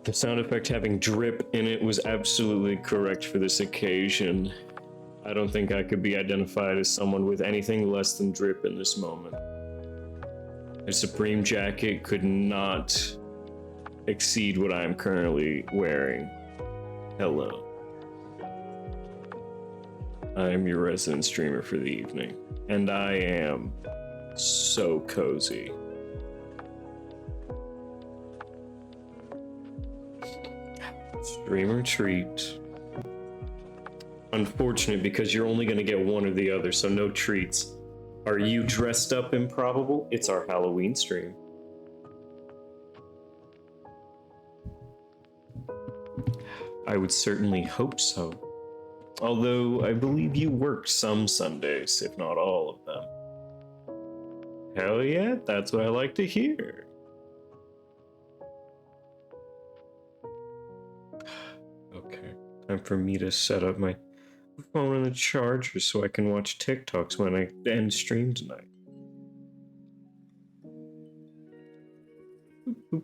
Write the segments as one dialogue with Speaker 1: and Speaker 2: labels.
Speaker 1: The sound effect having drip in it was absolutely correct for this occasion. I don't think I could be identified as someone with anything less than drip in this moment. A Supreme jacket could not exceed what I am currently wearing. Hello. I am your resident streamer for the evening, and I am so cozy. Streamer treat. Unfortunate because you're only gonna get one or the other, so no treats. Are you dressed up improbable? It's our Halloween stream. I would certainly hope so. Although I believe you work some Sundays, if not all of them. Hell yeah, that's what I like to hear. Okay, time for me to set up my phone on the charger so I can watch TikToks when I end stream tonight. Boop, boop.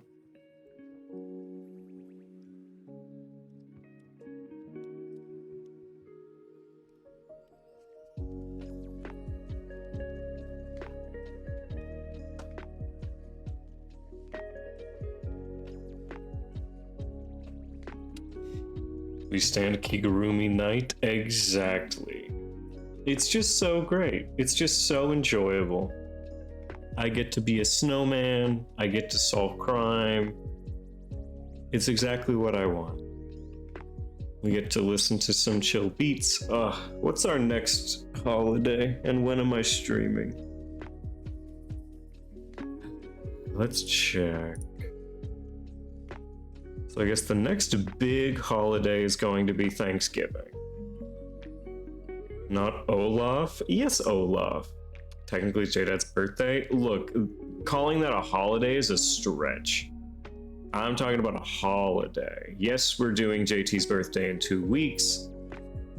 Speaker 1: We stand Kigurumi night? Exactly. It's just so great. It's just so enjoyable. I get to be a snowman. I get to solve crime. It's exactly what I want. We get to listen to some chill beats. What's our next holiday? And when am I streaming? Let's check. So I guess the next big holiday is going to be Thanksgiving. Not Olaf? Yes, Olaf. Technically, it's J-Dad's birthday. Look, calling that a holiday is a stretch. I'm talking about a holiday. Yes, we're doing JT's birthday in 2 weeks.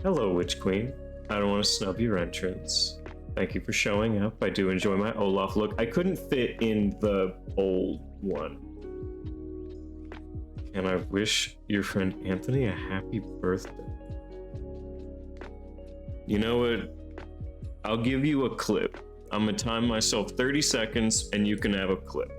Speaker 1: Hello, Witch Queen. I don't want to snub your entrance. Thank you for showing up. I do enjoy my Olaf look. I couldn't fit in the old one. And I wish your friend Anthony a happy birthday. You know what? I'll give you a clip. I'm gonna time myself 30 seconds and you can have a clip.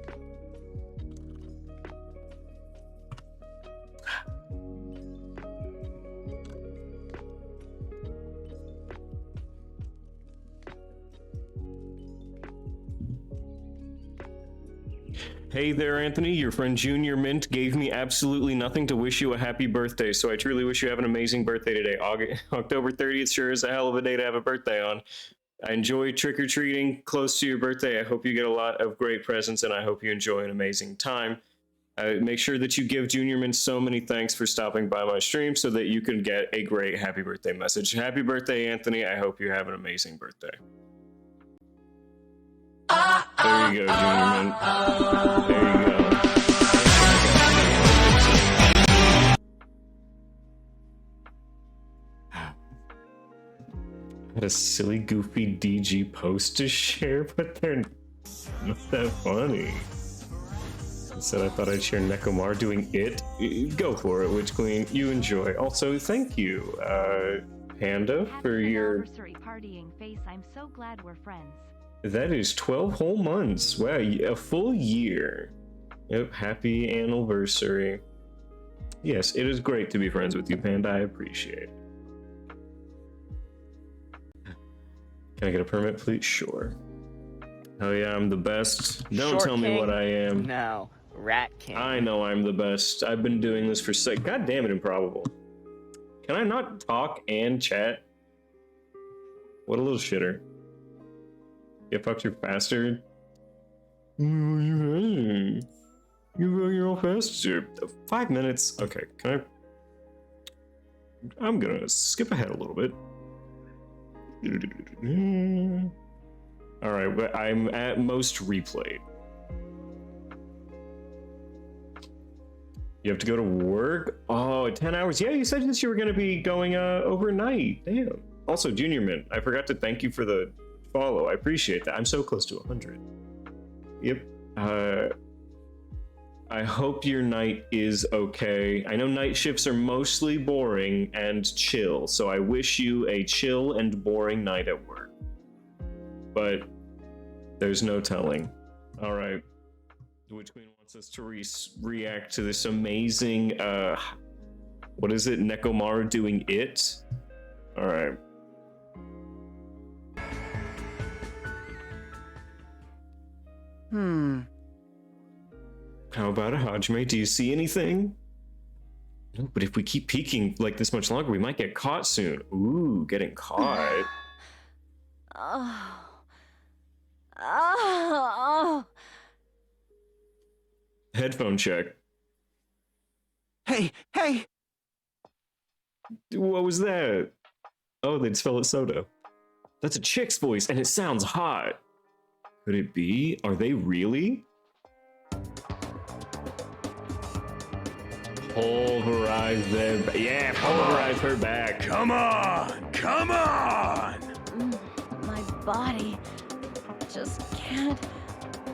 Speaker 1: Hey there, Anthony. Your friend Junior Mint gave me absolutely nothing to wish you a happy birthday, so I truly wish you have an amazing birthday today. October 30th sure is a hell of a day to have a birthday on. I enjoy trick-or-treating close to your birthday. I hope you get a lot of great presents, and I hope you enjoy an amazing time. Make sure that you give Junior Mint so many thanks for stopping by my stream so that you can get a great happy birthday message. Happy birthday, Anthony. I hope you have an amazing birthday. There you go, Junior Mint. There you go. I had a silly, goofy DG post to share, but they're not that funny. Instead, I thought I'd share Nekomar doing it. Go for it, Witch Queen. You enjoy. Also, thank you, Panda, for your
Speaker 2: anniversary partying face. I'm so glad we're friends.
Speaker 1: That is 12 whole months. Wow, a full year. Yep, happy anniversary. Yes, it is great to be friends with you, Panda. I appreciate it. Can I get a permit, please? Sure. Oh yeah, I'm the best. Don't
Speaker 3: Short
Speaker 1: tell me
Speaker 3: King?
Speaker 1: what I am.
Speaker 3: No, Rat King.
Speaker 1: I know I'm the best. I've been doing this for God damn it, Improbable. Can I not talk and chat? What a little shitter. Get fucked, you bastard. You you're all faster. 5 minutes. Okay, can I'm gonna skip ahead a little bit. Alright, but I'm at most replayed. You have to go to work? Oh, 10 hours. Yeah, you said that you were gonna be going overnight. Damn. Also, Junior Mint, I forgot to thank you for the follow. I appreciate that. I'm so close to 100. Yep. I I hope your night is okay. I know night shifts are mostly boring and chill, so I wish you a chill and boring night at work. But there's no telling. All right. Witch Queen wants us to react to this amazing, what is it? Nekomaru doing it? All right. How about it, Hajime? Do you see anything? No, but if we keep peeking like this much longer, we might get caught soon. Ooh, getting caught. Headphone check.
Speaker 3: Hey!
Speaker 1: What was that? Oh, they'd spell it soda. That's a chick's voice, and it sounds hot. Could it be? Are they really? Pulverize them. Yeah, pulverize her back.
Speaker 3: Come on! Come on!
Speaker 4: My body just can't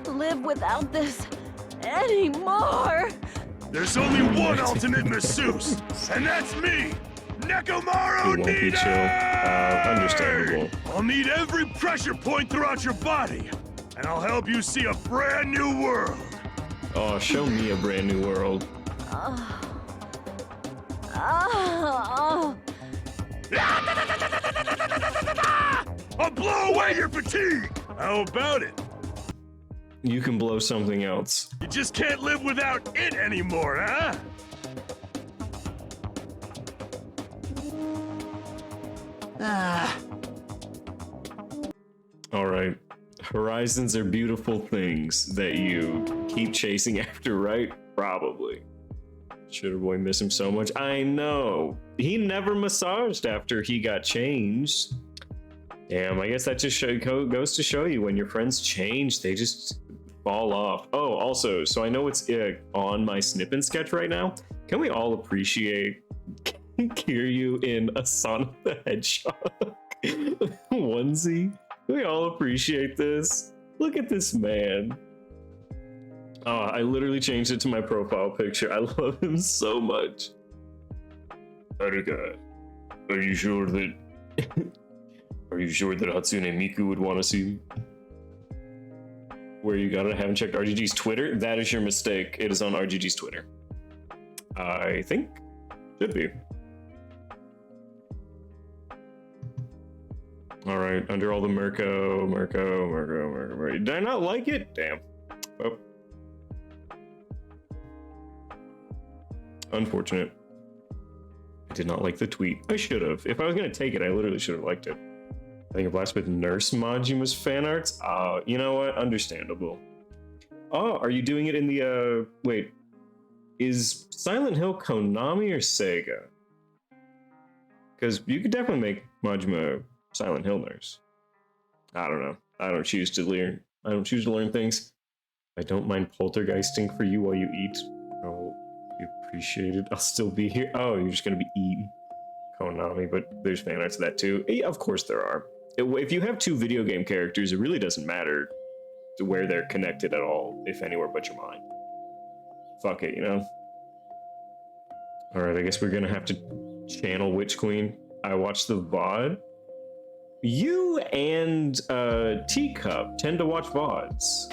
Speaker 4: live without this anymore.
Speaker 3: There's only one ultimate masseuse, and that's me, Nekomaru
Speaker 1: It won't be chill. Understandable.
Speaker 3: I'll need every pressure point throughout your body, and I'll help you see a brand new world.
Speaker 1: Oh, show me a brand new world.
Speaker 3: I'll blow away your fatigue. How about it?
Speaker 1: You can blow something else.
Speaker 3: You just can't live without it anymore, huh?
Speaker 1: All right. Horizons are beautiful things that you keep chasing after, right? Probably. Sugar boy miss him so much. I know. He never massaged after he got changed. Damn, I guess that just goes to show you when your friends change, they just fall off. Oh, also, so I know it's on my snip and sketch right now. Can we all appreciate Kiryu in a Sonic the Hedgehog onesie? Can we all appreciate this? Look at this man. Oh, I literally changed it to my profile picture. I love him so much. Haruka, are you sure that Hatsune Miku would want to see me? Where you got it? I haven't checked RGG's Twitter. That is your mistake. It is on RGG's Twitter. I think. Should be. All right. Under all the Mirko. Did I not like it? Damn. Oh. Unfortunate. I did not like the tweet. I should have. If I was going to take it, I literally should have liked it. I think a Blacksmith Nurse Majima's fan arts. You know what? Understandable. Oh, are you doing it in the, wait. Is Silent Hill Konami or Sega? Because you could definitely make Majima Silent Hill Nurse. I don't know. I don't choose to learn things. I don't mind poltergeisting for you while you eat. I'll be appreciated. I'll still be here. Oh, you're just going to be eating Konami, but there's fan arts of that too. Yeah, of course there are. If you have two video game characters, it really doesn't matter to where they're connected at all, if anywhere but your mind. Fuck it, you know? Alright, I guess we're gonna have to channel Witch Queen. I watched the VOD. You and Teacup tend to watch VODs.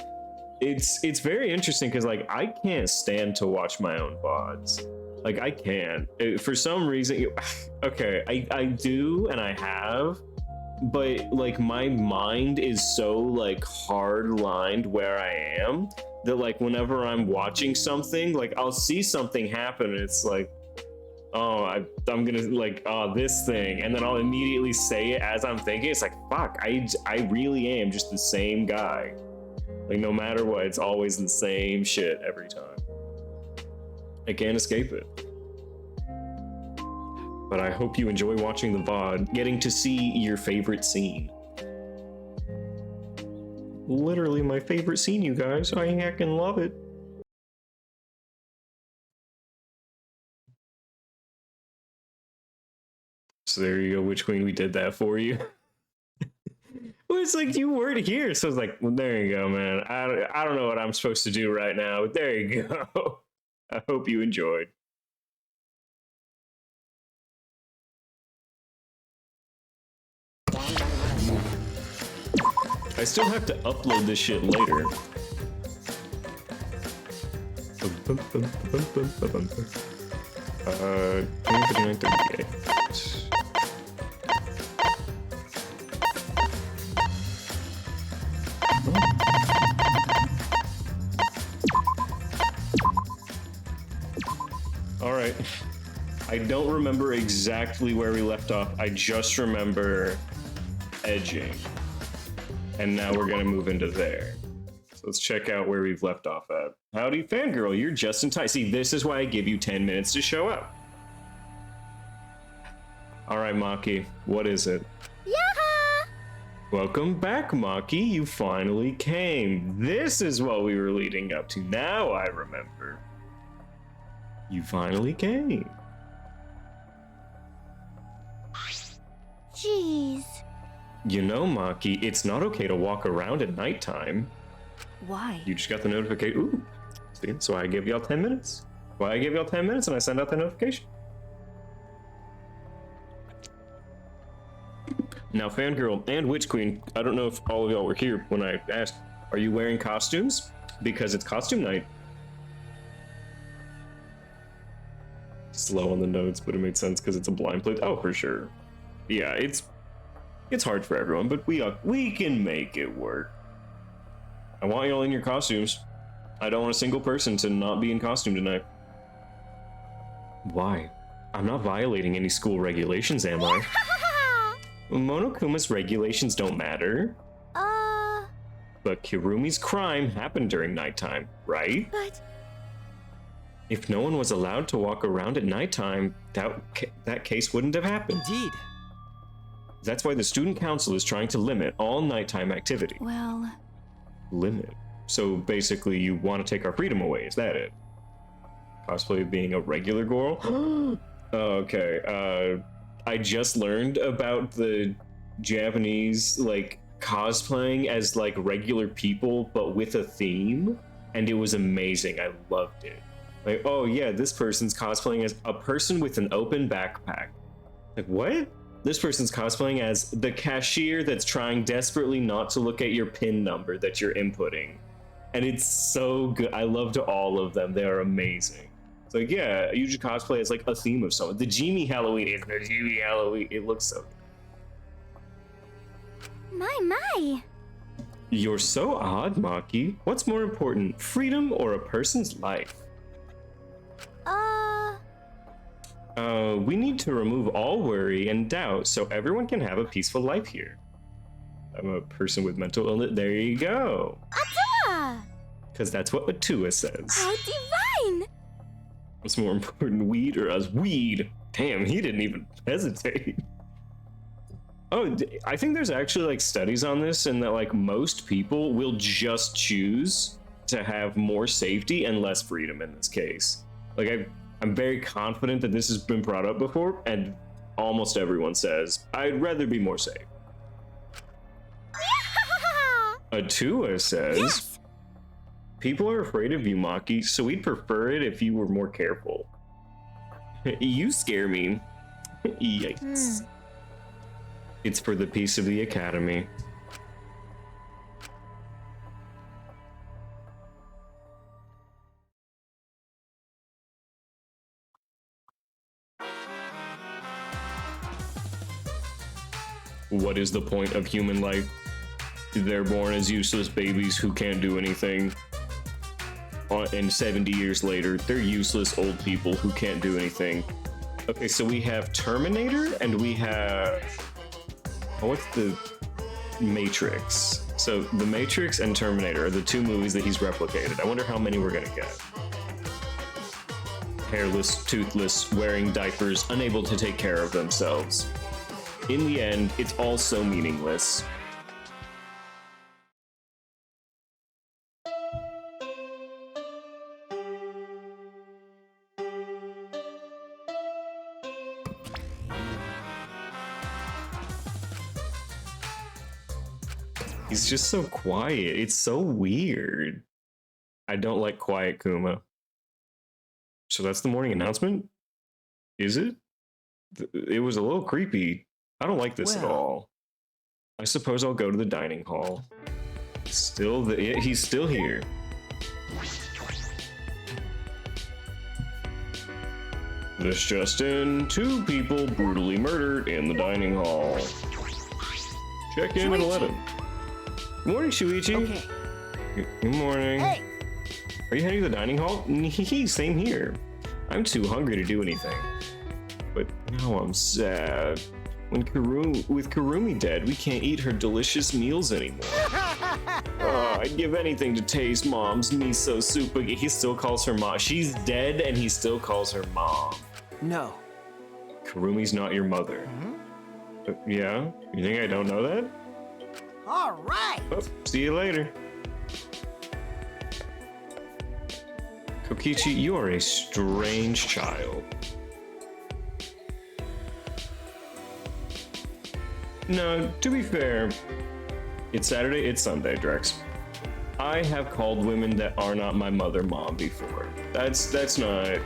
Speaker 1: It's very interesting because like I can't stand to watch my own VODs. Like I can't. For some reason, okay, I do and I have, but like my mind is so like hard lined where I am that like whenever I'm watching something, like I'll see something happen and it's like, oh, I'm gonna like, oh, this thing, and then I'll immediately say it as I'm thinking. It's like, fuck, I really am just the same guy. Like no matter what, it's always the same shit every time. I can't escape it. But I hope you enjoy watching the VOD, getting to see your favorite scene. Literally my favorite scene, you guys. I heckin' love it. So there you go, Witch Queen, we did that for you. Well, it's like you weren't here, so it's like, well, there you go, man. I don't know what I'm supposed to do right now, but there you go. I hope you enjoyed. I still have to upload this shit later. 29:38. All right. I don't remember exactly where we left off. I just remember edging. And now we're gonna move into there. So let's check out where we've left off at. Howdy, fangirl, you're just in time. See, this is why I give you 10 minutes to show up. All right, Maki, what is it?
Speaker 4: Yaha!
Speaker 1: Welcome back, Maki. You finally came. This is what we were leading up to. Now I remember. You finally came.
Speaker 4: Jeez.
Speaker 1: You know, Maki, it's not okay to walk around at nighttime.
Speaker 4: Why?
Speaker 1: You just got the notification. Ooh. See, so I give y'all 10 minutes. Why I give y'all 10 minutes and I send out the notification. Now, Fangirl and Witch Queen, I don't know if all of y'all were here when I asked, are you wearing costumes? Because it's costume night. Slow on the notes, but it made sense because it's a blind plate. Oh, for sure. Yeah, it's hard for everyone, but we can make it work. I want y'all in your costumes. I don't want a single person to not be in costume tonight. Why? I'm not violating any school regulations, am I? Monokuma's regulations don't matter. But Kirumi's crime happened during nighttime, right?
Speaker 4: But...
Speaker 1: If no one was allowed to walk around at nighttime, that case wouldn't have happened.
Speaker 5: Indeed.
Speaker 1: That's why the student council is trying to limit all nighttime activity.
Speaker 4: Well...
Speaker 1: Limit? So basically you want to take our freedom away, is that it? Cosplay of being a regular girl? Okay, I just learned about the Japanese, like, cosplaying as, like, regular people, but with a theme, and it was amazing. I loved it. Like, oh yeah, this person's cosplaying as a person with an open backpack. Like, what? This person's cosplaying as the cashier that's trying desperately not to look at your PIN number that you're inputting. And it's so good. I loved all of them. They are amazing. So yeah, you just cosplay as like a theme of someone. The Jimmy Halloween is the Jimmy Halloween. It looks so good.
Speaker 4: My.
Speaker 1: You're so odd, Maki. What's more important, freedom or a person's life? We need to remove all worry and doubt so everyone can have a peaceful life here. I'm a person with mental illness. There you go.
Speaker 4: Atua!
Speaker 1: Because that's what Atua says.
Speaker 4: How divine!
Speaker 1: What's more important, weed or us? Weed. Damn, he didn't even hesitate. Oh, I think there's actually like studies on this, and that like most people will just choose to have more safety and less freedom in this case. Like I'm very confident that this has been brought up before, and almost everyone says, I'd rather be more safe. Atua says,
Speaker 4: Yes!
Speaker 1: People are afraid of you, Maki, so we'd prefer it if you were more careful. You scare me. Yikes. It's for the peace of the academy. What is the point of human life? They're born as useless babies who can't do anything. And 70 years later, they're useless old people who can't do anything. Okay, so we have Terminator and we have... Oh, what's the Matrix? So the Matrix and Terminator are the two movies that he's replicated. I wonder how many we're gonna get. Hairless, toothless, wearing diapers, unable to take care of themselves. In the end, it's all so meaningless. He's just so quiet. It's so weird. I don't like quiet Kuma. So that's the morning announcement? Is it? It was a little creepy. I don't like this at all. I suppose I'll go to the dining hall. He's still here. This just in, 2 people brutally murdered in the dining hall. Check in at 11. Good morning, Shuichi.
Speaker 5: Okay.
Speaker 1: Good morning.
Speaker 5: Hey!
Speaker 1: Are you heading to the dining hall? Same here. I'm too hungry to do anything. But now I'm sad. With Kurumi dead, we can't eat her delicious meals anymore. I'd give anything to taste Mom's miso soup again. He still calls her mom. She's dead and he still calls her mom.
Speaker 5: No.
Speaker 1: Kurumi's not your mother. Yeah? You think I don't know that?
Speaker 5: All right.
Speaker 1: Oh, see you later. Kokichi, you are a strange child. No, to be fair, it's Saturday, it's Sunday, Drex. I have called women that are not my mother mom before. That's not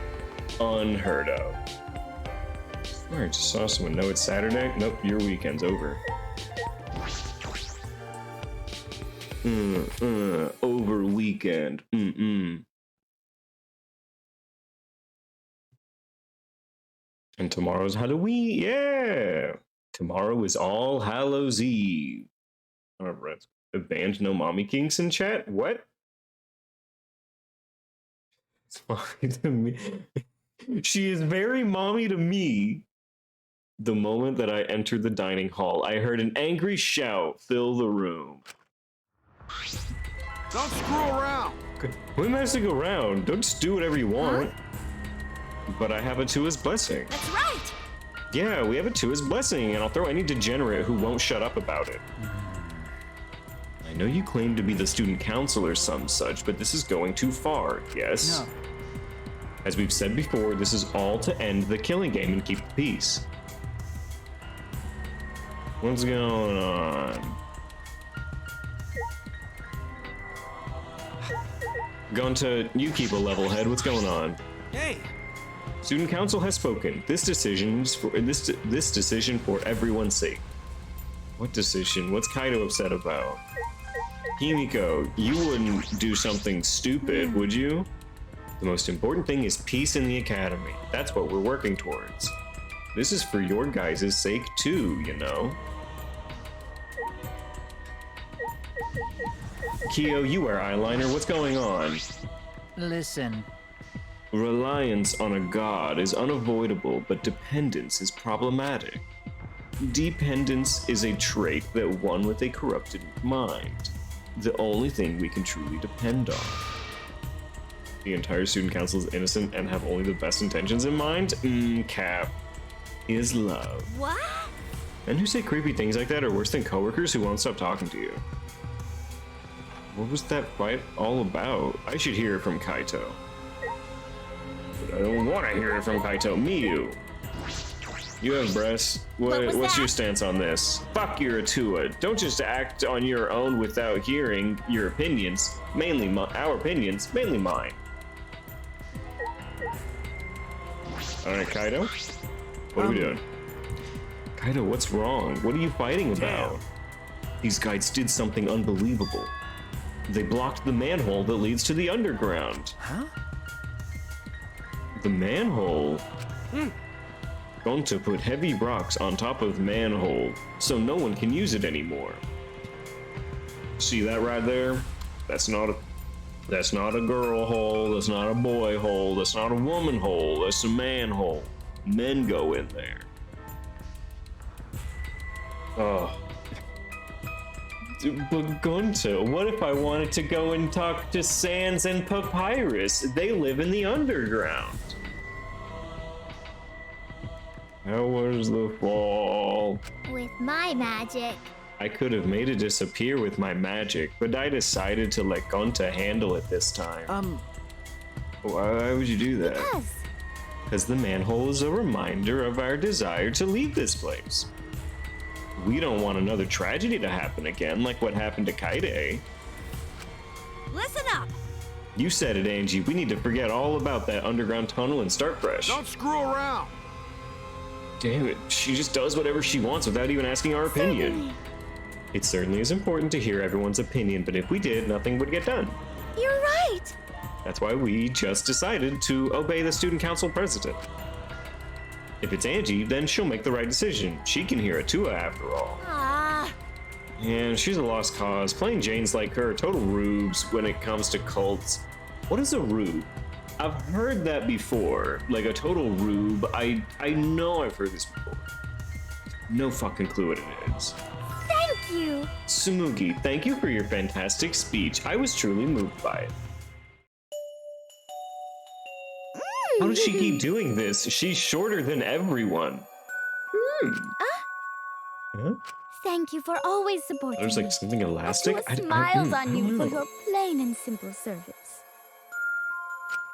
Speaker 1: unheard of. I swear I just saw someone. No, it's Saturday? Nope, your weekend's over. Over weekend. And tomorrow's Halloween. Yeah! Tomorrow is All Hallows Eve. Alright. The band No Mommy Kinks in chat? What? It's mommy to me. She is very mommy to me. The moment that I entered the dining hall, I heard an angry shout fill the room.
Speaker 3: Don't screw around.
Speaker 1: Who messing around? Don't just do whatever you want. But I have a Tua's blessing.
Speaker 4: That's right.
Speaker 1: Yeah, we have a Tua's blessing, and I'll throw any degenerate who won't shut up about it. I know you claim to be the student council or some such, but this is going too far, yes?
Speaker 5: No.
Speaker 1: As we've said before, this is all to end the killing game and keep the peace. What's going on? Gonta, you keep a level head. What's going on?
Speaker 5: Hey.
Speaker 1: Student council has spoken. This decision for everyone's sake. What decision? What's Kaido upset about? Himiko, you wouldn't do something stupid, would you? The most important thing is peace in the academy. That's what we're working towards. This is for your guys' sake too, you know? Kyo, you wear eyeliner. What's going on?
Speaker 6: Listen.
Speaker 1: Reliance on a god is unavoidable, but dependence is problematic. Dependence is a trait that one with a corrupted mind. The only thing we can truly depend on. The entire student council is innocent and have only the best intentions in mind? Cap. Is love.
Speaker 4: What?
Speaker 1: Men who say creepy things like that are worse than coworkers who won't stop talking to you. What was that fight all about? I should hear it from Kaito. But I don't want to hear it from Kaito. Miyu. You have breasts. What's your stance on this? Fuck, you're a Tua. Don't just act on your own without hearing your opinions. Mainly our opinions, mainly mine. Alright, Kaito. What are we doing? Kaito, what's wrong? What are you fighting about? These guys did something unbelievable. They blocked the manhole that leads to the underground.
Speaker 5: Huh?
Speaker 1: The manhole? Going to put heavy rocks on top of manhole so no one can use it anymore. See that right there? That's not a girl hole, that's not a boy hole, that's not a woman hole, that's a manhole. Men go in there. Oh. But Gunta, what if I wanted to go and talk to Sans and Papyrus? They live in the underground. How was the fall?
Speaker 4: With my magic.
Speaker 1: I could have made it disappear with my magic, but I decided to let Gunta handle it this time. Why would you do that? Because the manhole is a reminder of our desire to leave this place. We don't want another tragedy to happen again, like what happened to Kaide.
Speaker 4: Listen up.
Speaker 1: You said it, Angie. We need to forget all about that underground tunnel and start fresh.
Speaker 3: Don't screw around.
Speaker 1: Damn it, she just does whatever she wants without even asking our opinion.
Speaker 4: Certainly.
Speaker 1: It certainly is important to hear everyone's opinion, but if we did, nothing would get done.
Speaker 4: You're right.
Speaker 1: That's why we just decided to obey the student council president. If it's Angie, then she'll make the right decision. She can hear Atua after all.
Speaker 4: Ah,
Speaker 1: And she's a lost cause. Plain Jane's like her, total rubes when it comes to cults. What is a rube? I've heard that before, like a total rube. I know I've heard this before. No fucking clue what it is.
Speaker 4: thank you.
Speaker 1: Sumugi, thank you for your fantastic speech. I was truly moved by it. How does she keep doing this? She's shorter than everyone. Huh?
Speaker 4: Thank you for always supporting
Speaker 1: There's
Speaker 4: me.
Speaker 1: like something elastic.
Speaker 4: Atua smiles on
Speaker 1: I
Speaker 4: you
Speaker 1: don't
Speaker 4: for
Speaker 1: know.
Speaker 4: your plain and simple service.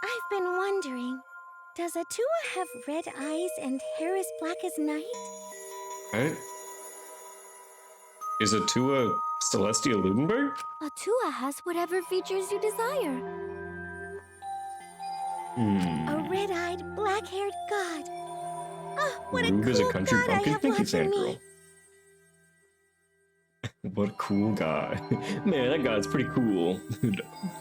Speaker 4: I've been wondering, does Atua have red eyes and hair as black as night?
Speaker 1: Right? Is Atua Celestia Ludenberg?
Speaker 4: Atua has whatever features you desire. A red-eyed, black-haired god. Oh, what a
Speaker 1: Rube
Speaker 4: cool
Speaker 1: is a country
Speaker 4: god I
Speaker 1: bumpkin?
Speaker 4: have
Speaker 1: Thank you,
Speaker 4: watching
Speaker 1: fangirl.
Speaker 4: me.
Speaker 1: What a cool guy. Man, that guy's pretty cool.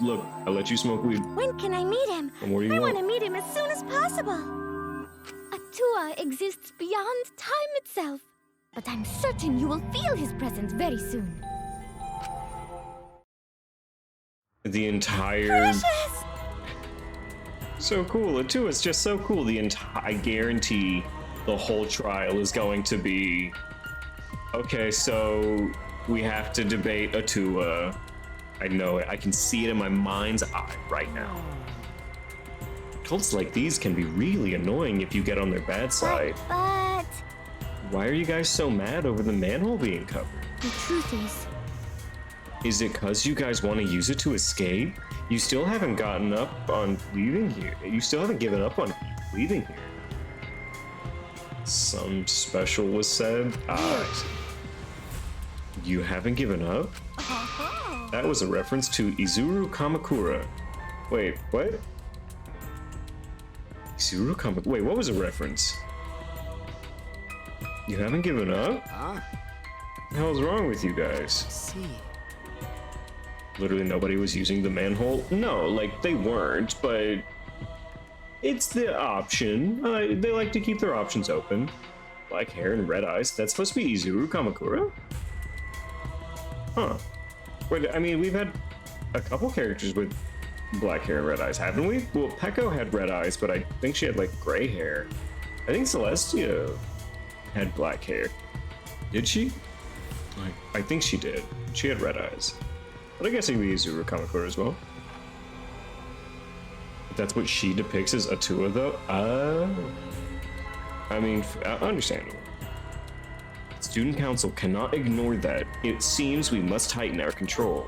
Speaker 1: Look, I'll let you smoke weed.
Speaker 4: When can I meet him?
Speaker 1: And what do you
Speaker 4: I
Speaker 1: want?
Speaker 4: want to meet him as soon as possible. Atua exists beyond time itself, but I'm certain you will feel his presence very soon.
Speaker 1: The entire...
Speaker 4: Precious!
Speaker 1: So cool. Atua's just so cool. I guarantee the whole trial is going to be... Okay, so we have to debate Atua. I know it. I can see it in my mind's eye right now. Cults like these can be really annoying if you get on their bad side.
Speaker 4: But
Speaker 1: Why are you guys so mad over the manhole being covered?
Speaker 4: the truth
Speaker 1: Is it cause you guys want to use it to escape? You still haven't gotten up on leaving here. You still haven't given up on leaving here. Some special was said. I see. You haven't given up? That was a reference to Izuru Kamakura. Wait, what? Izuru Kamakura. Wait, what was a reference? You haven't given up?
Speaker 5: Huh?
Speaker 1: What the hell's wrong with you guys?
Speaker 5: See.
Speaker 1: Literally nobody was using the manhole? No, like they weren't, but it's the option. They like to keep their options open. Black hair and red eyes. That's supposed to be Izuru Kamakura? Huh. Wait, I mean, we've had a couple characters with black hair and red eyes, haven't we? Well, Peko had red eyes, but I think she had like gray hair. I think Celestia had black hair. Did she? I think she did. She had red eyes. But I guess it could be Izuru Kamakura as well. That's what she depicts as Atua, though? I mean, understandable. Student Council cannot ignore that. It seems we must tighten our control.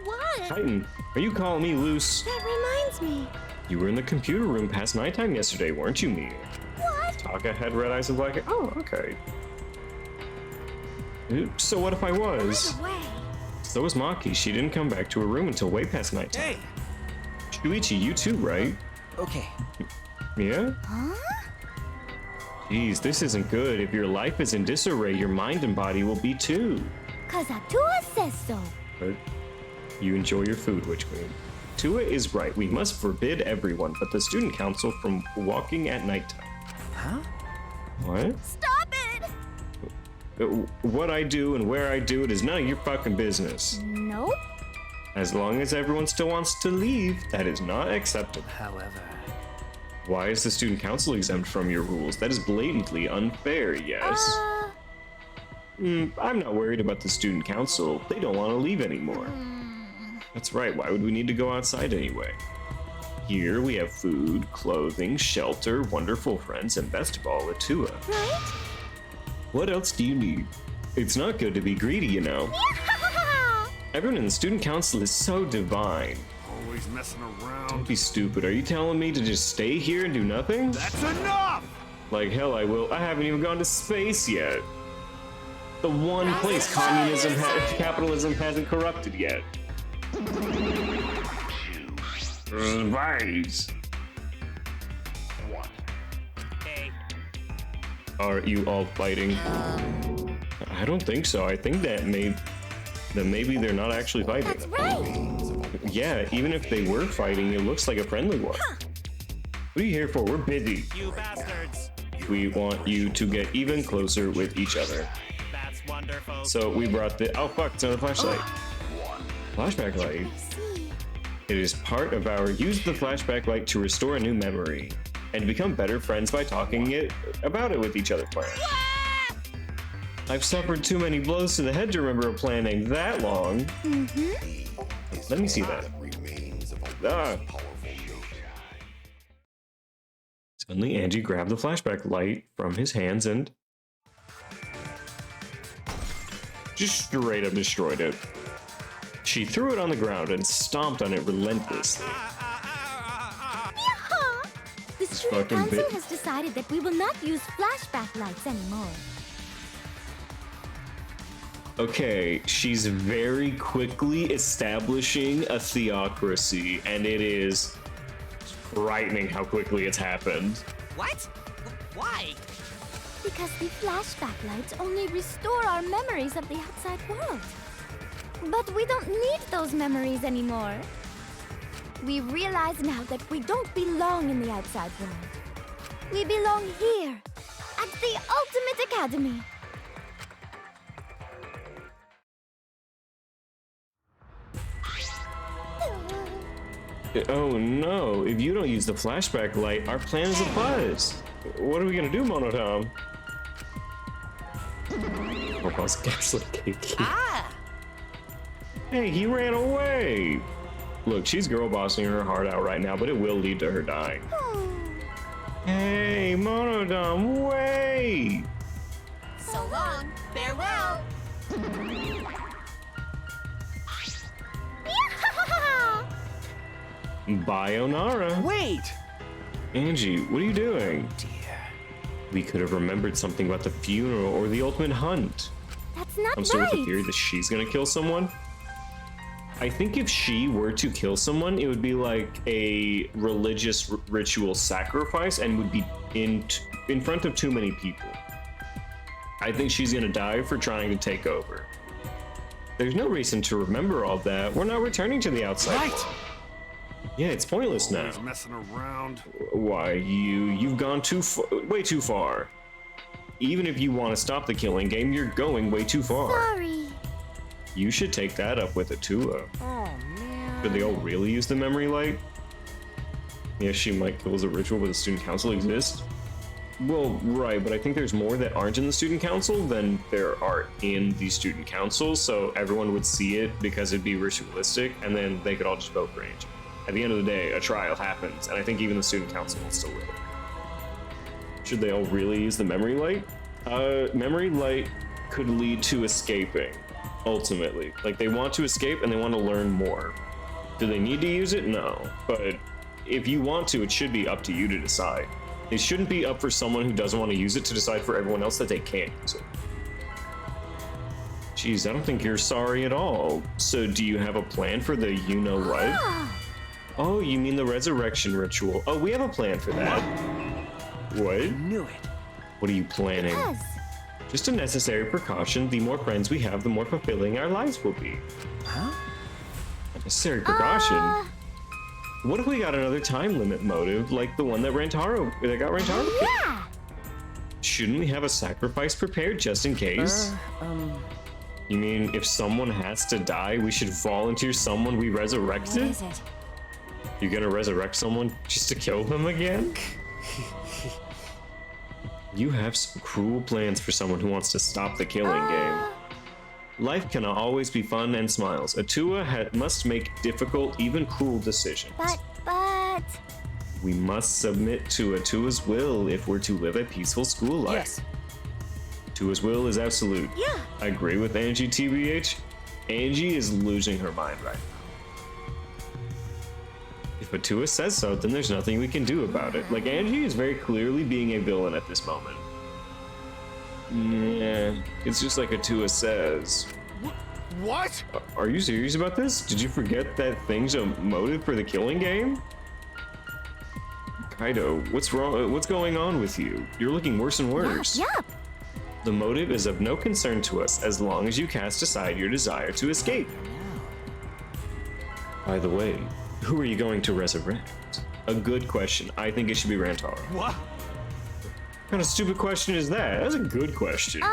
Speaker 4: What?
Speaker 1: Tighten? Are you calling me loose?
Speaker 4: That reminds me.
Speaker 1: You were in the computer room past nighttime yesterday, weren't you, Mia?
Speaker 4: What?
Speaker 1: Taka had red eyes and black hair. Oh, okay. So what if I was?
Speaker 4: By the way,
Speaker 1: So was Maki. She didn't come back to her room until way past nighttime.
Speaker 5: Hey.
Speaker 1: Shuichi, you too, right?
Speaker 5: Okay.
Speaker 1: Yeah?
Speaker 4: huh?
Speaker 1: Geez, this isn't good. If your life is in disarray, your mind and body will be too.
Speaker 4: Cause Atua says so.
Speaker 1: But you enjoy your food, Witch Queen. Tua is right. We must forbid everyone but the student council from walking at nighttime.
Speaker 5: Huh?
Speaker 1: What?
Speaker 4: Stop it!
Speaker 1: What I do and where I do it is none of your fucking business.
Speaker 4: Nope.
Speaker 1: As long as everyone still wants to leave, that is not acceptable.
Speaker 5: However.
Speaker 1: Why is the student council exempt from your rules? That is blatantly unfair, yes. I'm not worried about the student council. They don't want to leave anymore. That's right, why would we need to go outside anyway? Here we have food, clothing, shelter, wonderful friends, and best of all, Atua.
Speaker 4: Right?
Speaker 1: What else do you need? It's not good to be greedy, you know. Everyone in the student council is so divine.
Speaker 3: Always messing
Speaker 1: Don't
Speaker 3: around.
Speaker 1: be stupid. Are you telling me to just stay here and do nothing?
Speaker 3: That's enough!
Speaker 1: Like hell I will. I haven't even gone to space yet. The one place capitalism hasn't corrupted yet. Spies.
Speaker 7: Hey.
Speaker 1: Are you all fighting? I don't think so. I think that maybe they're not actually fighting.
Speaker 4: That's right.
Speaker 1: Yeah, even if they were fighting, it looks like a friendly one. What are you here for? We're busy.
Speaker 7: You bastards.
Speaker 1: We want you to get even closer with each other.
Speaker 7: That's wonderful.
Speaker 1: So we brought the oh fuck, it's another flashlight. Flashback light. It is part of our use the flashback light to restore a new memory and become better friends by talking about it with each other plan. I've suffered too many blows to the head to remember a plan named that long. Let me see that. Ah. Suddenly, Angie grabbed the flashback light from his hands and just straight up destroyed it. She threw it on the ground and stomped on it relentlessly.
Speaker 4: Yeehaw! The student
Speaker 1: Fucking
Speaker 4: council
Speaker 1: bit.
Speaker 4: has decided that we will not use flashback lights anymore.
Speaker 1: Okay, she's very quickly establishing a theocracy, and it is frightening how quickly it's happened.
Speaker 7: What? Why?
Speaker 4: Because the flashback lights only restore our memories of the outside world. But we don't need those memories anymore. We realize now that we don't belong in the outside world. We belong here, at the Ultimate Academy.
Speaker 1: Oh no, if you don't use the flashback light, our plan is a buzz. What are we gonna do, Monotom? Oh, boss gaslit Kiki.
Speaker 7: Ah!
Speaker 1: Hey, he ran away! Look, she's girl bossing her heart out right now, but it will lead to her dying. Hey, Monotom, wait!
Speaker 7: So long. Farewell.
Speaker 1: Bye, Onara.
Speaker 5: Wait!
Speaker 1: Angie, what are you doing?
Speaker 5: Dear.
Speaker 1: We could have remembered something about the funeral or the ultimate hunt.
Speaker 4: That's not
Speaker 1: I'm still with the
Speaker 4: right.
Speaker 1: theory that she's gonna kill someone. I think if she were to kill someone, it would be like a religious ritual sacrifice and would be in front of too many people. I think she's gonna die for trying to take over. There's no reason to remember all that. We're not returning to the outside.
Speaker 3: Right.
Speaker 1: Yeah, it's pointless now.
Speaker 3: Always messing around.
Speaker 1: Why, you've gone way too far. Even if you want to stop the killing game, you're going way too far.
Speaker 4: Sorry.
Speaker 1: You should take that up with Atua.
Speaker 5: Oh, man.
Speaker 1: Should they all really use the memory light? Yeah, she might kill as a ritual, but the student council exists. Well, right, but I think there's more that aren't in the student council than there are in the student council, so everyone would see it because it'd be ritualistic, and then they could all just vote for Angie. At the end of the day, a trial happens, and I think even the student council will still live. Should they all really use the memory light? Memory light could lead to escaping, ultimately. Like, they want to escape and they want to learn more. Do they need to use it? No. But if you want to, it should be up to you to decide. It shouldn't be up for someone who doesn't want to use it to decide for everyone else that they can't use it. Jeez, I don't think you're sorry at all. So do you have a plan for the you-know-what? Oh, you mean the resurrection ritual. Oh, we have a plan for that. What?
Speaker 5: Knew it.
Speaker 1: What are you planning?
Speaker 4: Yes.
Speaker 1: Just a necessary precaution. The more friends we have, the more fulfilling our lives will be.
Speaker 5: Huh?
Speaker 1: A necessary precaution? What if we got another time limit motive, like the one that got Rantaro killed?
Speaker 4: Yeah.
Speaker 1: Shouldn't we have a sacrifice prepared just in case? You mean if someone has to die, we should volunteer someone we resurrected?
Speaker 4: What is it?
Speaker 1: You're gonna resurrect someone just to kill them again? You have some cruel plans for someone who wants to stop the killing game. Life cannot always be fun and smiles. Atua must make difficult, even cruel decisions.
Speaker 4: But...
Speaker 1: We must submit to Atua's will if we're to live a peaceful school life.
Speaker 5: Yes.
Speaker 1: Atua's will is absolute.
Speaker 4: Yeah.
Speaker 1: I agree with Angie, TBH. Angie is losing her mind right now. If Atua says so, then there's nothing we can do about it. Like, Angie is very clearly being a villain at this moment. Yeah, it's just like Atua says.
Speaker 3: What?
Speaker 1: Are you serious about this? Did you forget that thing's a motive for the killing game? Kaido, what's wrong? What's going on with you? You're looking worse and worse.
Speaker 4: Yup.
Speaker 1: The motive is of no concern to us as long as you cast aside your desire to escape. By the way, who are you going to resurrect? A good question. I think it should be Rantaro.
Speaker 3: What?
Speaker 1: What kind of stupid question is that? That's a good question.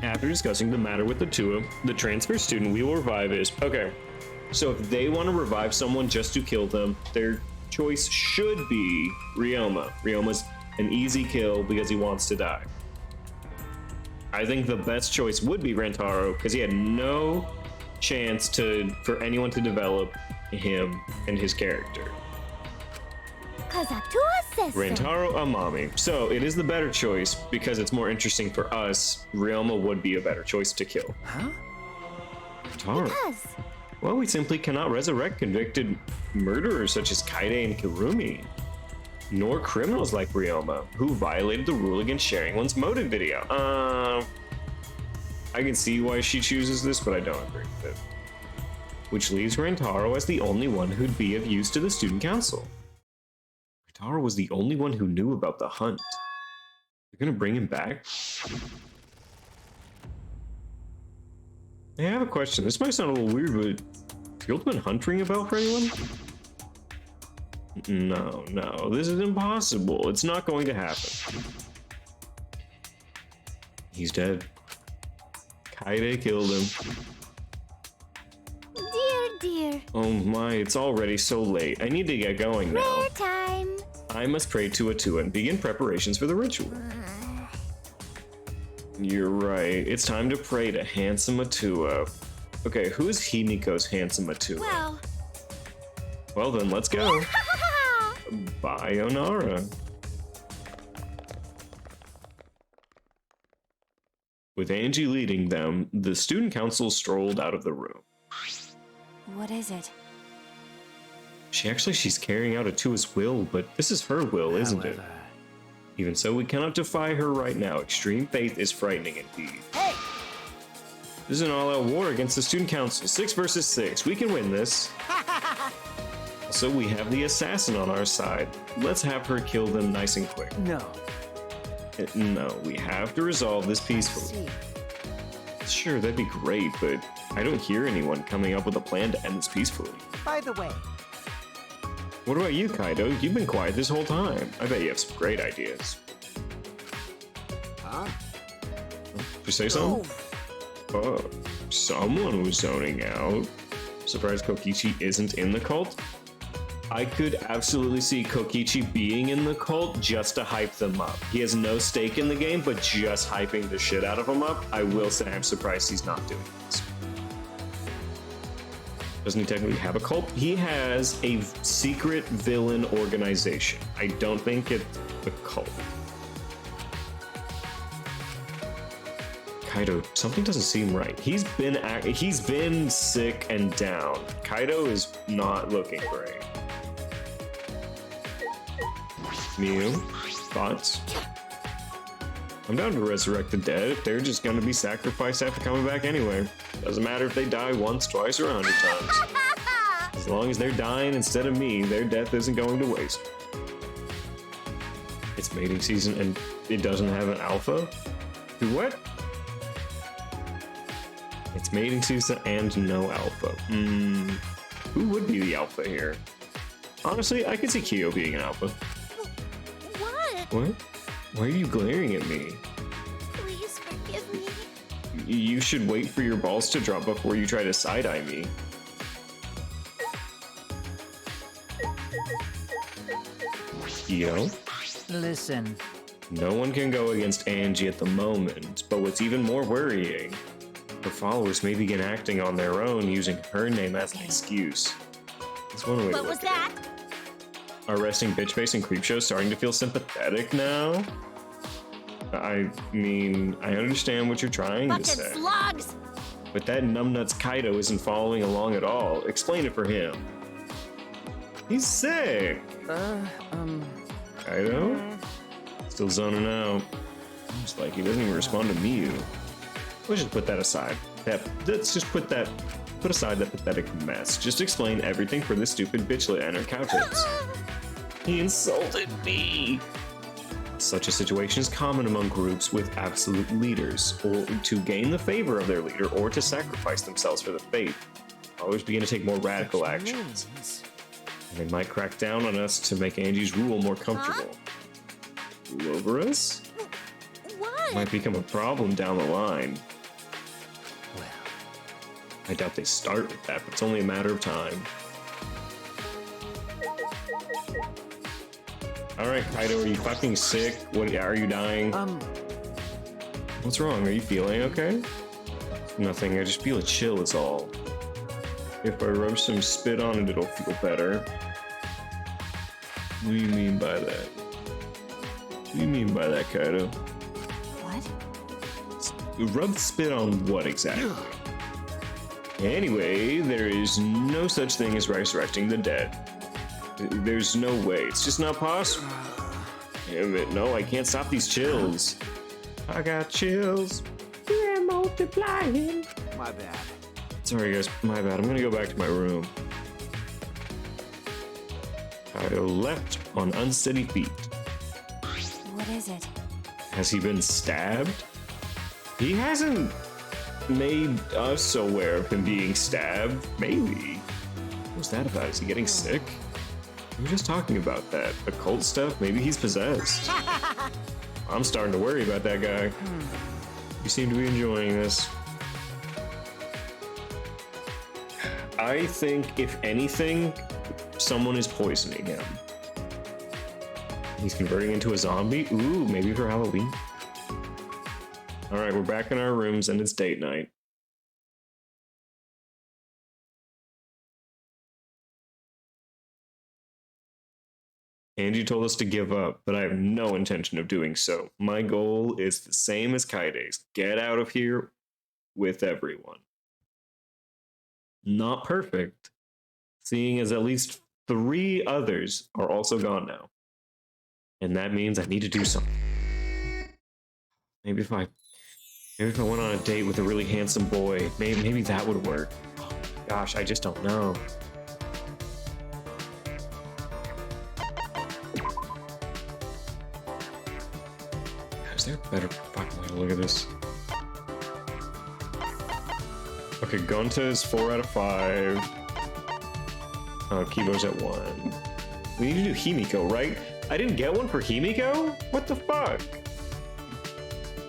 Speaker 1: After discussing the matter with the Tua, the transfer student we will revive is... Okay, so if they want to revive someone just to kill them, their choice should be Ryoma. Ryoma's an easy kill because he wants to die. I think the best choice would be Rantaro because he had no chance for anyone to develop him and his character.
Speaker 4: Cause Atua says so.
Speaker 1: Rantaro Amami. So it is the better choice because it's more interesting for us. Ryoma would be a better choice to kill.
Speaker 5: Huh?
Speaker 1: Rantaro.
Speaker 4: Because
Speaker 1: Well, we simply cannot resurrect convicted murderers such as Kaide and Kirumi, nor criminals like Ryoma, who violated the rule against sharing one's motive video. I can see why she chooses this, but I don't agree with it. Which leaves Rantaro as the only one who'd be of use to the student council. Rantaro was the only one who knew about the hunt. You're gonna bring him back? Hey, I have a question. This might sound a little weird, but has the ultimate hunt ring a bell for anyone? No, this is impossible. It's not going to happen. He's dead. Kaide killed him.
Speaker 4: dear.
Speaker 1: Oh my, it's already so late. I need to get going now.
Speaker 4: Prayer time.
Speaker 1: I must pray to Atua and begin preparations for the ritual. You're right. It's time to pray to handsome Atua. Okay, who is Himiko's handsome Atua? Well then, let's go. Bye, Onara. With Angie leading them, the student council strolled out of the room.
Speaker 4: What is it?
Speaker 1: She's carrying out Atua's will, but this is her will, isn't it? Even so, we cannot defy her right now. Extreme faith is frightening indeed.
Speaker 5: Hey!
Speaker 1: This is an all-out war against the student council. 6 versus 6. We can win this. Also, we have the assassin on our side. Let's have her kill them nice and quick.
Speaker 5: No.
Speaker 1: No, we have to resolve this peacefully. Sure, that'd be great, but I don't hear anyone coming up with a plan to end this peacefully.
Speaker 5: By the way.
Speaker 1: What about you, Kaido? You've been quiet this whole time. I bet you have some great ideas.
Speaker 5: Huh?
Speaker 1: Did you say something? Oh, someone was zoning out. Surprised Kokichi isn't in the cult? I could absolutely see Kokichi being in the cult just to hype them up. He has no stake in the game, but just hyping the shit out of them up. I will say I'm surprised he's not doing this. Doesn't he technically have a cult? He has a secret villain organization. I don't think it's a cult. Kaido, something doesn't seem right. He's been sick and down. Kaido is not looking great. Miu, thoughts? I'm down to resurrect the dead if they're just gonna be sacrificed after coming back anyway. Doesn't matter if they die once, twice, or 100 times. As long as they're dying instead of me, their death isn't going to waste. It's mating season and it doesn't have an alpha? Do what? It's mating season and no alpha. Who would be the alpha here? Honestly, I could see Kyo being an alpha. What? Why are you glaring at me?
Speaker 4: Please forgive me.
Speaker 1: You should wait for your balls to drop before you try to side-eye me. Yo?
Speaker 6: Listen.
Speaker 1: No one can go against Angie at the moment, but what's even more worrying, her followers may begin acting on their own using her name as an excuse. That's one way to look at it. Are resting bitch face and creepshow starting to feel sympathetic now? I mean, I understand what you're trying to say.
Speaker 4: Slugs!
Speaker 1: But that numbnuts Kaido isn't following along at all. Explain it for him. He's sick. Kaido? Still zoning out. It's like he doesn't even respond to Mew. Let's just put that aside. Put aside that pathetic mess. Just explain everything for this stupid bitchlet and her cow tips. He insulted me! Such a situation is common among groups with absolute leaders, or to gain the favor of their leader, or to sacrifice themselves for the faith. Always begin to take more radical actions. And they might crack down on us to make Angie's rule more comfortable. Rule over us?
Speaker 4: What?
Speaker 1: Might become a problem down the line.
Speaker 5: Well,
Speaker 1: I doubt they start with that, but it's only a matter of time. Alright, Kaido, are you fucking sick? What, are you dying? What's wrong? Are you feeling okay? Nothing, I just feel a chill is all. If I rub some spit on it, it'll feel better. What do you mean by that? What do you mean by that, Kaido?
Speaker 4: What?
Speaker 1: Rub spit on what exactly? Anyway, there is no such thing as resurrecting the dead. There's no way. It's just not possible. Damn it, no, I can't stop these chills. I got chills. They're multiplying.
Speaker 5: my bad.
Speaker 1: Sorry guys, my bad. I'm gonna go back to my room. Kaido left on unsteady feet.
Speaker 4: What is it?
Speaker 1: Has he been stabbed? He hasn't made us aware of him being stabbed. Maybe. What's that about? Is he getting sick? We were just talking about that. Occult stuff? Maybe he's possessed. I'm starting to worry about that guy. You seem to be enjoying this. I think, if anything, someone is poisoning him. He's converting into a zombie? Ooh, maybe for Halloween. Alright, we're back in our rooms and it's date night. Angie told us to give up, but I have no intention of doing so. My goal is the same as Kaide's. Get out of here with everyone. Not perfect, seeing as at least 3 others are also gone now. And that means I need to do something. Maybe if I went on a date with a really handsome boy, maybe that would work. Gosh, I just don't know. Is there a better fucking way to look at this? Okay, Gonta is 4 out of 5. Kibo's at 1. We need to do Himiko, right? I didn't get one for Himiko? What the fuck?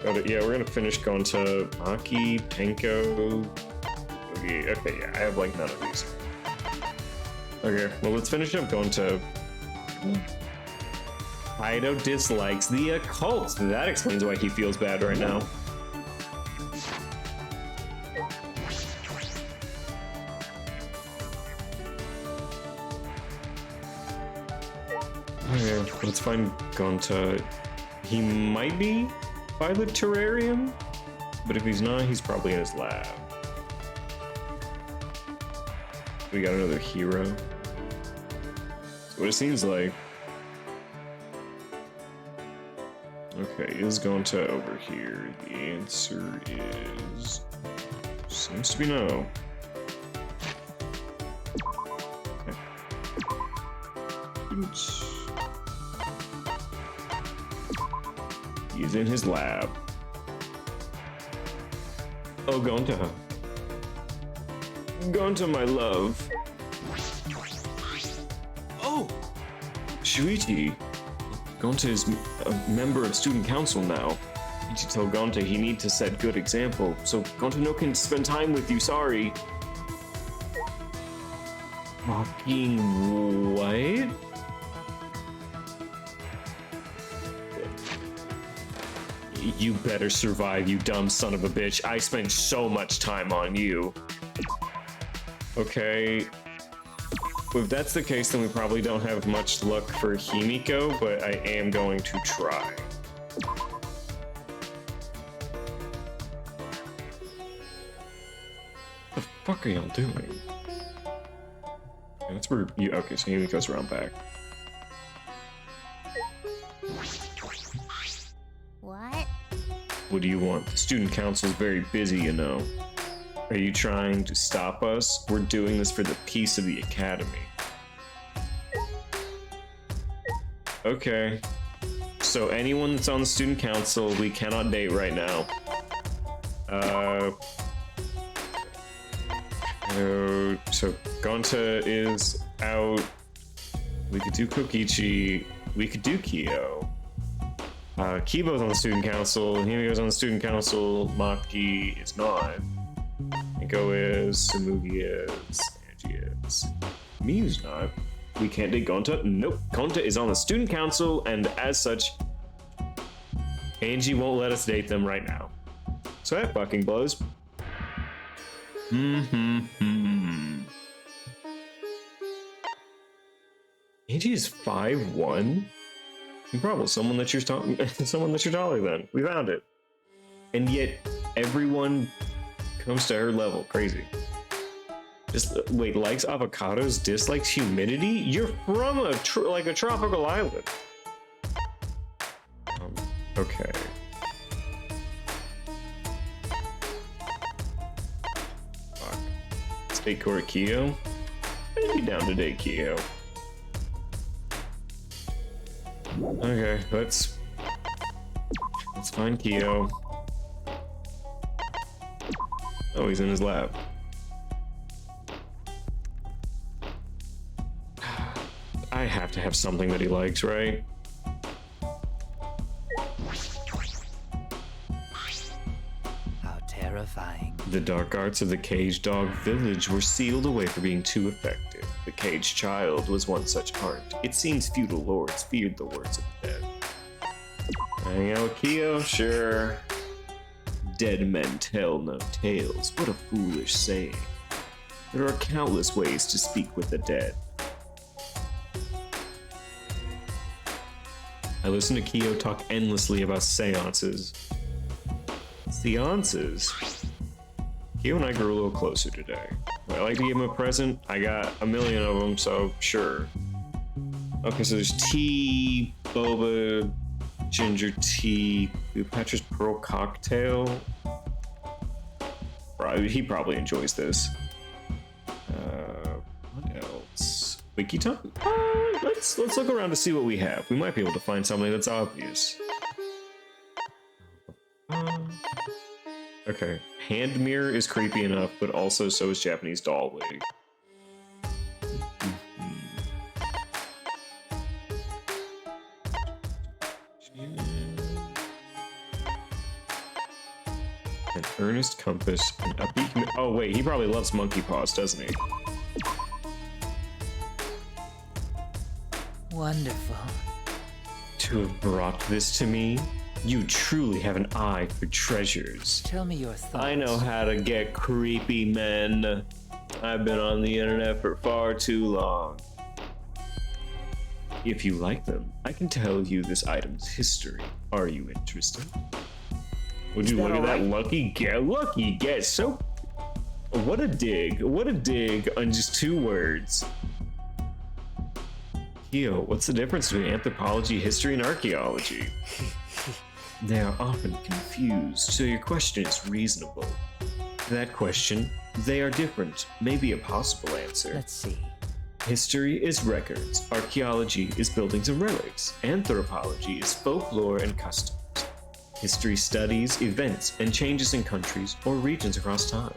Speaker 1: Yeah, we're gonna finish Gonta, Maki, Penko. Okay, yeah, I have like none of these. Okay, well let's finish up Gonta. Kaido dislikes the occult. That explains why he feels bad right now. Okay, let's find Gonta. He might be by the terrarium, but if he's not, he's probably in his lab. We got another hero. That's what it seems like. Okay, is Gonta over here? The answer is... seems to be no. Okay. Oops. He's in his lab. Oh, Gonta. Gonta, my love.
Speaker 5: Oh!
Speaker 1: Shuichi. Gonta is a member of student council now. Ichi told Gonta he need to set good example, so Gonta no can spend time with you, sorry. Fucking what? You better survive, you dumb son of a bitch. I spent so much time on you. Okay. If that's the case, then we probably don't have much luck for Himiko, but I am going to try. What the fuck are y'all doing? Okay, that's where you. Okay, so Himiko's around back. What do you want? The student council's very busy, you know. Are you trying to stop us? We're doing this for the peace of the academy. Okay. So anyone that's on the student council, we cannot date right now. So Gonta is out. We could do Kokichi. We could do Kyo. Kibo's on the student council. Himiko's on the student council. Maki is not. Miko is. Samugi is. Angie is. Miyu's not. We can't date Gonta. Nope. Gonta is on the student council, and as such, Angie won't let us date them right now. So that fucking blows. Angie is 5'1". Probably someone that you're someone that you're taller than. We found it. And yet everyone comes to her level. Crazy. Just wait, likes avocados, dislikes humidity? You're from a tropical island. Okay. Fuck. Let's date Kyo. I'd be down to date Kyo. Okay, let's find Kyo. Oh, he's in his lab. I have to have something that he likes, right?
Speaker 6: How terrifying.
Speaker 1: The dark arts of the Caged Dog Village were sealed away for being too effective. The Caged Child was one such art. It seems feudal lords feared the words of the dead. Hang out with Kyo? Sure. Dead men tell no tales. What a foolish saying. There are countless ways to speak with the dead. I listen to Kyo talk endlessly about seances. Seances? Kyo and I grew a little closer today. Would I like to give him a present? I got a million of them, so sure. Okay, so there's tea, boba, ginger tea, Cleopatra's Pearl cocktail. He probably enjoys this. What else? Wiki time? Let's look around to see what we have. We might be able to find something that's obvious. Okay, hand mirror is creepy enough, but also so is Japanese doll wig. An earnest compass, an upbeat. Oh wait, he probably loves monkey paws, doesn't he?
Speaker 6: Wonderful.
Speaker 1: To have brought this to me, you truly have an eye for treasures.
Speaker 6: Tell me your thoughts.
Speaker 1: I know how to get creepy, men. I've been on the internet for far too long. If you like them, I can tell you this item's history. Are you interested? Would you look at that lucky guess? So, what a dig! What a dig on just 2 words. Kyo, what's the difference between anthropology, history, and archaeology? They are often confused, so your question is reasonable. That question, they are different, may be a possible answer.
Speaker 6: Let's see.
Speaker 1: History is records, archaeology is buildings and relics, anthropology is folklore and customs. History studies events and changes in countries or regions across time.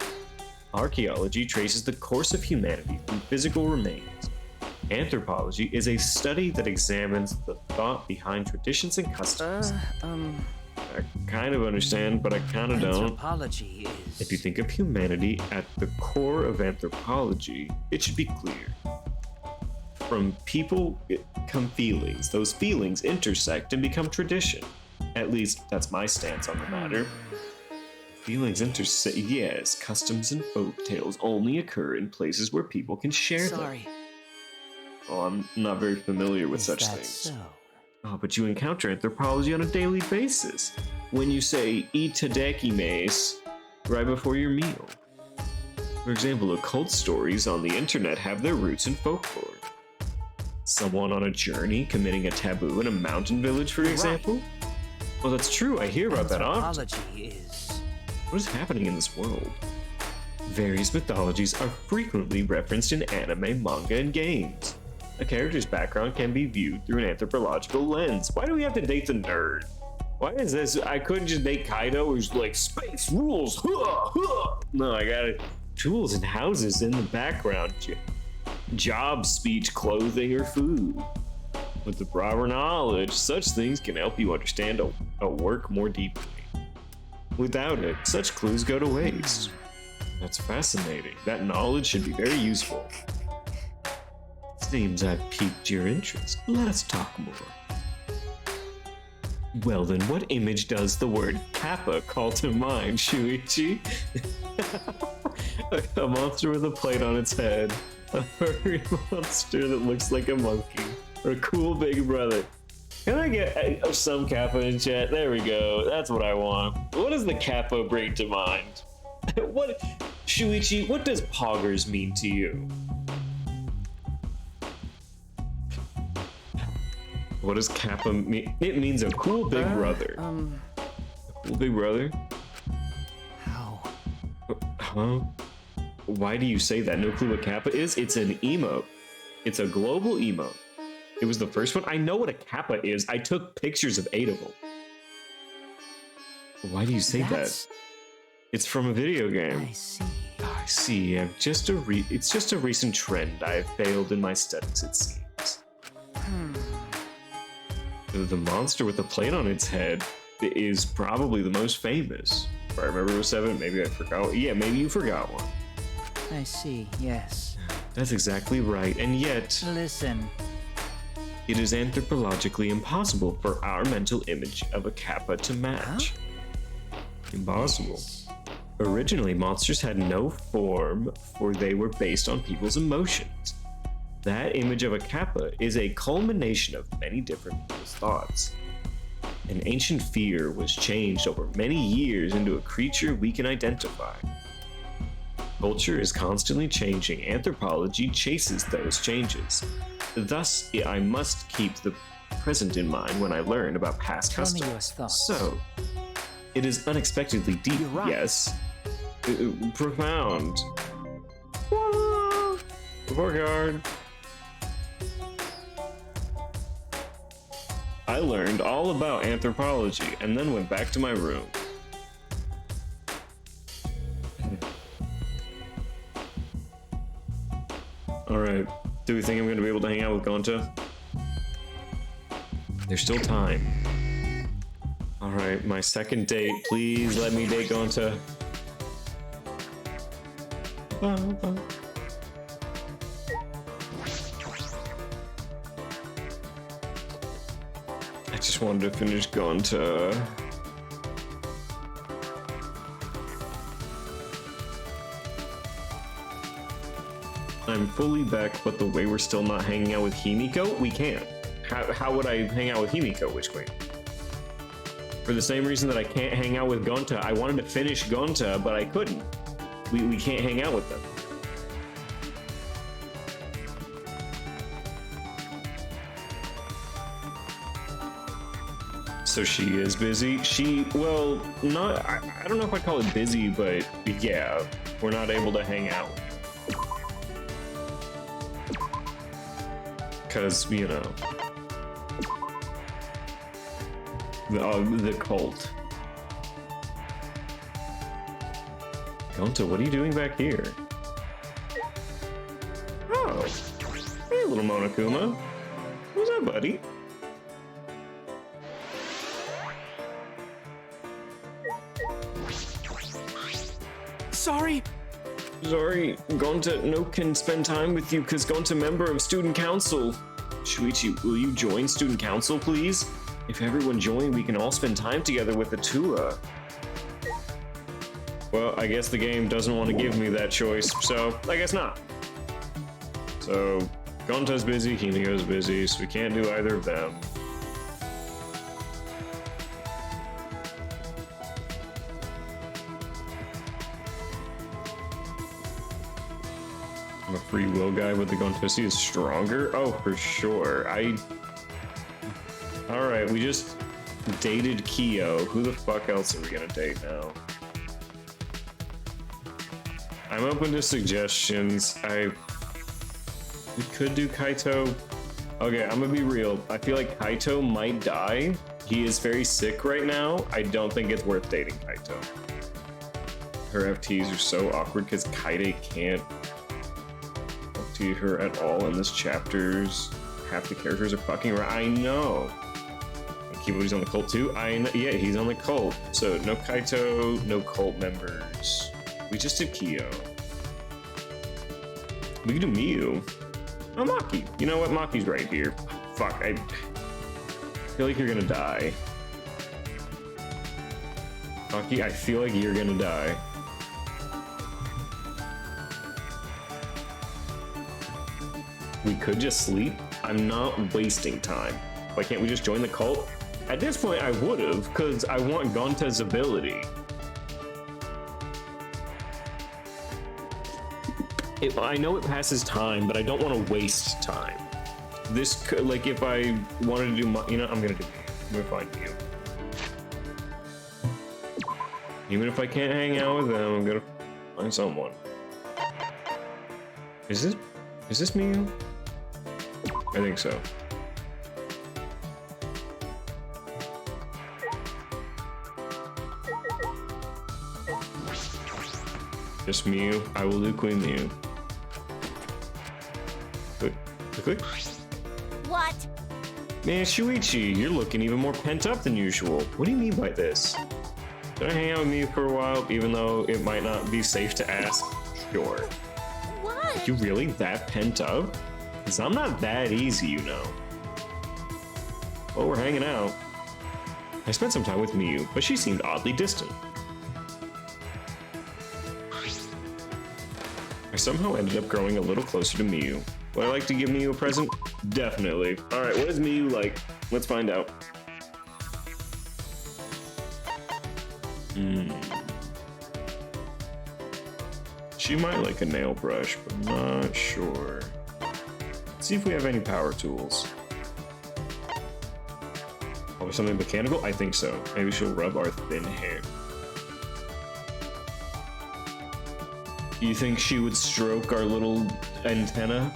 Speaker 1: Archaeology traces the course of humanity through physical remains. Anthropology is a study that examines the thought behind traditions and customs. I kind of understand, but I kind of don't.
Speaker 6: Anthropology is...
Speaker 1: If you think of humanity at the core of anthropology, it should be clear. From people come feelings. Those feelings intersect and become tradition. At least, that's my stance on the matter. Feelings intersect. Yes, customs and folk tales only occur in places where people can share them. Oh, I'm not very familiar with such things.
Speaker 6: So?
Speaker 1: Oh, but you encounter anthropology on a daily basis. When you say "itadakimasu" right before your meal. For example, occult stories on the internet have their roots in folklore. Someone on a journey committing a taboo in a mountain village, for example. Well, that's true. I hear about that often.
Speaker 6: Anthropology is.
Speaker 1: What is happening in this world? Various mythologies are frequently referenced in anime, manga, and games. A character's background can be viewed through an anthropological lens. Why do we have to date the nerd? Why is this? I couldn't just date Kaido, who's like, space rules. Huh, huh. No, I got it. Tools and houses in the background. Job, speech, clothing, or food. With the proper knowledge, such things can help you understand a work more deeply. Without it, such clues go to waste. That's fascinating. That knowledge should be very useful. Seems I've piqued your interest. Let us talk more. Well then, what image does the word Kappa call to mind, Shuichi? A monster with a plate on its head. A furry monster that looks like a monkey. Or a cool big brother. Can I get some Kappa in chat? There we go. That's what I want. What does the Kappa bring to mind? What, Shuichi, what does poggers mean to you? What does Kappa mean? It means a cool big brother. A cool big brother?
Speaker 6: How?
Speaker 1: Huh? Why do you say that? No clue what Kappa is? It's an emote. It's a global emote. It was the first one. I know what a Kappa is. I took pictures of 8 of them. Why do you say that? It's from a video game.
Speaker 6: I see.
Speaker 1: I see. It's just a recent trend. I have failed in my studies, it seems. The monster with the plate on its head is probably the most famous. If I remember it was 7, maybe I forgot. Yeah, maybe you forgot one.
Speaker 6: I see, yes.
Speaker 1: That's exactly right, and yet
Speaker 6: Listen.
Speaker 1: it is anthropologically impossible for our mental image of a Kappa to match. Impossible. Originally, monsters had no form, for they were based on people's emotions. That image of a Kappa is a culmination of many different people's thoughts. An ancient fear was changed over many years into a creature we can identify. Culture is constantly changing. Anthropology chases those changes. Thus, I must keep the present in mind when I learn about past
Speaker 6: Tell me your
Speaker 1: customs.
Speaker 6: thoughts.
Speaker 1: So, it is unexpectedly deep,
Speaker 6: You're right.
Speaker 1: yes. Profound. Foreguard. I learned all about anthropology and then went back to my room. Alright, do we think I'm going to be able to hang out with Gonta? There's still time. Alright, my second date. Please let me date Gonta. I just wanted to finish Gonta. I'm fully back, but the way we're still not hanging out with Himiko, we can't. How would I hang out with Himiko, Witch Queen? For the same reason that I can't hang out with Gonta. I wanted to finish Gonta, but I couldn't. We can't hang out with them. So she is busy. Well, not, I don't know if I'd call it busy, but yeah, we're not able to hang out. Because, you know, the cult. Gonta, what are you doing back here? Oh, hey, little Monokuma. What's up, buddy?
Speaker 5: Sorry.
Speaker 1: Sorry, Gonta no can spend time with you because Gonta member of student council. Shuichi, will you join student council, please? If everyone join, we can all spend time together with the Tua. Well, I guess the game doesn't want to give me that choice, so I guess not. So, Gonta's busy, Himiko's busy, so we can't do either of them. I'm a free will guy, but the Gontosi is stronger? Oh, for sure. Alright, we just... dated Kyo. Who the fuck else are we gonna date now? I'm open to suggestions. We could do Kaito. Okay, I'm gonna be real. I feel like Kaito might die. He is very sick right now. I don't think it's worth dating Kaito. Her FTs are so awkward because Kaide can't FT her at all in this chapters. Half the characters are fucking around. I know. Kibo's on the cult too? Yeah, he's on the cult. So no Kaito, no cult members. We just did Kyo. We can do Miyu. Oh, Maki. You know what? Maki's right here. Fuck, I feel like you're gonna die. Maki, I feel like you're gonna die. We could just sleep. I'm not wasting time. Why can't we just join the cult? At this point, I would've, because I want Gonta's ability. I know it passes time, but I don't want to waste time. This could, like, if I wanted to do, you know, I'm gonna do. I'm gonna find you. Even if I can't hang out with them, I'm gonna find someone. Is this Miyu? I think so. Just Miyu. I will do Queen Miyu. Quick.
Speaker 4: What?
Speaker 1: Man, Shuichi, you're looking even more pent up than usual. What do you mean by this? Can I hang out with Miyu for a while, even though it might not be safe to ask? Sure.
Speaker 4: What?
Speaker 1: You really that pent up? Because I'm not that easy, you know. Well, we're hanging out. I spent some time with Miyu, but she seemed oddly distant. I somehow ended up growing a little closer to Miyu. Would I like to give Miyu a present? Definitely. Alright, what is Miyu like? Let's find out. She might like a nail brush, but I'm not sure. Let's see if we have any power tools. Oh, something mechanical? I think so. Maybe she'll rub our thin hair. You think she would stroke our little antenna?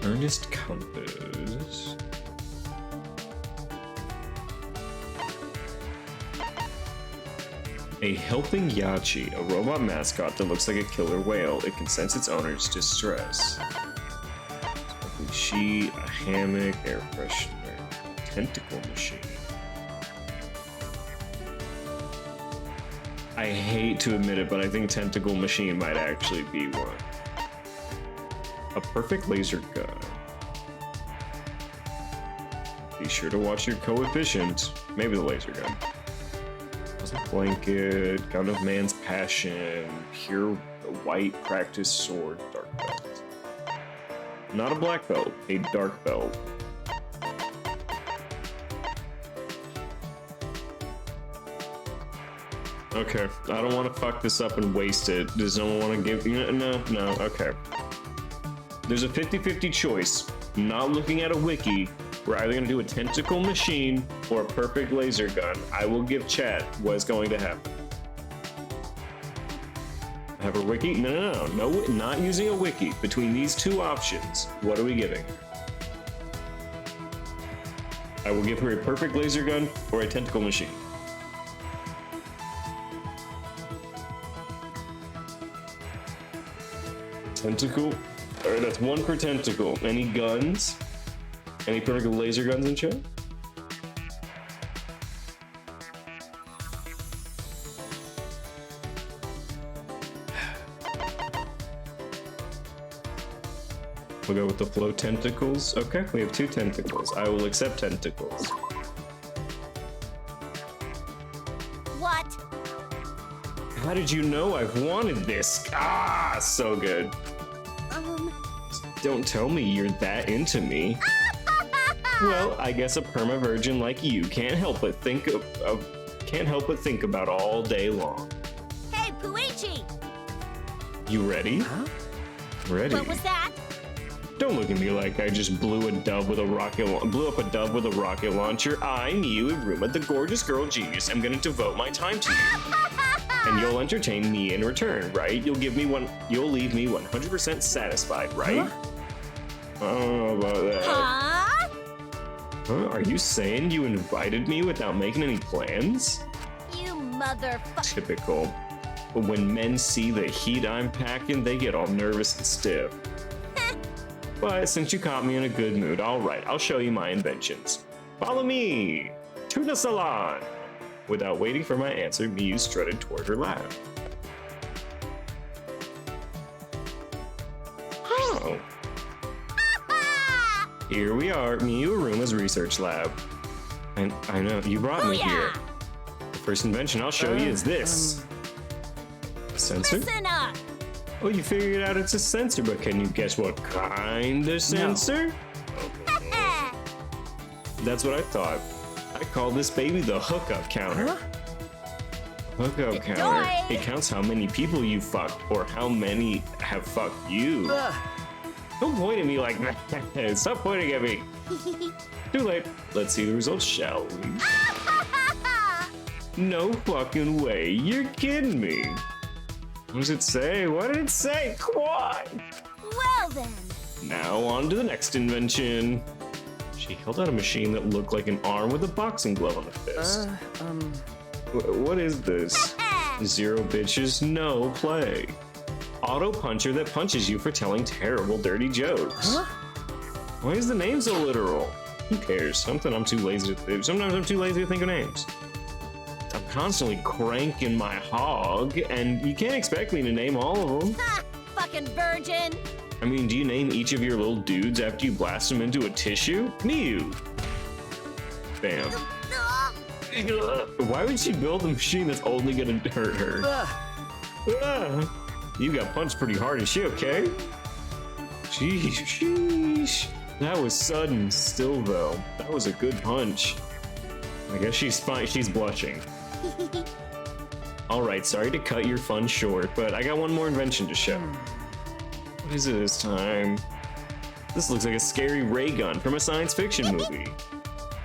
Speaker 1: Earnest compass. A helping Yachi, a robot mascot that looks like a killer whale. It can sense its owner's distress. Sparkly sheet, a hammock, air freshener, tentacle machine. I hate to admit it, but I think tentacle machine might actually be one. A perfect laser gun. Be sure to watch your coefficient. Maybe the laser gun. Blanket, gun of man's passion, pure white practice sword, dark belt. Not a black belt, a dark belt. Okay, I don't want to fuck this up and waste it. Does no one want to give... No, okay. There's a 50-50 choice. Not looking at a wiki. We're either going to do a tentacle machine or a perfect laser gun. I will give chat what's going to happen. Have a wiki? No, not using a wiki. Between these two options, what are we giving? I will give her a perfect laser gun or a tentacle machine. Tentacle? Alright, that's one per tentacle. Any guns? Any perfect laser guns in chat? We'll go with the flow tentacles. Okay, we have 2 tentacles. I will accept tentacles.
Speaker 4: What?
Speaker 1: How did you know I've wanted this? Ah, so good. Don't tell me you're that into me. Well, I guess a perma virgin like you can't help but think about all day long.
Speaker 4: Hey, Puichi!
Speaker 1: You ready?
Speaker 6: Huh?
Speaker 1: Ready.
Speaker 4: What was that?
Speaker 1: Don't look at me like I just blew up a dove with a rocket launcher. I'm you, Iruma, the gorgeous girl genius. I'm gonna devote my time to you. And you'll entertain me in return, right? You'll leave me 100% satisfied, right? Huh? Oh, about that. Huh? Are you saying you invited me without making any plans?
Speaker 4: You motherfucker.
Speaker 1: Typical. But when men see the heat I'm packing, they get all nervous and stiff. But since you caught me in a good mood, all right, I'll show you my inventions. Follow me to the salon. Without waiting for my answer, Miyu strutted toward her lab. Oh. Here we are, Miyu Iruma's research lab. And I know, you brought me here. The first invention I'll show you is this. A sensor?
Speaker 4: Listen up.
Speaker 1: Oh, you figured out it's a sensor, but can you guess what kind of sensor? Oh. That's what I thought. I call this baby the hookup counter. Hookup counter. It counts how many people you fucked or how many have fucked you. Don't point at me like that. Stop pointing at me. Too late. Let's see the results, shall we? No fucking way. You're kidding me. What does it say? What did it say? Come on.
Speaker 4: Well then.
Speaker 1: Now on to the next invention. She held out a machine that looked like an arm with a boxing glove on the fist. What is this? Zero bitches, no play. Auto puncher that punches you for telling terrible, dirty jokes. Why is the name so literal? Who cares? Sometimes I'm too lazy to think of names. I'm constantly cranking my hog, and you can't expect me to name all of them.
Speaker 4: Ha! Fucking virgin!
Speaker 1: I mean, do you name each of your little dudes after you blast them into a tissue? Miyu! Bam. Why would she build a machine that's only gonna hurt her? You got punched pretty hard. Is she okay? Sheesh. That was sudden still, though. That was a good punch. I guess she's fine. She's blushing. Alright, sorry to cut your fun short, but I got one more invention to show. What is it this time? This looks like a scary ray gun from a science fiction movie.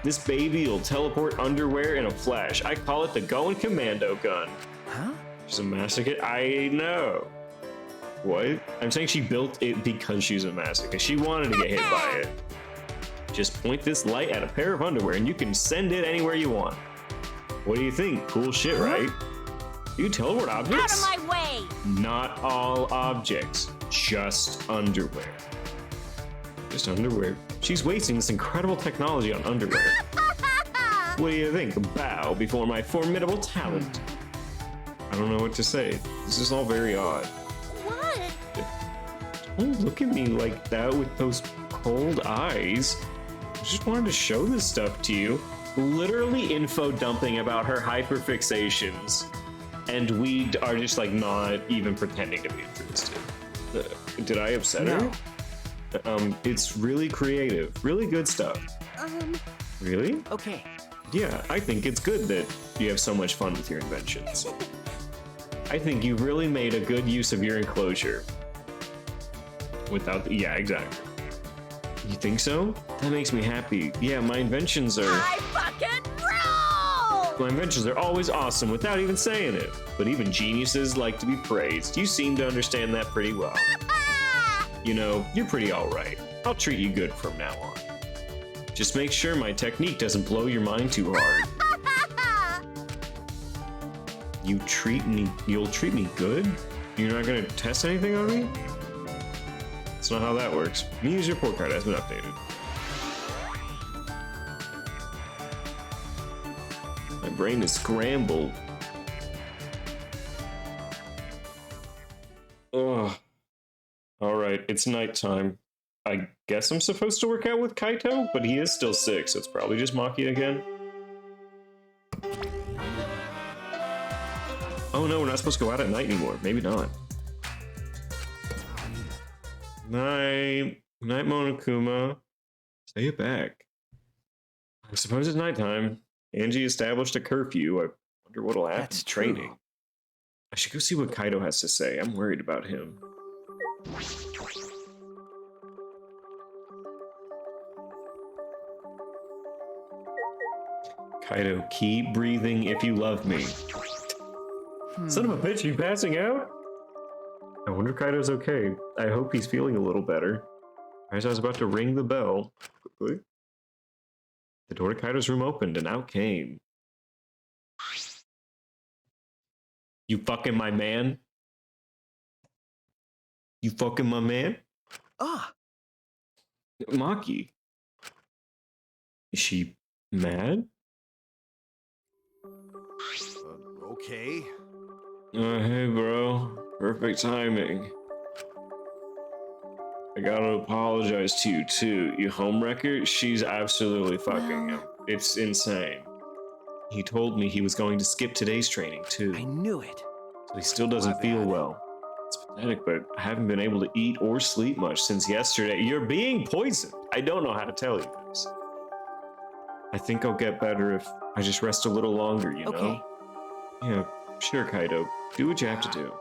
Speaker 1: This baby will teleport underwear in a flash. I call it the Going Commando gun.
Speaker 6: Huh?
Speaker 1: She's a masochist. I know. What? I'm saying she built it because she's a masochist. She wanted to get hit by it. Just point this light at a pair of underwear and you can send it anywhere you want. What do you think? Cool shit, right? You teleport objects?
Speaker 4: Out of my way!
Speaker 1: Not all objects, just underwear. Just underwear. She's wasting this incredible technology on underwear. What do you think? Bow before my formidable talent. I don't know what to say. This is all very odd.
Speaker 4: What?
Speaker 1: Don't look at me like that with those cold eyes. I just wanted to show this stuff to you. Literally info dumping about her hyperfixations. And we are just like not even pretending to be interested. Did I upset her? It's really creative, really good stuff. Really?
Speaker 6: Okay.
Speaker 1: Yeah, I think it's good that you have so much fun with your inventions. I think you really made a good use of your enclosure. Yeah, exactly. You think so? That makes me happy. Yeah, my inventions are...
Speaker 4: I fucking rule!
Speaker 1: My inventions are always awesome without even saying it. But even geniuses like to be praised. You seem to understand that pretty well. You know, you're pretty alright. I'll treat you good from now on. Just make sure my technique doesn't blow your mind too hard. You'll treat me good? You're not gonna test anything on me? That's not how that works. Miyu's report card has been updated. My brain is scrambled. Ugh. Alright, it's nighttime. I guess I'm supposed to work out with Kaito, but he is still sick, so it's probably just Maki again. Oh no, we're not supposed to go out at night anymore. Maybe not. Night. Night, Monokuma. Stay back. I suppose it's nighttime. Angie established a curfew. I wonder what'll happen.
Speaker 6: That's
Speaker 1: Training.
Speaker 6: true.
Speaker 1: I should go see what Kaito has to say. I'm worried about him. Kaido, keep breathing if you love me. Son of a bitch, you passing out? I wonder if Kaido's okay. I hope he's feeling a little better. As I was about to ring the bell, quickly, the door to Kaido's room opened and out came. You fucking my man? You fucking my man?
Speaker 5: Ah,
Speaker 1: Maki. Is she mad?
Speaker 5: okay.
Speaker 1: Hey, bro. Perfect timing. I gotta apologize to you, too. You homewrecker? She's absolutely fucking him. It's insane. He told me he was going to skip today's training, too.
Speaker 5: I knew it.
Speaker 1: So he still doesn't
Speaker 5: My
Speaker 1: feel
Speaker 5: bad.
Speaker 1: well. It's pathetic, but I haven't been able to eat or sleep much since yesterday. You're being poisoned. I don't know how to tell you this. I think I'll get better if I just rest a little longer, you know?
Speaker 5: Okay.
Speaker 1: Yeah, sure, Kaido. Do what you have to do.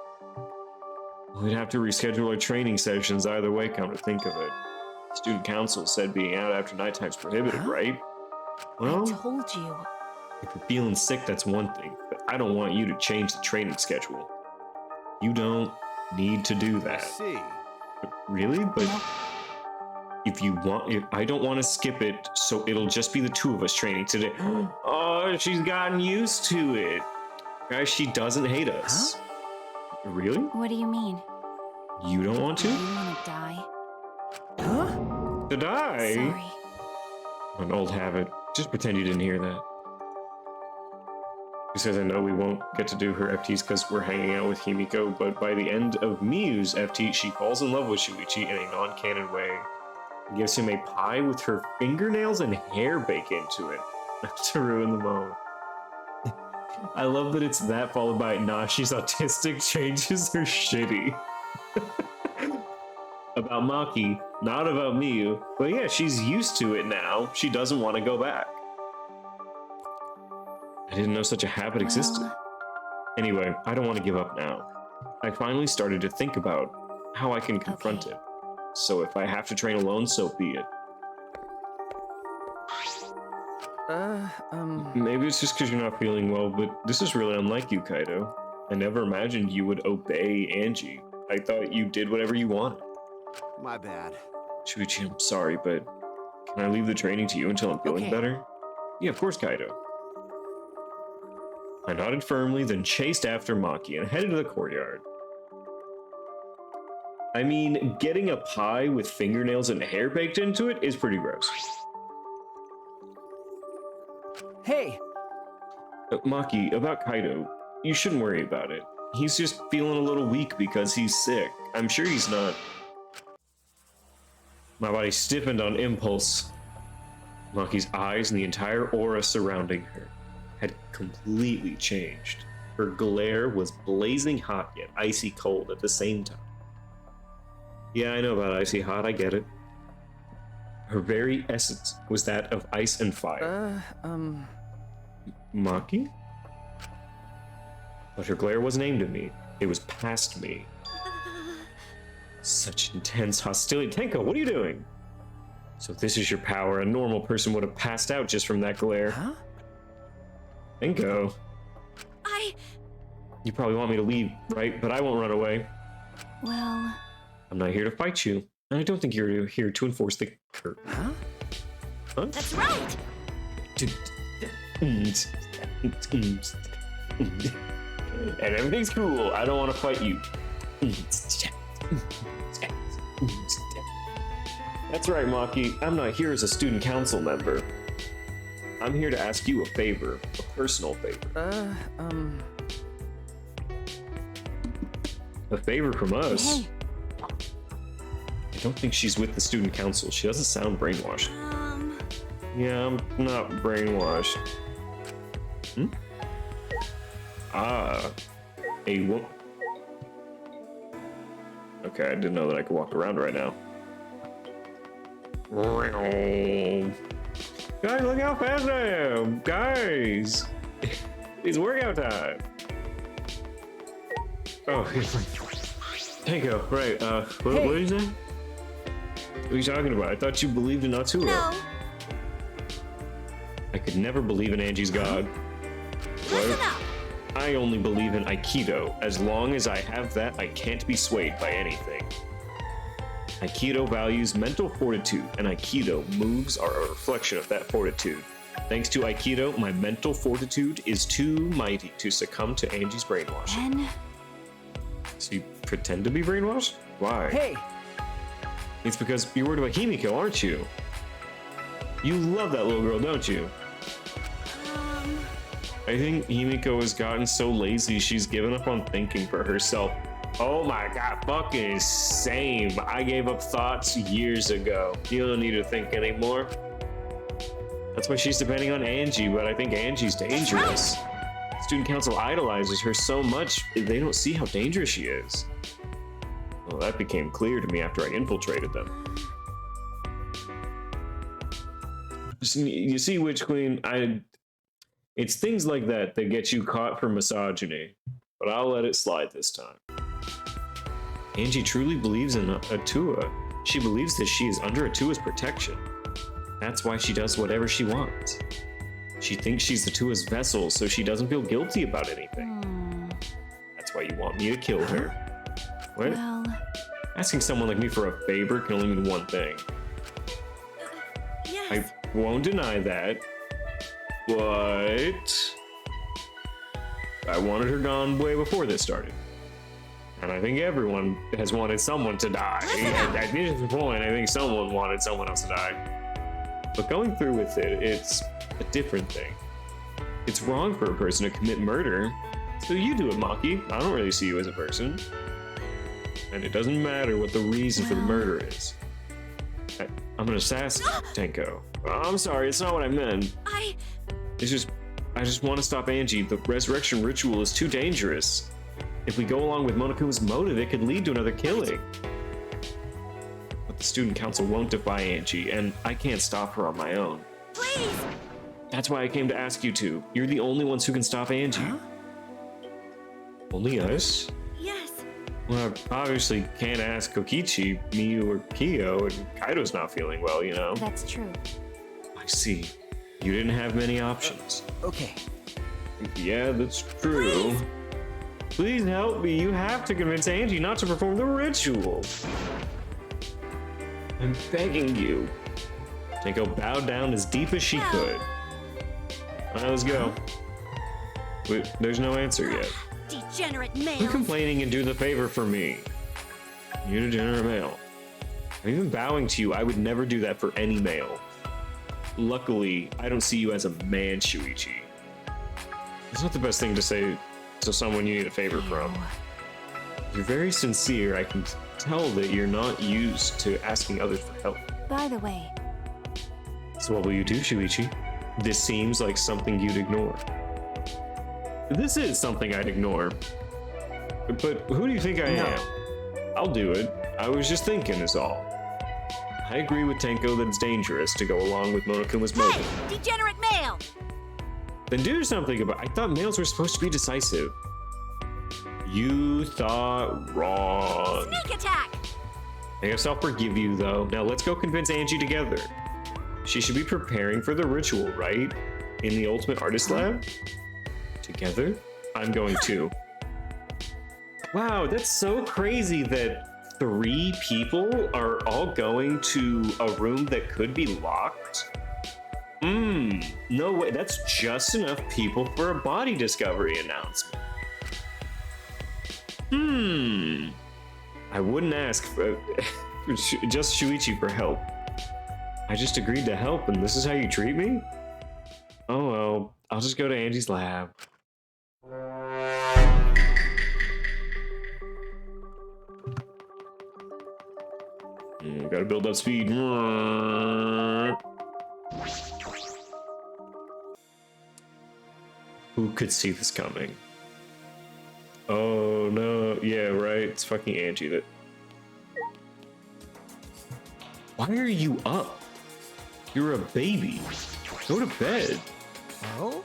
Speaker 1: We'd have to reschedule our training sessions either way, come to think of it. Student council said being out after nighttime's prohibited,
Speaker 5: Huh?
Speaker 1: right?
Speaker 4: I
Speaker 1: Well,
Speaker 4: told you.
Speaker 1: if you're feeling sick, that's one thing, but I don't want you to change the training schedule. You don't need to do
Speaker 5: I
Speaker 1: that.
Speaker 5: see.
Speaker 1: Really? But if I don't want to skip it, so it'll just be the two of us training today. Oh, she's gotten used to it. Guys, she doesn't hate us. Really?
Speaker 4: What do you mean?
Speaker 1: You don't want
Speaker 4: Do
Speaker 1: to?
Speaker 4: you want to die?
Speaker 5: Huh?
Speaker 1: To die?
Speaker 4: Sorry.
Speaker 1: An old habit. Just pretend you didn't hear that. She says I know we won't get to do her FTs because we're hanging out with Himiko, but by the end of Miyu's FT, she falls in love with Shuichi in a non-canon way. And gives him a pie with her fingernails and hair baked into it. Not to ruin the moment. I love that it's that followed by, nah, she's autistic, changes her shitty. About Maki, not about Miyu, but yeah, she's used to it now. She doesn't want to go back. I didn't know such a habit existed. Anyway, I don't want to give up now. I finally started to think about how I can confront it. So if I have to train alone, so be it. Maybe it's just because you're not feeling well, but this is really unlike you, Kaido. I never imagined you would obey Angie. I thought you did whatever you wanted.
Speaker 5: My bad.
Speaker 1: Shuichi, I'm sorry, but can I leave the training to you until I'm feeling
Speaker 5: Okay.
Speaker 1: better? Yeah, of course, Kaido. I nodded firmly, then chased after Maki and headed to the courtyard. I mean, getting a pie with fingernails and hair baked into it is pretty gross.
Speaker 5: Hey,
Speaker 1: Maki, about Kaido, you shouldn't worry about it. He's just feeling a little weak because he's sick. I'm sure he's not. My body stiffened on impulse. Maki's eyes and the entire aura surrounding her had completely changed. Her glare was blazing hot yet icy cold at the same time. Yeah, I know about icy hot, I get it. Her very essence was that of ice and fire. Maki? But her glare wasn't aimed at me. It was past me. Such intense hostility. Tenko, what are you doing? So this is your power. A normal person would have passed out just from that glare.
Speaker 5: huh?
Speaker 1: Tenko.
Speaker 4: I...
Speaker 1: You probably want me to leave, right? But I won't run away.
Speaker 4: Well...
Speaker 1: I'm not here to fight you. And I don't think you're here to enforce the curse.
Speaker 5: Huh?
Speaker 1: Huh?
Speaker 4: That's right!
Speaker 1: And everything's cool. I don't want to fight you. That's right, Maki. I'm not here as a student council member. I'm here to ask you a favor, a personal favor. A favor from us.
Speaker 4: Hey,
Speaker 1: I don't think she's with the student council. She doesn't sound brainwashed. Yeah, I'm not brainwashed. Ah, a woman. Okay, I didn't know that I could walk around right now. Guys, look how fast I am! Guys! It's workout time! Oh, Tanko, right, what did you say? What are you talking about? I thought you believed in Natsuro.
Speaker 4: no.
Speaker 1: I could never believe in Angie's god.
Speaker 7: Listen
Speaker 1: What?
Speaker 7: up!
Speaker 1: I only believe in Aikido. As long as I have that, I can't be swayed by anything. Aikido values mental fortitude, and Aikido moves are a reflection of that fortitude. Thanks to Aikido, my mental fortitude is too mighty to succumb to Angie's brainwashing.
Speaker 4: Ben,
Speaker 1: So you pretend to be brainwashed? Why?
Speaker 5: Hey,
Speaker 1: It's because you're worried about Himiko, aren't you? You love that little girl, don't you? I think Himiko has gotten so lazy she's given up on thinking for herself. Oh my god, fucking same. I gave up thoughts years ago. You don't need to think anymore. That's why she's depending on Angie, but I think Angie's dangerous. Student council idolizes her so much, they don't see how dangerous she is. Well, that became clear to me after I infiltrated them. You see, Witch Queen, it's things like that that get you caught for misogyny, but I'll let it slide this time. Angie truly believes in Atua. She believes that she is under Atua's protection. That's why she does whatever she wants. She thinks she's Atua's vessel, so she doesn't feel guilty about anything. That's why you want me to kill her. What?
Speaker 4: well,
Speaker 1: Asking someone like me for a favor can only mean one thing.
Speaker 7: Yes.
Speaker 1: I won't deny that, but I wanted her gone way before this started. And I think everyone has wanted someone to die. At this point, I think someone wanted someone else to die. But going through with it, it's a different thing. It's wrong for a person to commit murder, so you do it, Maki. I don't really see you as a person. And it doesn't matter what the reason for the murder is. I'm an assassin, Tenko. I'm sorry, it's not what I meant. It's just, I just want to stop Angie. The resurrection ritual is too dangerous. If we go along with Monokuma's motive, it could lead to another killing. But the student council won't defy Angie, and I can't stop her on my own.
Speaker 7: Please!
Speaker 1: That's why I came to ask you to. You're the only ones who can stop Angie.
Speaker 5: Huh?
Speaker 1: Only us?
Speaker 7: Yes.
Speaker 1: Well, I obviously can't ask Kokichi, Miyu, or Kyo, and Kaido's not feeling well, you know?
Speaker 4: that's true.
Speaker 1: I see. You didn't have many options.
Speaker 5: okay.
Speaker 1: Yeah, that's true. Please help me. You have to convince Angie not to perform the ritual. I'm begging you. Tenko bowed down as deep as she could. All right, let's go. Wait, there's no answer yet.
Speaker 7: Degenerate
Speaker 1: Quit
Speaker 7: male.
Speaker 1: complaining and do the favor for me. You degenerate male. I'm even bowing to you. I would never do that for any male. Luckily, I don't see you as a man, Shuichi. It's not the best thing to say to someone you need a favor from. You're very sincere. I can tell that you're not used to asking others for help.
Speaker 4: By the way,
Speaker 1: So what will you do, Shuichi? This seems like something you'd ignore. This is something I'd ignore. But who do you think I am? I'll do it. I was just thinking is all. I agree with Tenko that it's dangerous to go along with Monokuma's motive.
Speaker 7: Hey! Degenerate male!
Speaker 1: Then do something about it. I thought males were supposed to be decisive. You thought wrong.
Speaker 7: Sneak attack!
Speaker 1: I guess I'll forgive you, though. Now let's go convince Angie together. She should be preparing for the ritual, right? In the Ultimate Artist Lab? Together? I'm going too. Wow, that's so crazy that 3 people are all going to a room that could be locked? No way, that's just enough people for a body discovery announcement. I wouldn't ask for just Shuichi for help. I just agreed to help, and this is how you treat me? Oh well, I'll just go to Angie's lab. Gotta build up speed. Who could see this coming? Oh no, yeah, right. It's fucking Angie that. Why are you up? You're a baby. Go to bed.
Speaker 5: Oh?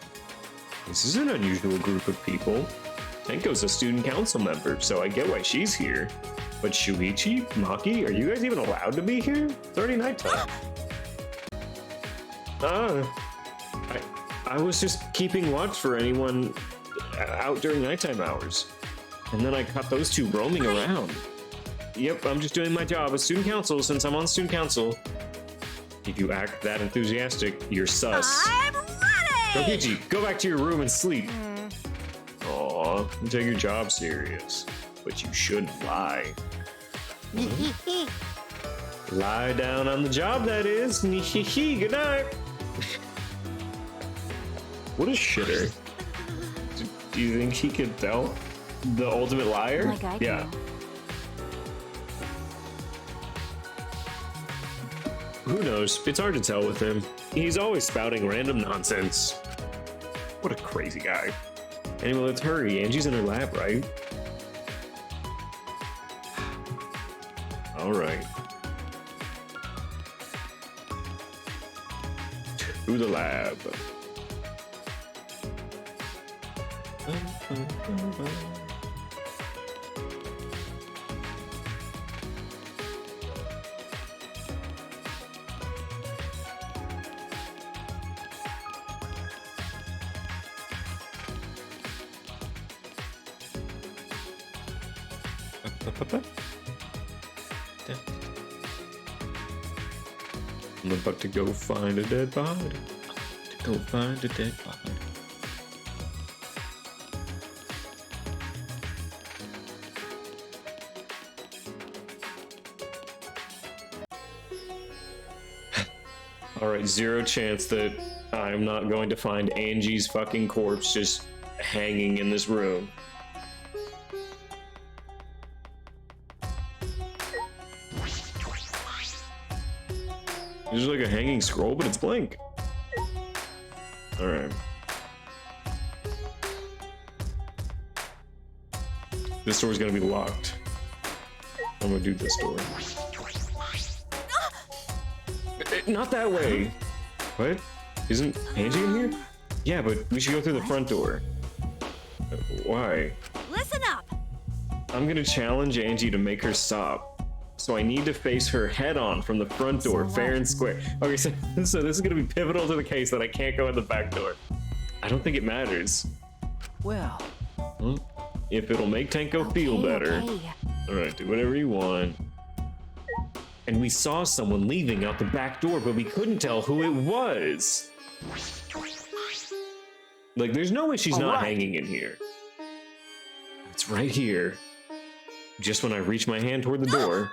Speaker 1: This is an unusual group of people. Tenko's a student council member, so I get why she's here. But Shuichi, Maki, are you guys even allowed to be here? It's already nighttime. I was just keeping watch for anyone out during nighttime hours. And then I caught those two roaming around. Yep, I'm just doing my job as student council since I'm on student council. If you act that enthusiastic, you're sus.
Speaker 7: I'm ready!
Speaker 1: Kokichi, go back to your room and sleep. Aw, you take your job serious. But you shouldn't lie. Lie down on the job, that is. Good night. What a shitter. Do you think he could tell? The ultimate liar?
Speaker 2: Like I
Speaker 1: yeah.
Speaker 2: can.
Speaker 1: Who knows? It's hard to tell with him. He's always spouting random nonsense. What a crazy guy. Anyway, let's hurry. Angie's in her lab, right? All right. To the lab. I'm about to go find a dead body. To go find a dead body. Alright, zero chance that I'm not going to find Angie's fucking corpse just hanging in this room. There's like a hanging scroll, but it's blank. Alright. This door's gonna be locked. I'm gonna do this door. Not that way. What? Isn't Angie in here? Yeah, but we should go through the front door. Why?
Speaker 7: Listen up!
Speaker 1: I'm gonna challenge Angie to make her stop. So I need to face her head on from the front door, fair and square. Okay, so this is gonna be pivotal to the case that I can't go in the back door. I don't think it matters.
Speaker 6: Well,
Speaker 1: If it'll make Tenko feel better.
Speaker 2: Okay.
Speaker 1: Alright, do whatever you want. And we saw someone leaving out the back door, but we couldn't tell who it was. Like, there's no way she's not hanging in here. It's right here. Just when I reach my hand toward the door.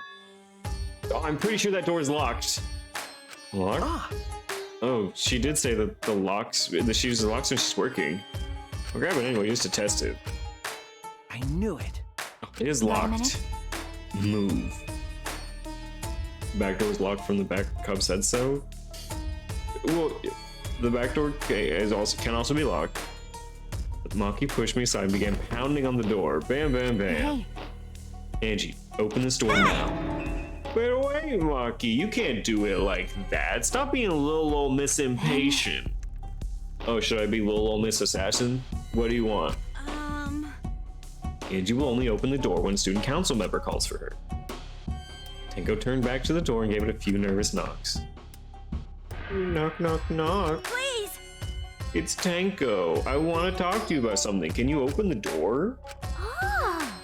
Speaker 1: Oh, I'm pretty sure that door is locked. Locked? Oh, she did say that the locks, that she uses the locks when she's working. I'll grab it anyway just to test it.
Speaker 6: I knew it.
Speaker 1: It is locked. Move. Back door is locked from the back. Cub said so. Well, the back door can also be locked. Maki pushed me aside and began pounding on the door. Bam, bam, bam.
Speaker 2: Hey,
Speaker 1: Angie, open this door now. Wait, wait, Maki, you can't do it like that. Stop being a little old Miss Impatient. Oh, should I be little old Miss Assassin? What do you want? Angie will only open the door when a student council member calls for her. Tenko turned back to the door and gave it a few nervous knocks. Knock, knock, knock.
Speaker 7: Please!
Speaker 1: It's Tenko. I want to talk to you about something. Can you open the door?
Speaker 4: Ah,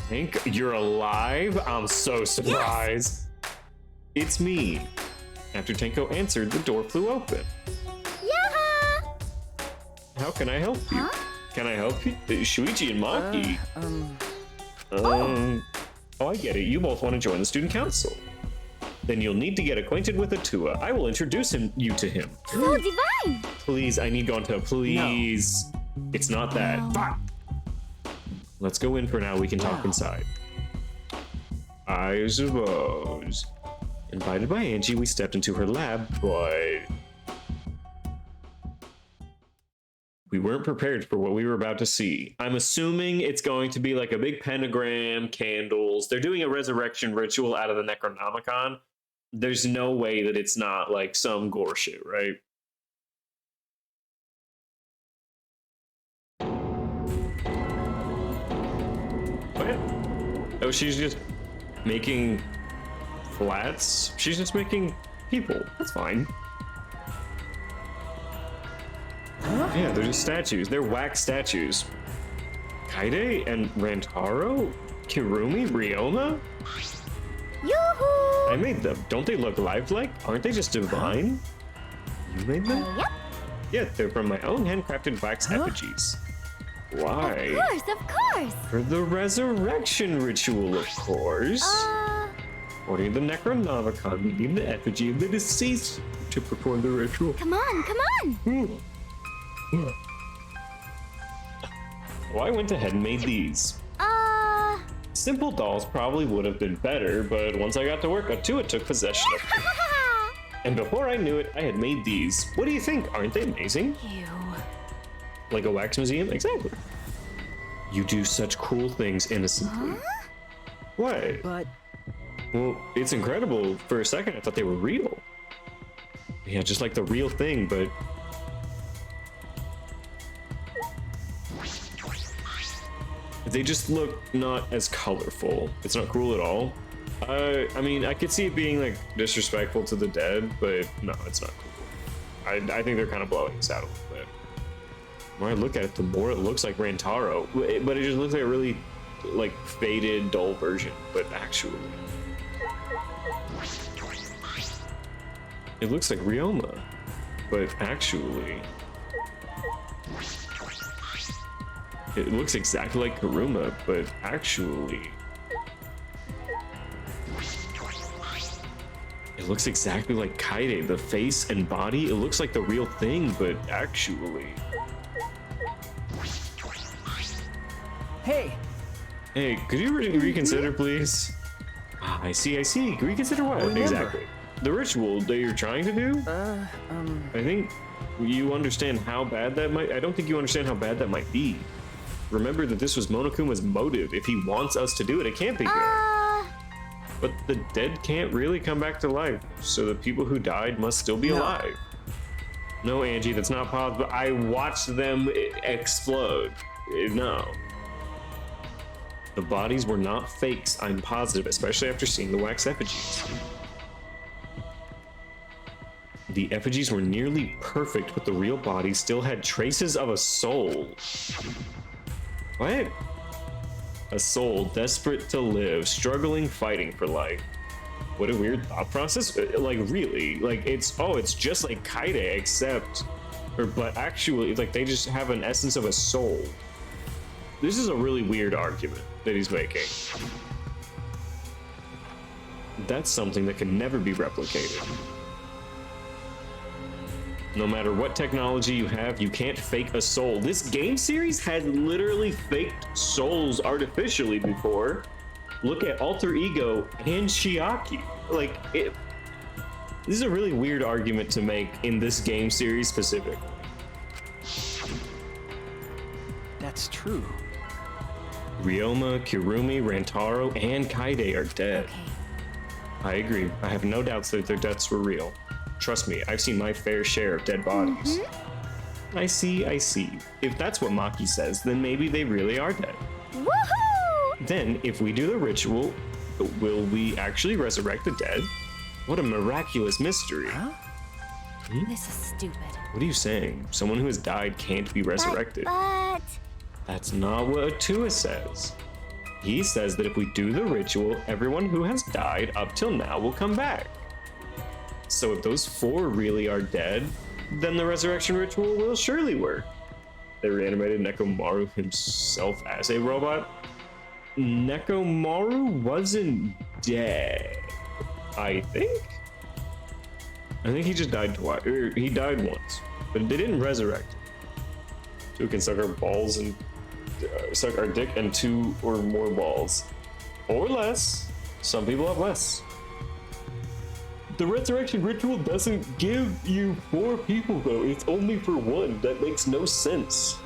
Speaker 1: Tenko, you're alive? I'm so surprised. It's me. After Tenko answered, the door flew open.
Speaker 4: yeah.
Speaker 1: How can I help you?
Speaker 4: Huh?
Speaker 1: Can I help you? Shuichi and Maki. Oh, I get it. You both want to join the student council. Then you'll need to get acquainted with Atua. I will introduce you to him.
Speaker 4: So divine.
Speaker 1: Please, I need Gonta. Please. No. It's not that. Let's go in for now. We can talk inside. I suppose. Invited by Angie, we stepped into her lab, but we weren't prepared for what we were about to see. I'm assuming it's going to be like a big pentagram, candles. They're doing a resurrection ritual out of the Necronomicon. There's no way that it's not like some gore shit, right? What? Oh, she's just making flats? She's just making people. That's fine. Yeah, they're just statues. They're wax statues. Kaide and Rantaro? Kirumi? Ryoma?
Speaker 4: Yoo-hoo!
Speaker 1: I made them. Don't they look lifelike? Aren't they just divine? You made them?
Speaker 4: Yep.
Speaker 1: Yeah, they're from my own handcrafted wax effigies. Why?
Speaker 4: Of course.
Speaker 1: For the resurrection ritual, of course. According to the Necronomicon, we need the effigy of the deceased to perform the ritual.
Speaker 4: Come on.
Speaker 1: Well, I went ahead and made these. Simple dolls probably would have been better, but once I got to work, Atua took possession of them. And before I knew it, I had made these. What do you think? Aren't they amazing?
Speaker 2: Ew.
Speaker 1: Like a wax museum? Exactly. You do such cool things innocently. What?
Speaker 6: But
Speaker 1: Well, it's incredible. For a second, I thought they were real. Yeah, just like the real thing, but... they just look not as colorful. It's not cool at all. I mean, I could see it being like disrespectful to the dead, but no, it's not cool. I think they're kind of blowing this out a little bit. The more I look at it, the more it looks like Rantaro, but it just looks like a really like faded, dull version. But actually, it looks like Ryoma, but actually, it looks exactly like Kuruma, but actually, it looks exactly like Kaide. The face and body, it looks like the real thing, but actually...
Speaker 6: hey,
Speaker 1: could you reconsider, please? I see. Reconsider what?
Speaker 6: Remember.
Speaker 1: Exactly. The ritual that you're trying to do? I think you understand how bad that might... I don't think you understand how bad that might be. Remember that this was Monokuma's motive. If he wants us to do it, it can't be good. But the dead can't really come back to life, so the people who died must still be alive. No, Angie, that's not possible. I watched them explode. No. The bodies were not fakes, I'm positive, especially after seeing the wax effigies. The effigies were nearly perfect, but the real bodies still had traces of a soul. What? A soul desperate to live, struggling, fighting for life. What a weird thought process. Like, really? Like, it's just like Kaide, except... but actually, like, they just have an essence of a soul. This is a really weird argument that he's making. That's something that can never be replicated. No matter what technology you have, you can't fake a soul. This game series has literally faked souls artificially before. Look at Alter Ego and Chiaki. Like, this is a really weird argument to make in this game series specifically.
Speaker 6: that's true.
Speaker 1: Ryoma, Kirumi, Rantaro, and Kaide are dead.
Speaker 2: Okay.
Speaker 1: I agree. I have no doubts that their deaths were real. Trust me, I've seen my fair share of dead bodies. I see. If that's what Maki says, then maybe they really are dead.
Speaker 4: Woohoo!
Speaker 1: Then, if we do the ritual, will we actually resurrect the dead? What a miraculous mystery.
Speaker 6: Huh?
Speaker 2: This is stupid.
Speaker 1: What are you saying? Someone who has died can't be resurrected.
Speaker 4: But
Speaker 1: That's not what Atua says. He says that if we do the ritual, everyone who has died up till now will come back. So if those 4 really are dead, then the resurrection ritual will surely work. They reanimated Nekomaru himself as a robot? Nekomaru wasn't dead, I think? I think he just died twice. He died once, but they didn't resurrect him. 2 can suck our balls and suck our dick and 2 or more balls. Or less. Some people have less. The resurrection ritual doesn't give you 4 people though, it's only for 1. That makes no sense.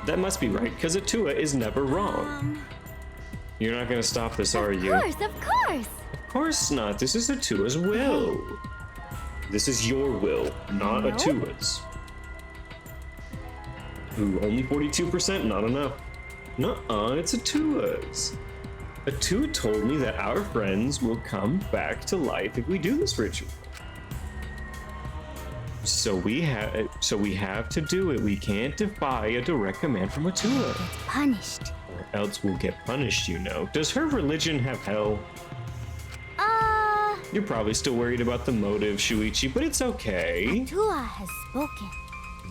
Speaker 1: That must be right, because Atua is never wrong. You're not gonna stop this, are you?
Speaker 4: of course.
Speaker 1: Of course not, this is Atua's will. This is your will, not
Speaker 4: Nope.
Speaker 1: Atua's. Ooh, only 42%, not enough. Nuh-uh, it's Atua's. Atua told me that our friends will come back to life if we do this ritual. So we have to do it. We can't defy a direct command from Atua.
Speaker 4: Get punished.
Speaker 1: Or else we'll get punished, you know. Does her religion have hell? You're probably still worried about the motive, Shuichi, but it's okay.
Speaker 4: Atua has spoken.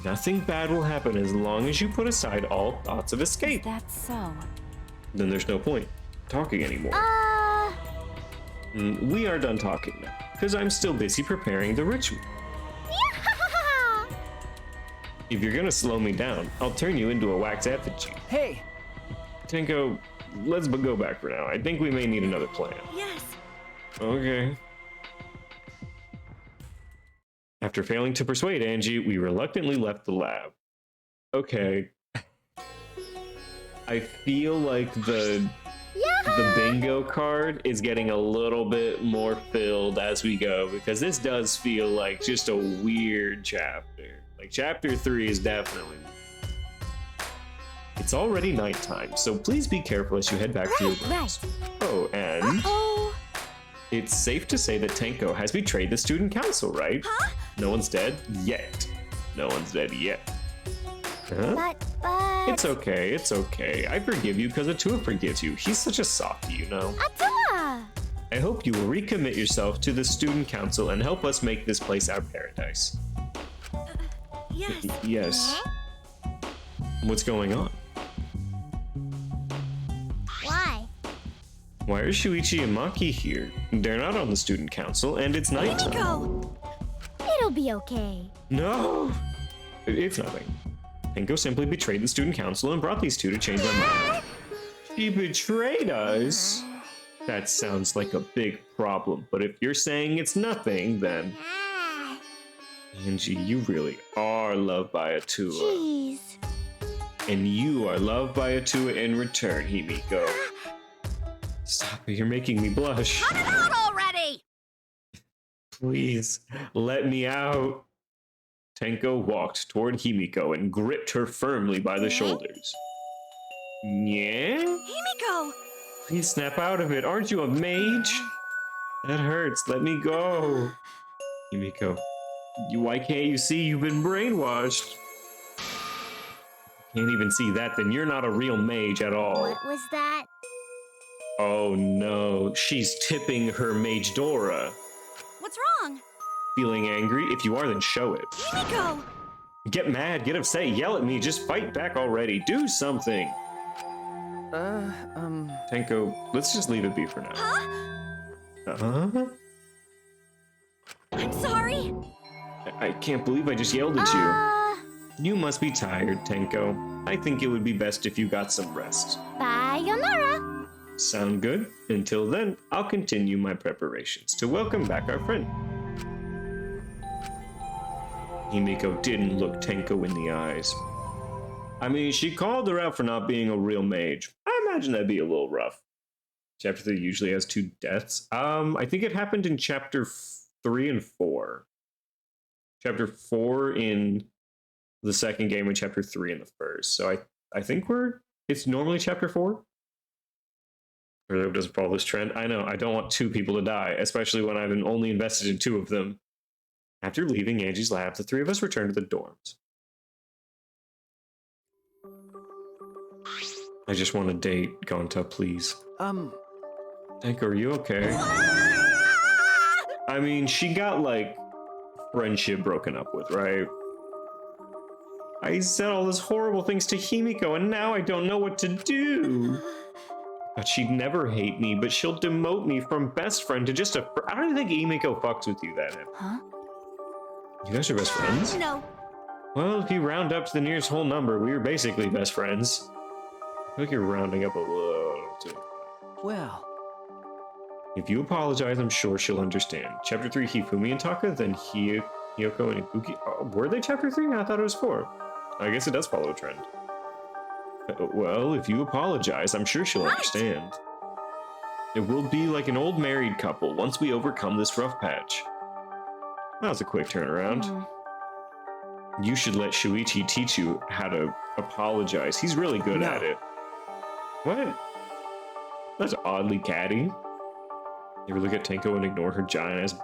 Speaker 1: Nothing bad will happen as long as you put aside all thoughts of escape.
Speaker 2: That's so.
Speaker 1: Then there's no point talking anymore. We are done talking now, because I'm still busy preparing the ritual. If you're gonna slow me down, I'll turn you into a wax effigy.
Speaker 6: Hey,
Speaker 1: Tenko, let's go back for now. I think we may need another plan.
Speaker 7: Yes.
Speaker 1: Okay. After failing to persuade Angie, we reluctantly left the lab. Okay. I feel like the bingo card is getting a little bit more filled as we go, because this does feel like just a weird chapter. Like, chapter 3 is definitely... It's already nighttime, so please be careful as you head back to your rooms. Oh, and... It's safe to say that Tenko has betrayed the student council, right?
Speaker 7: Huh?
Speaker 1: No one's dead yet. No one's dead yet. Huh?
Speaker 4: But...
Speaker 1: It's okay, it's okay. I forgive you because Atua forgives you. He's such a softie, you know.
Speaker 4: Atua!
Speaker 1: I hope you will recommit yourself to the student council and help us make this place our paradise.
Speaker 7: Yes.
Speaker 1: Yes. What's going on?
Speaker 4: Why?
Speaker 1: Why are Shuichi and Maki here? They're not on the student council, and it's nighttime.
Speaker 7: Himiko!
Speaker 4: It'll be okay.
Speaker 1: No! It's nothing. Tenko simply betrayed the student council and brought these two to change my mind. She betrayed us? That sounds like a big problem, but if you're saying it's nothing, then... Angie, you really are loved by Atua.
Speaker 4: Jeez.
Speaker 1: And you are loved by Atua in return, Himiko. Stop it, you're making me blush.
Speaker 7: Cut it out already!
Speaker 1: Please, let me out. Tenko walked toward Himiko and gripped her firmly by the shoulders. Yeah?
Speaker 7: Himiko!
Speaker 1: Please snap out of it. Aren't you a mage? That hurts. Let me go. Himiko, why can't you see you've been brainwashed? Can't even see that, then you're not a real mage at all.
Speaker 4: What was that?
Speaker 1: Oh no, she's tipping her Mage Dora.
Speaker 7: What's wrong?
Speaker 1: Feeling angry? If you are, then show it.
Speaker 7: Himiko!
Speaker 1: Get mad, get upset, yell at me, just fight back already. Do something. Tenko, let's just leave it be for now.
Speaker 7: Huh? I'm sorry.
Speaker 1: I can't believe I just yelled at you. You must be tired, Tenko. I think it would be best if you got some rest.
Speaker 4: Sayonara.
Speaker 1: Sound good? Until then, I'll continue my preparations to welcome back our friend. Himiko didn't look Tenko in the eyes. I mean, she called her out for not being a real mage. I imagine that'd be a little rough. Chapter 3 usually has 2 deaths. I think it happened in chapter 3 and 4. Chapter 4 in the second game and chapter 3 in the first. So I think it's normally chapter 4. Or it doesn't follow this trend. I know, I don't want 2 people to die, especially when I've only invested in 2 of them. After leaving Angie's lab, the 3 of us returned to the dorms. I just want a date, Gonta, please. Tenko, are you okay? I mean, she got, like, friendship broken up with, right? I said all those horrible things to Himiko, and now I don't know what to do. But she'd never hate me, but she'll demote me from best friend to just a I don't even think Himiko fucks with you that.
Speaker 2: Huh?
Speaker 1: You guys are best friends?
Speaker 7: No.
Speaker 1: Well, if you round up to the nearest whole number, we were basically best friends. I think you're rounding up a little too.
Speaker 6: Well,
Speaker 1: if you apologize, I'm sure she'll understand. Chapter 3, Hifumi and Taka, then Hiyoko and Ibuki. Oh, were they chapter 3? I thought it was 4. I guess it does follow a trend. Well, if you apologize, I'm sure she'll understand. It will be like an old married couple once we overcome this rough patch. That was a quick turnaround. You should let Shuichi teach you how to apologize. He's really good at it. What? That's oddly catty. You ever look at Tenko and ignore her giant ass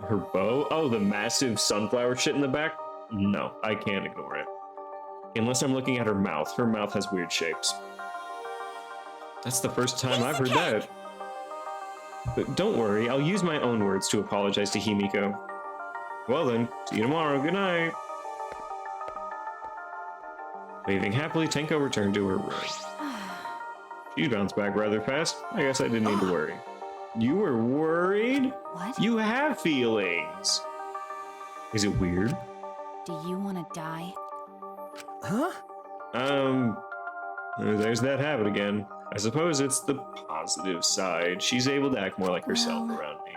Speaker 1: Her bow? Oh, the massive sunflower shit in the back? No, I can't ignore it. Unless I'm looking at her mouth. Her mouth has weird shapes. That's the first time I've heard that. But don't worry, I'll use my own words to apologize to Himiko. Well then, see you tomorrow. Good night. Waving happily, Tenko returned to her room. She bounced back rather fast. I guess I didn't need to worry. You were worried?
Speaker 2: What?
Speaker 1: You have feelings. Is it weird?
Speaker 2: Do you want to die?
Speaker 6: Huh?
Speaker 1: There's that habit again. I suppose it's the positive side. She's able to act more like herself
Speaker 2: Well.
Speaker 1: around me.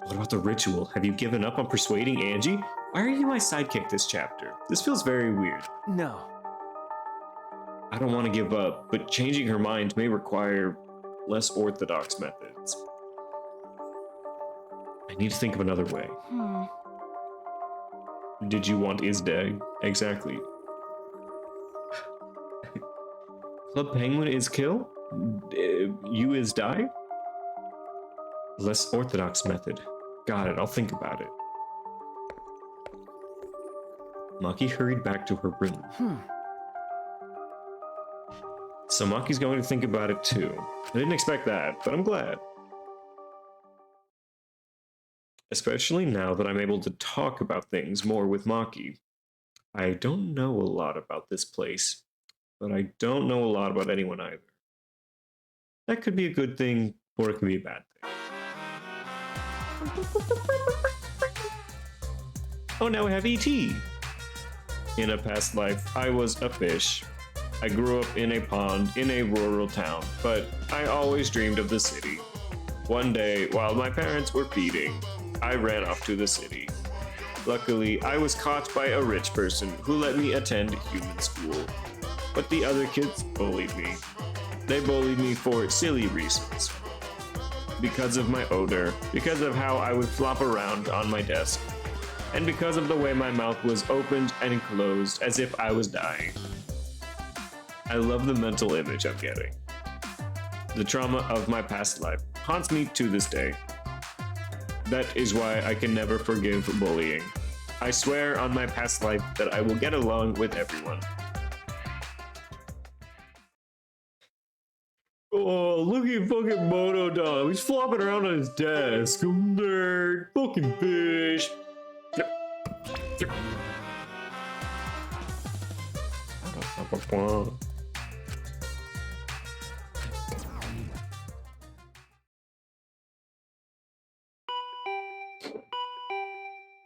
Speaker 1: What about the ritual? Have you given up on persuading Angie? Why are you my sidekick this chapter? This feels very weird.
Speaker 6: No.
Speaker 1: I don't want to give up, but changing her mind may require less orthodox methods. I need to think of another way. Did you want Isdag? Exactly. Club Penguin is kill? You is die? Less orthodox method. Got it, I'll think about it. Maki hurried back to her room. So Maki's going to think about it too. I didn't expect that, but I'm glad. Especially now that I'm able to talk about things more with Maki. I don't know a lot about this place, but I don't know a lot about anyone either. That could be a good thing, or it could be a bad thing. Oh, now we have E.T. In a past life, I was a fish. I grew up in a pond in a rural town, but I always dreamed of the city. One day, while my parents were feeding, I ran off to the city. Luckily, I was caught by a rich person who let me attend human school. But the other kids bullied me. They bullied me for silly reasons. Because of my odor, because of how I would flop around on my desk, and because of the way my mouth was opened and closed as if I was dying. I love the mental image I'm getting. The trauma of my past life haunts me to this day. That is why I can never forgive bullying. I swear on my past life that I will get along with everyone. Oh, look at fucking Monodon. He's flopping around on his desk. Nerd. Fucking fish.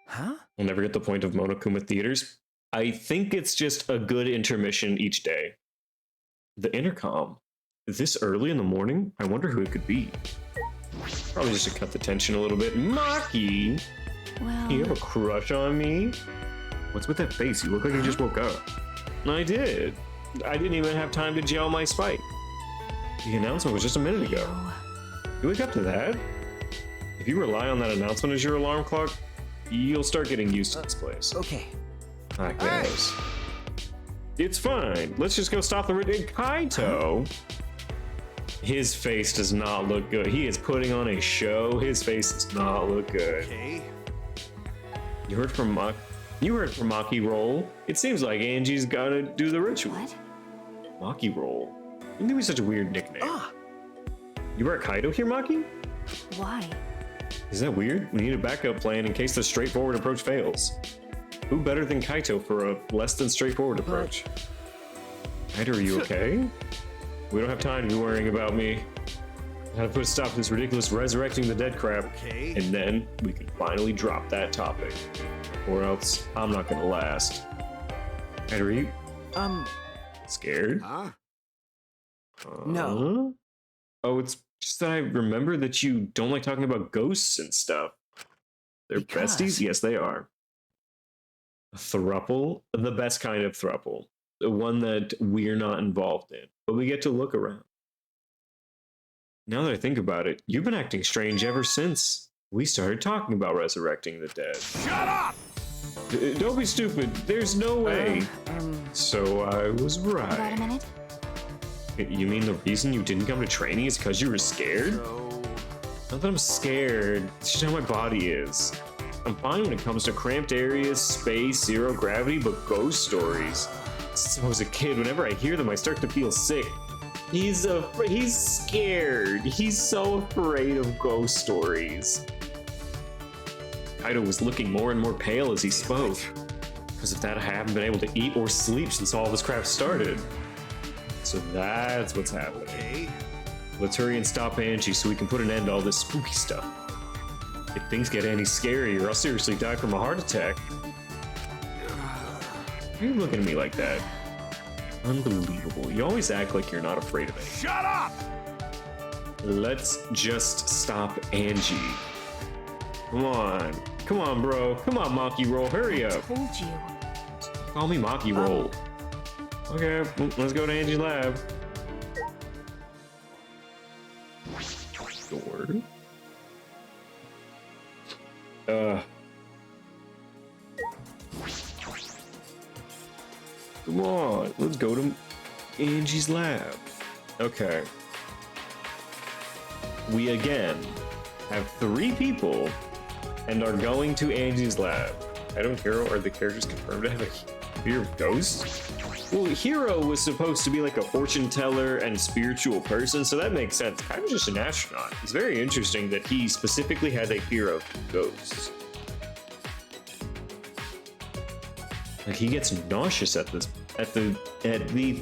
Speaker 6: Huh?
Speaker 1: I'll never get the point of Monokuma theaters. I think it's just a good intermission each day. The intercom. This early in the morning? I wonder who it could be. Probably just to cut the tension a little bit. Maki!
Speaker 2: Well,
Speaker 1: You have a crush on me? What's with that face? You look like you just woke up. I did. I didn't even have time to gel my spike. The announcement was just a minute ago. You wake up to that? If you rely on that announcement as your alarm clock, you'll start getting used to this place.
Speaker 6: Okay.
Speaker 1: I guess. It's fine. Let's just go stop the Kaito. His face does not look good. He is putting on a show. His face does not look good.
Speaker 5: Okay.
Speaker 1: You heard from Maki Roll. It seems like Angie's gotta do the ritual.
Speaker 2: what?
Speaker 1: Maki Roll. You give me such a weird nickname.
Speaker 6: Ah,
Speaker 1: You brought Kaito here, Maki?
Speaker 2: Why?
Speaker 1: Is that weird? We need a backup plan in case the straightforward approach fails. Who better than Kaito for a less than straightforward approach? Kaito, are you okay? We don't have time to be worrying about me. Gotta put a stop to this ridiculous resurrecting the dead crap.
Speaker 5: Okay.
Speaker 1: And then we can finally drop that topic. Or else I'm not gonna last. Kaito, are you scared?
Speaker 5: Huh?
Speaker 6: No.
Speaker 1: Oh, it's just that I remember that you don't like talking about ghosts and stuff. They're
Speaker 6: Because-
Speaker 1: besties? Yes, they are. A throuple? The best kind of throuple. The one that we're not involved in. But we get to look around. Now that I think about it, you've been acting strange ever since we started talking about resurrecting the dead.
Speaker 3: Shut up!
Speaker 1: Don't be stupid. There's no way. So I was
Speaker 2: About a
Speaker 1: right.
Speaker 2: minute?
Speaker 1: You mean the reason you didn't come to training is because you were scared?
Speaker 5: So,
Speaker 1: Not that I'm scared, it's just how my body is. I'm fine when it comes to cramped areas, space, zero gravity, but ghost stories. Since I was a kid, whenever I hear them, I start to feel sick. He's scared. He's so afraid of ghost stories. Kaido was looking more and more pale as he spoke. Because of that, I haven't been able to eat or sleep since all this crap started. So that's what's happening.
Speaker 5: Okay.
Speaker 1: Let's hurry and stop Angie so we can put an end to all this spooky stuff. If things get any scarier, I'll seriously die from a heart attack. Why are you looking at me like that? Unbelievable. You always act like you're not afraid of it.
Speaker 3: Shut up!
Speaker 1: Let's just stop Angie. Come on. Come on, bro. Come on, Maki Roll. Hurry up.
Speaker 2: Told you.
Speaker 1: Call me Maki Roll. Okay, let's go to Angie's lab. Door. Come on, let's go to Angie's lab. Okay. We again have 3 people and are going to Angie's lab. I don't care, are the characters confirmed to have a fear of ghosts? Well, Hiro was supposed to be like a fortune teller and spiritual person, so that makes sense. Kind of just an astronaut. It's very interesting that he specifically has a fear of ghosts. Like, he gets nauseous at the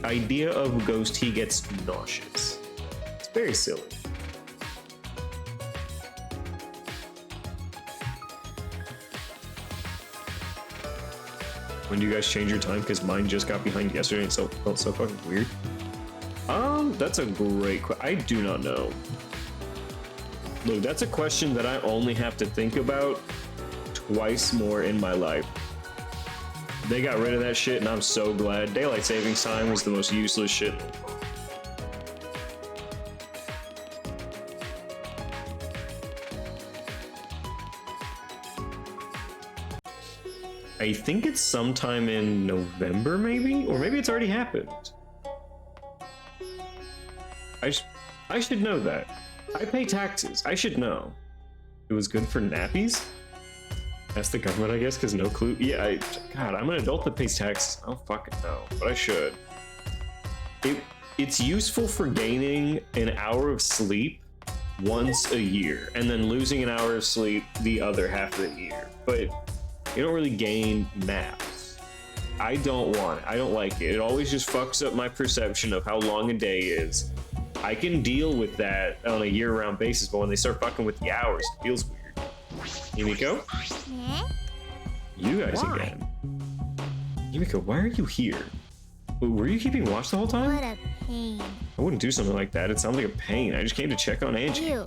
Speaker 1: idea of a ghost. He gets nauseous. It's very silly. When do you guys change your time? Because mine just got behind yesterday and so felt so fucking weird. That's a great question. I do not know. Look, that's a question that I only have to think about twice more in my life. They got rid of that shit and I'm so glad. Daylight savings time was the most useless shit. I think it's sometime in November, maybe? Or maybe it's already happened. I should know that. I pay taxes. I should know. It was good for nappies? That's the government, I guess, because no clue. Yeah, God, I'm an adult that pays taxes. I don't fucking know, but I should. It's useful for gaining an hour of sleep once a year, and then losing an hour of sleep the other half of the year. But you don't really gain naps. I don't want it. I don't like it. It always just fucks up my perception of how long a day is. I can deal with that on a year-round basis, but when they start fucking with the hours, it feels weird. Yumiko? You guys again. Yumiko, why are you here? Were you keeping watch the whole time?
Speaker 4: What a pain.
Speaker 1: I wouldn't do something like that. It sounds like a pain. I just came to check on Angie.
Speaker 4: Ew.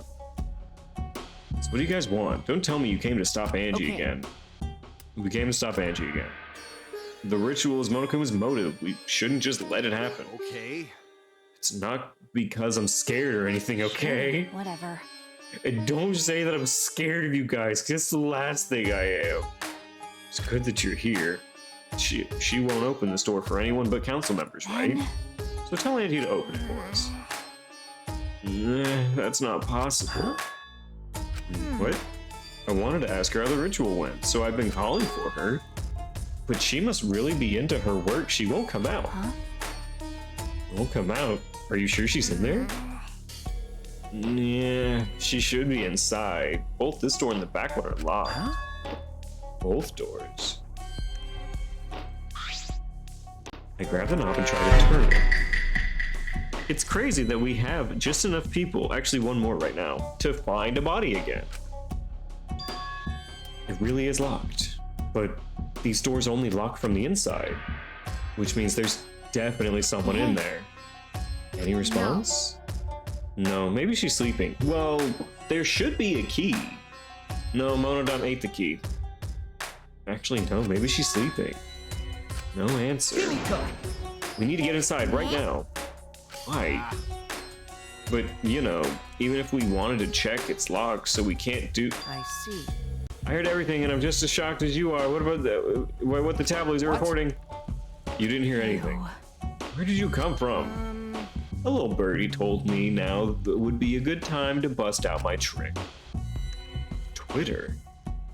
Speaker 1: So what do you guys want? Don't tell me you came to stop Angie
Speaker 2: Okay.
Speaker 1: again. We came to stop Angie again. The ritual is Monokuma's motive. We shouldn't just let it happen.
Speaker 5: Okay.
Speaker 1: It's not because I'm scared or anything, okay?
Speaker 2: Whatever.
Speaker 1: And don't say that I'm scared of you guys, because that's the last thing I am. It's good that you're here. She won't open this door for anyone but council members, right? So tell Angie to open it for us. That's not possible. What? I wanted to ask her how the ritual went, so I've been calling for her. But she must really be into her work. She won't come out.
Speaker 2: Huh?
Speaker 1: Won't come out? Are you sure she's in there? Yeah, she should be inside. Both this door and the back one are locked.
Speaker 2: Huh?
Speaker 1: Both doors. I grab the knob and try to turn it. It's crazy that we have just enough people, actually one more right now, to find a body again. It really is locked, but these doors only lock from the inside, which means there's definitely someone in there. Any response? No, maybe she's sleeping. Well, there should be a key. No, Monodon ate the key. Actually, no, maybe she's sleeping. No answer. We need to get inside right now. Why? But, you know, even if we wanted to check, it's locked, so we can't do...
Speaker 2: I see.
Speaker 1: I heard everything, and I'm just as shocked as you are. What about what the tabloids are reporting? You didn't hear anything. Where did you come from? A little birdie told me now would be a good time to bust out my trick. Twitter?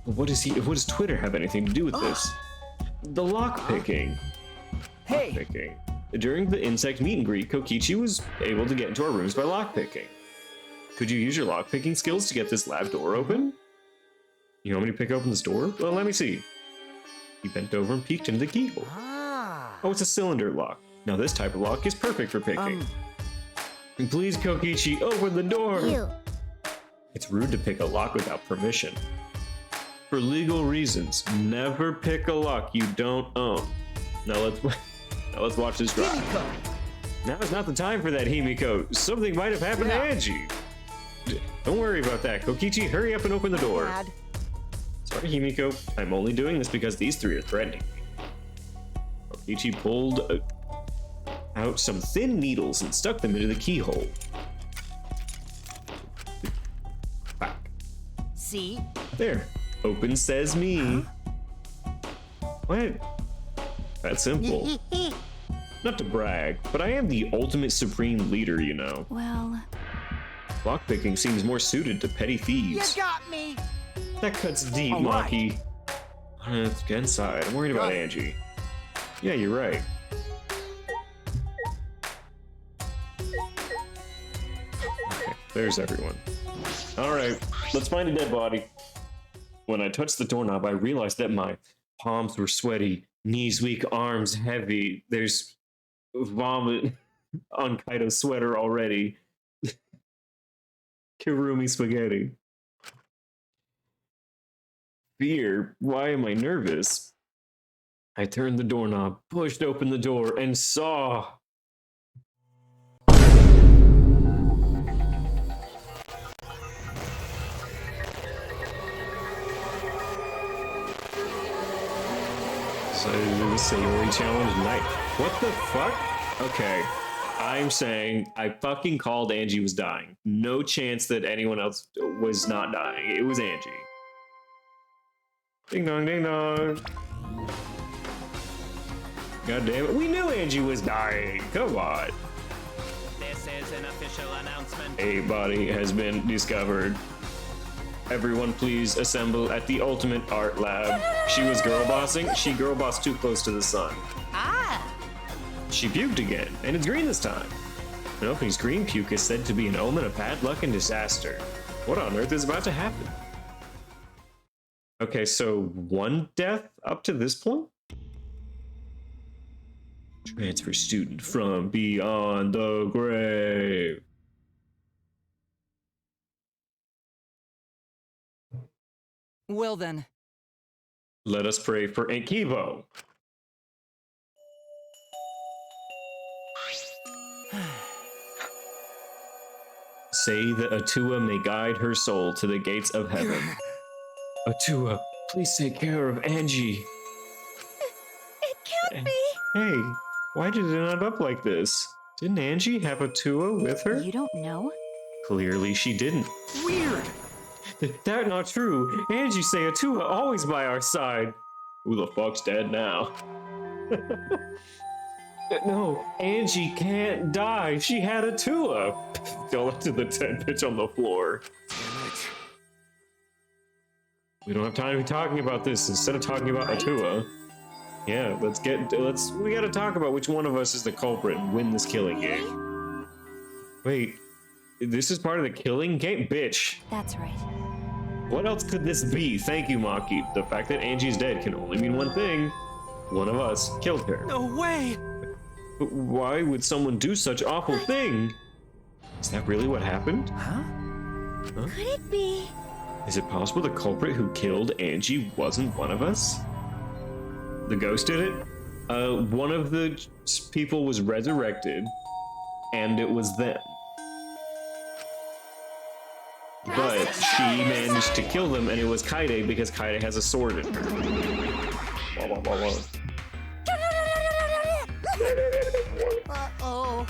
Speaker 1: What does Twitter have anything to do with this? The lockpicking.
Speaker 6: Hey!
Speaker 1: Lockpicking. During the insect meet and greet, Kokichi was able to get into our rooms by lockpicking. Could you use your lockpicking skills to get this lab door open? You want me to pick open this door? Well, let me see. He bent over and peeked into the keyhole.
Speaker 6: Ah.
Speaker 1: Oh, it's a cylinder lock. Now this type of lock is perfect for picking. Please, Kokichi, open the door!
Speaker 4: You.
Speaker 1: It's rude to pick a lock without permission. For legal reasons, never pick a lock you don't own. Now let's watch this drive. Now is not the time for that, Himiko. Something might have happened to Angie. Don't worry about that. Kokichi, hurry up and open the door.
Speaker 6: Dad.
Speaker 1: Sorry, Himiko. I'm only doing this because these three are threatening me. Kokichi pulled out some thin needles and stuck them into the keyhole. Back.
Speaker 6: See?
Speaker 1: There. Open says me. What? That's simple. Not to brag, but I am the ultimate supreme leader, you know.
Speaker 2: Well,
Speaker 1: Lockpicking seems more suited to petty
Speaker 6: You
Speaker 1: thieves.
Speaker 6: got me!
Speaker 1: That cuts deep,
Speaker 6: All right.
Speaker 1: Maki. Let's get inside. I'm worried about Angie. Yeah, you're right. Okay, there's everyone. Alright, let's find a dead body. When I touched the doorknob, I realized that my palms were sweaty, knees weak, arms heavy. There's vomit on Kaido's sweater already. Kirumi spaghetti. Fear. Why am I nervous? I turned the doorknob, pushed open the door, and saw. So the Sayori challenge night. What the fuck? Okay. I'm saying I fucking called Angie was dying. No chance that anyone else was not dying. It was Angie. Ding dong, ding dong. God damn it. We knew Angie was dying. Come on.
Speaker 8: This is an official announcement.
Speaker 1: A body has been discovered. Everyone please assemble at the Ultimate Art Lab. She was girl bossing. She girl bossed too close to the sun.
Speaker 7: Ah!
Speaker 1: She puked again, and it's green this time. Nobody's green puke is said to be an omen of bad luck and disaster. What on earth is about to happen? Okay, so one death up to this point? Transfer student from beyond the grave.
Speaker 6: Well then.
Speaker 1: Let us pray for Enkivo. Say that Atua may guide her soul to the gates of heaven. Atua, please take care of Angie.
Speaker 4: It can't be.
Speaker 1: Hey, why did it end up like this? Didn't Angie have Atua with her?
Speaker 2: you don't know?
Speaker 1: Clearly she didn't.
Speaker 6: Weird!
Speaker 1: That not true. Angie say Atua always by our side. Who the fuck's dead now? No, Angie can't die. She had Atua. Fell into the dead bitch on the floor. We don't have time to be talking about this. Instead of talking about Atua, yeah, we gotta talk about which one of us is the culprit and win this killing game. Wait, this is part of the killing game? Bitch.
Speaker 2: That's right.
Speaker 1: What else could this be? Thank you, Maki. The fact that Angie's dead can only mean one thing. One of us killed her.
Speaker 6: No way!
Speaker 1: But why would someone do such awful thing? Is that really what happened?
Speaker 6: Huh?
Speaker 4: Could it be?
Speaker 1: Is it possible the culprit who killed Angie wasn't one of us? The ghost did it? One of the people was resurrected, and it was them. But she managed to kill them, and it was Kaide because Kaide has a sword in her. Wah, wah, wah, wah.
Speaker 4: Uh-oh.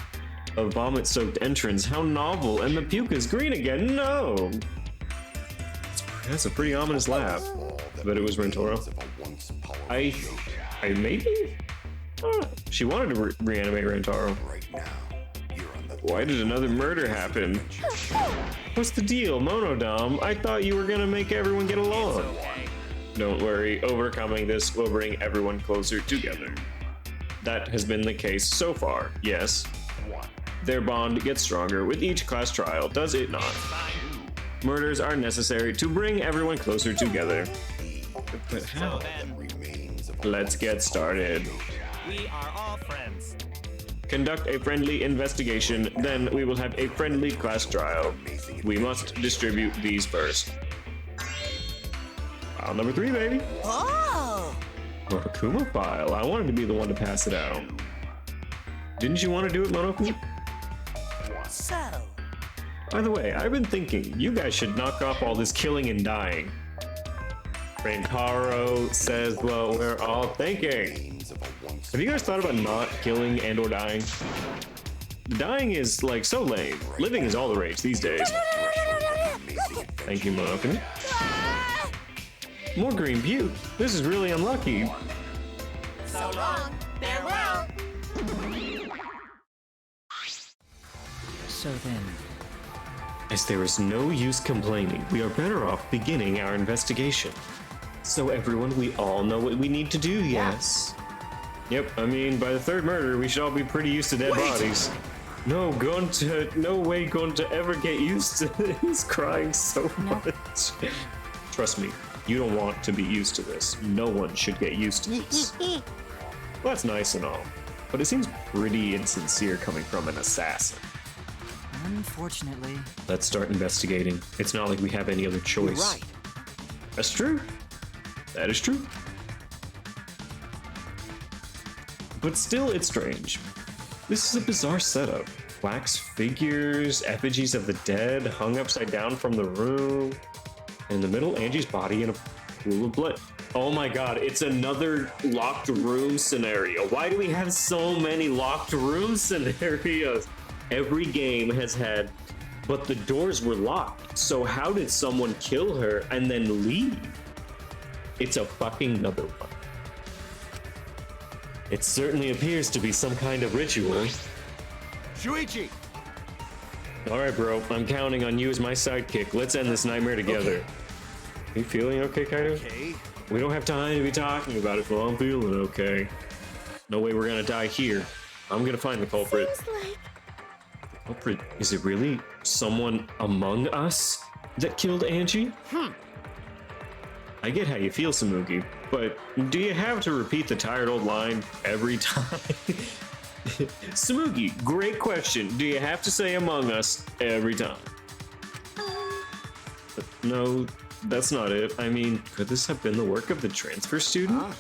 Speaker 1: A vomit-soaked entrance. How novel! And the puke is green again. No. That's a pretty ominous laugh. But it was Rentoro. I maybe. She wanted to reanimate Rentaro. Why did another murder happen? What's the deal, Monodom? I thought you were gonna make everyone get along.
Speaker 8: Okay.
Speaker 1: Don't worry, overcoming this will bring everyone closer together. That has been the case so far, yes. Their bond gets stronger with each class trial, does it not? Murders are necessary to bring everyone closer together. But how?
Speaker 8: So then,
Speaker 1: Let's get started.
Speaker 8: we are all friends.
Speaker 1: Conduct a friendly investigation, then we will have a friendly class trial. We must distribute these first. File number 3, baby.
Speaker 6: Oh!
Speaker 1: Monokuma file. I wanted to be the one to pass it out. Didn't you want to do it, Monokuma?
Speaker 6: So,
Speaker 1: By the way, I've been thinking, you guys should knock off all this killing and dying. Rankaro says, well, we're all thinking. Have you guys thought about not killing and or dying? Dying is like so lame. Living is all the rage these days. Thank you, Monokuma. More green puke. This is really unlucky.
Speaker 7: So long. Farewell.
Speaker 6: so then,
Speaker 1: As there is no use complaining, we are better off beginning our investigation. So everyone, we all know what we need to do, yes? Yep, I mean, by the third murder, we should all be pretty used to dead bodies. No, no way going to ever get used to this. He's crying so much. Trust me, you don't want to be used to this. No one should get used to this. Well, that's nice and all, but it seems pretty insincere coming from an assassin.
Speaker 6: unfortunately,
Speaker 1: Let's start investigating. It's not like we have any other choice.
Speaker 5: Right.
Speaker 1: That's true. That is true. But still, it's strange. This is a bizarre setup. Wax figures, effigies of the dead hung upside down from the room. And in the middle, Angie's body in a pool of blood. Oh my god, it's another locked room scenario. Why do we have so many locked room scenarios? Every game has had, but the doors were locked. So how did someone kill her and then leave? It's a fucking another one. It certainly appears to be some kind of ritual.
Speaker 5: Shuichi!
Speaker 1: Alright, bro, I'm counting on you as my sidekick. Let's end this nightmare together. You feeling okay, Kaido?
Speaker 5: Okay.
Speaker 1: We don't have time to be talking about it, but I'm feeling okay. No way we're gonna die here. I'm gonna find the culprit.
Speaker 4: Seems like
Speaker 1: Culprit, is it really someone among us that killed Angie? I get how you feel, Samugi, but do you have to repeat the tired old line every time? Samugi, great question. Do you have to say among us every time? No, that's not it. I mean, could this have been the work of the transfer student?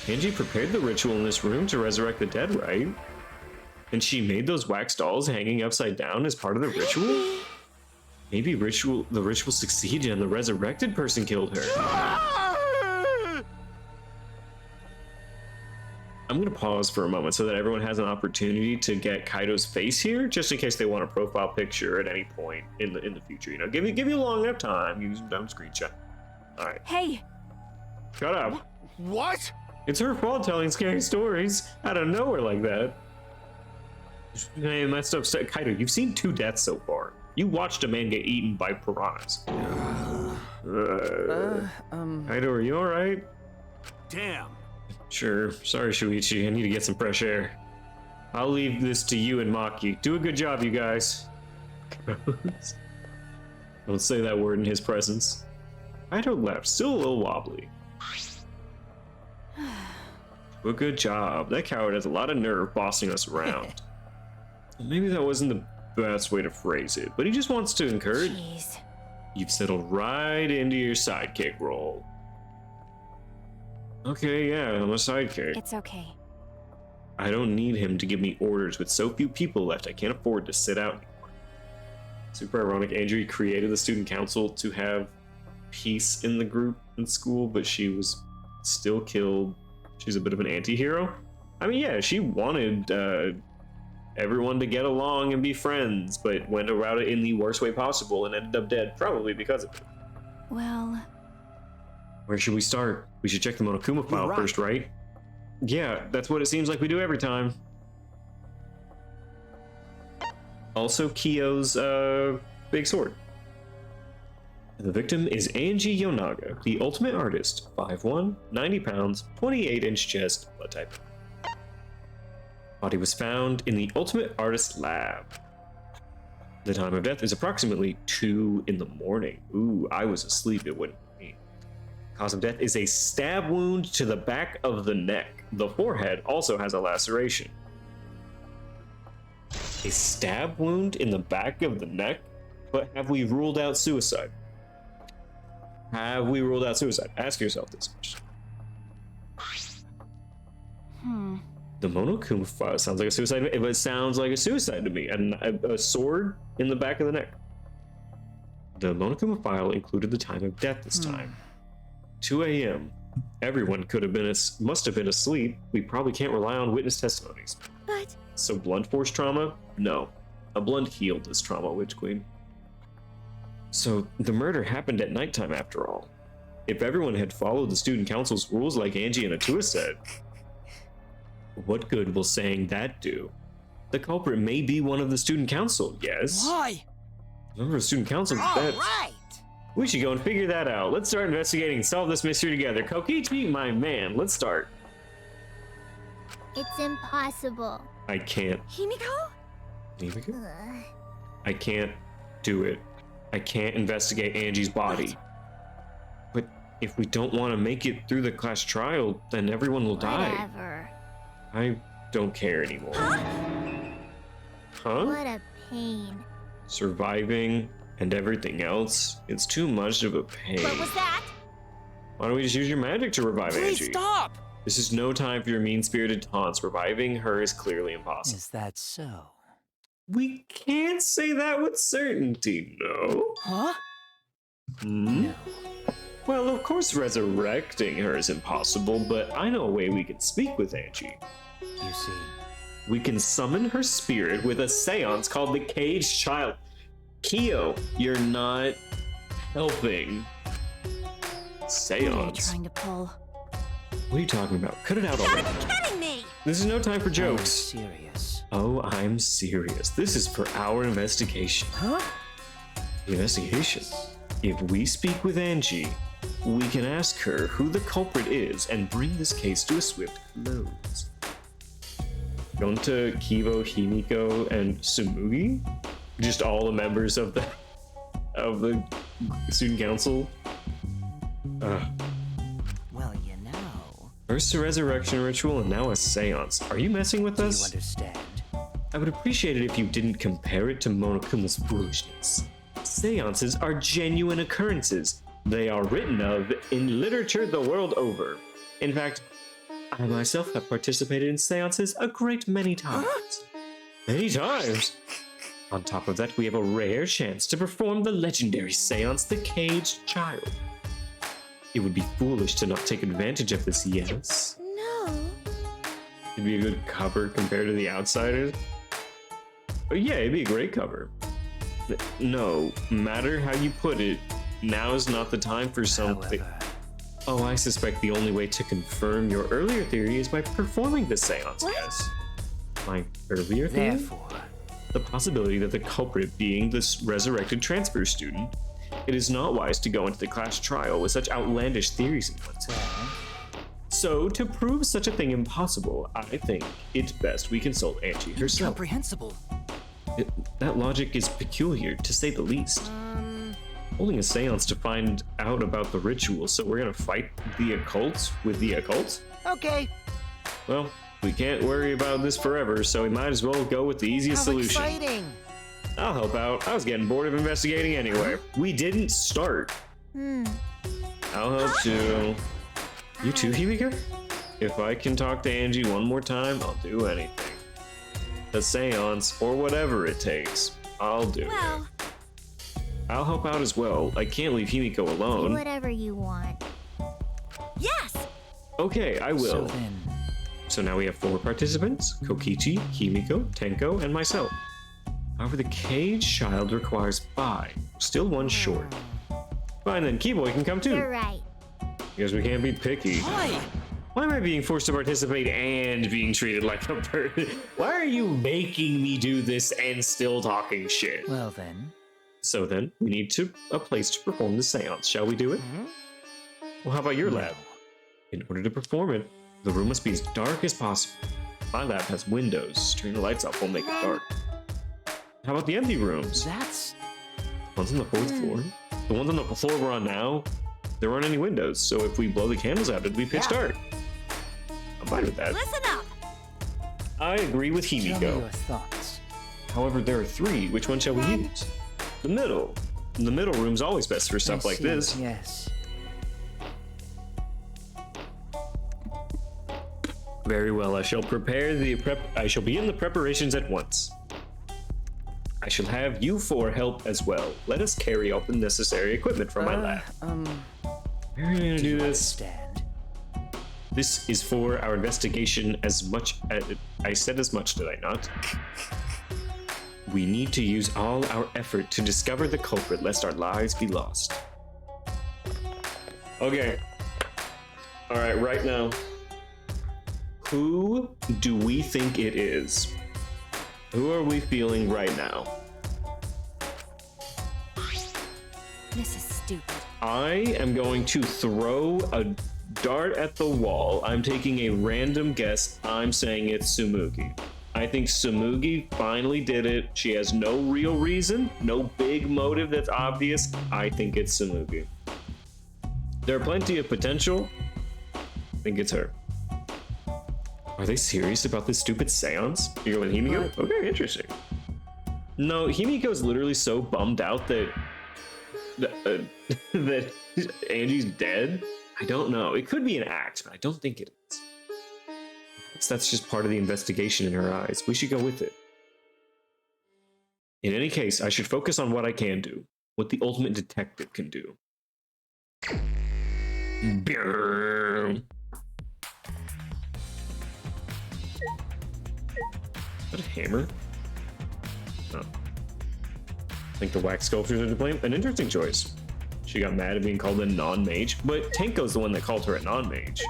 Speaker 1: Angie prepared the ritual in this room to resurrect the dead, right? And she made those wax dolls hanging upside down as part of the ritual? Maybe the ritual succeeded and the resurrected person killed her. I'm gonna pause for a moment so that everyone has an opportunity to get Kaido's face here, just in case they want a profile picture at any point in the future. You know, give you long enough time. Use dumb screenshot. All right,
Speaker 2: Hey,
Speaker 1: shut up.
Speaker 5: What?
Speaker 1: It's her fault telling scary stories out of nowhere like that. Hey, messed up. Kaido, you've seen 2 deaths so far. You watched a man get eaten by piranhas. Kaido, are you all right?
Speaker 5: Damn.
Speaker 1: Sure. Sorry, Shuichi. I need to get some fresh air. I'll leave this to you and Maki. Do a good job, you guys. Don't say that word in his presence. Kaido left, still a little wobbly. Do a good job. That coward has a lot of nerve bossing us around. Maybe that wasn't the best way to phrase it, but he just wants to encourage.
Speaker 2: jeez.
Speaker 1: You've settled right into your sidekick role. Okay, yeah, I'm a sidekick.
Speaker 2: It's okay.
Speaker 1: I don't need him to give me orders. With so few people left, I can't afford to sit out anymore. Super ironic, Andrew created the student council to have peace in the group in school, but she was still killed. She's a bit of an anti-hero. I mean, yeah, she wanted everyone to get along and be friends, but went about it in the worst way possible and ended up dead, probably because of it.
Speaker 2: Well,
Speaker 1: Where should we start? We should check the Monokuma file
Speaker 5: right.
Speaker 1: first, right? Yeah, that's what it seems like we do every time. Also, Kyo's big sword. The victim is Angie Yonaga, the ultimate artist, 5'1", 90 pounds, 28-inch chest, blood type. Body was found in the Ultimate Artist Lab. The time of death is approximately 2 in the morning. Ooh, I was asleep, it wouldn't be. Cause of death is a stab wound to the back of the neck. The forehead also has a laceration. A stab wound in the back of the neck? But have we ruled out suicide? Have we ruled out suicide? Ask yourself this question. The Monokuma file sounds like a suicide. It sounds like a suicide to me. And a sword in the back of the neck. The Monokuma file included the time of death this time. 2 a.m. Everyone must have been asleep. We probably can't rely on witness testimonies.
Speaker 4: But
Speaker 1: So blunt force trauma? No. A blunt healed this trauma, Witch Queen. So the murder happened at nighttime after all. If everyone had followed the student council's rules like Angie and Atua said, what good will saying that do? The culprit may be one of the student council, yes.
Speaker 6: Why?
Speaker 1: Member of student council,
Speaker 6: All
Speaker 1: that's...
Speaker 6: right.
Speaker 1: We should go and figure that out. Let's start investigating and solve this mystery together. Kokichi, my man, let's start.
Speaker 4: it's impossible.
Speaker 1: I can't.
Speaker 2: Himiko?
Speaker 4: Ugh.
Speaker 1: I can't do it. I can't investigate Angie's body. But if we don't want to make it through the class trial, then everyone will die.
Speaker 4: Whatever.
Speaker 1: I don't care anymore. Huh?
Speaker 4: What a pain.
Speaker 1: Surviving and everything else, it's too much of a pain.
Speaker 7: What was that?
Speaker 1: Why don't we just use your magic to revive
Speaker 6: Please
Speaker 1: Angie?
Speaker 6: stop.
Speaker 1: This is no time for your mean-spirited taunts. Reviving her is clearly impossible.
Speaker 6: Is that so?
Speaker 1: We can't say that with certainty, no?
Speaker 6: Huh?
Speaker 1: Hmm?
Speaker 6: No.
Speaker 1: Well, of course resurrecting her is impossible, but I know a way we can speak with Angie.
Speaker 6: You see.
Speaker 1: We can summon her spirit with a seance called the Caged Child. Kyo, you're not helping.
Speaker 2: What are you
Speaker 1: Seance?
Speaker 2: trying to pull?
Speaker 1: What are you talking about? Cut it out already.
Speaker 7: Kidding me!
Speaker 1: This is no time for
Speaker 6: I'm
Speaker 1: jokes.
Speaker 6: serious.
Speaker 1: Oh, I'm serious. This is for our investigation.
Speaker 6: Huh?
Speaker 1: The investigation. If we speak with Angie, we can ask her who the culprit is and bring this case to a swift close. Gonta, Kivo, Himiko, and Sumugi? Just all the members of the student council?
Speaker 6: Well, you know.
Speaker 1: First a resurrection ritual and now a seance. Are you messing with
Speaker 6: Do you
Speaker 1: us?
Speaker 6: understand?
Speaker 1: I would appreciate it if you didn't compare it to Monokuma's foolishness. Seances are genuine occurrences. They are written of in literature the world over. In fact, I myself have participated in seances a great many times. Many times? On top of that, we have a rare chance to perform the legendary seance, The Caged Child. It would be foolish to not take advantage of this, yes?
Speaker 4: No.
Speaker 1: It'd be a good cover compared to The Outsiders. Oh yeah, it'd be a great cover. No matter how you put it, now is not the time for something.
Speaker 6: However,
Speaker 1: Oh, I suspect the only way to confirm your earlier theory is by performing the seance,
Speaker 4: What?
Speaker 1: yes. My earlier theory?
Speaker 6: therefore,
Speaker 1: The possibility that the culprit being this resurrected transfer student, it is not wise to go into the class trial with such outlandish theories in mind. So, to prove such a thing impossible, I think it's best we consult Angie herself.
Speaker 6: incomprehensible.
Speaker 1: That logic is peculiar, to say the least. Holding a seance to find out about the ritual, so we're gonna fight the occult with the occult?
Speaker 6: Okay.
Speaker 1: Well, we can't worry about this forever, so we might as well go with the easiest
Speaker 6: How
Speaker 1: solution.
Speaker 6: exciting.
Speaker 1: I'll help out. I was getting bored of investigating anyway. We didn't start. I'll help too. You too, Himiko? If I can talk to Angie one more time, I'll do anything. A seance, or whatever it takes, I'll do
Speaker 4: Well,
Speaker 1: it. I'll help out as well. I can't leave Himiko
Speaker 4: do
Speaker 1: alone.
Speaker 4: whatever you want.
Speaker 7: Yes!
Speaker 1: Okay, I
Speaker 6: So
Speaker 1: will.
Speaker 6: then,
Speaker 1: So now we have 4 participants: Kokichi, Himiko, Tenko, and myself. However, the Caged Child requires 5. Still 1 short. Fine then, Keyboy can come too.
Speaker 4: You're right.
Speaker 1: Because we can't be picky.
Speaker 6: why?
Speaker 1: Why am I being forced to participate and being treated like a person? Why are you making me do this and still talking shit?
Speaker 6: Well then.
Speaker 1: So then, we need a place to perform the seance. Shall we do it? Well, how about your lab? In order to perform it, the room must be as dark as possible. My lab has windows. Turning the lights off will make it dark. How about the empty rooms?
Speaker 6: That's...
Speaker 1: The ones on the 4th floor? The ones on the floor we're on now? There aren't any windows, so if we blow the candles out, it'd be pitch dark. I'm fine with that.
Speaker 7: Listen up!
Speaker 1: I agree with
Speaker 6: Tell me
Speaker 1: Himiko.
Speaker 6: your thoughts.
Speaker 1: However, there are 3. Which one shall we use? The middle. The middle room's always best for stuff
Speaker 6: I
Speaker 1: like
Speaker 6: see,
Speaker 1: this.
Speaker 6: Yes.
Speaker 1: Very well, I shall begin the preparations at once. I shall have you 4 help as well. Let us carry out the necessary equipment from my lab. How are you gonna do this?
Speaker 6: Understand.
Speaker 1: This is for our investigation as much as... I said as much, did I not? We need to use all our effort to discover the culprit, lest our lives be lost. Okay. Alright, right now. Who do we think it is? Who are we feeling right now?
Speaker 7: This is stupid.
Speaker 1: I am going to throw a dart at the wall. I'm taking a random guess. I'm saying it's Tsumugi. I think Tsumugi finally did it. She has no real reason, no big motive that's obvious. I think it's Tsumugi. There are plenty of potential. I think it's her. Are they serious about this stupid seance? You go with Himiko? Okay, interesting. No, Himiko's literally so bummed out that that Angie's dead. I don't know. It could be an act, but I don't think it is. That's just part of the investigation in her eyes. We should go with it. In any case, I should focus on what I can do. What the ultimate detective can do. Is that a hammer? Oh. I think the wax sculptures are to blame. An interesting choice. She got mad at being called a non-mage, but Tenko's the one that called her a non-mage.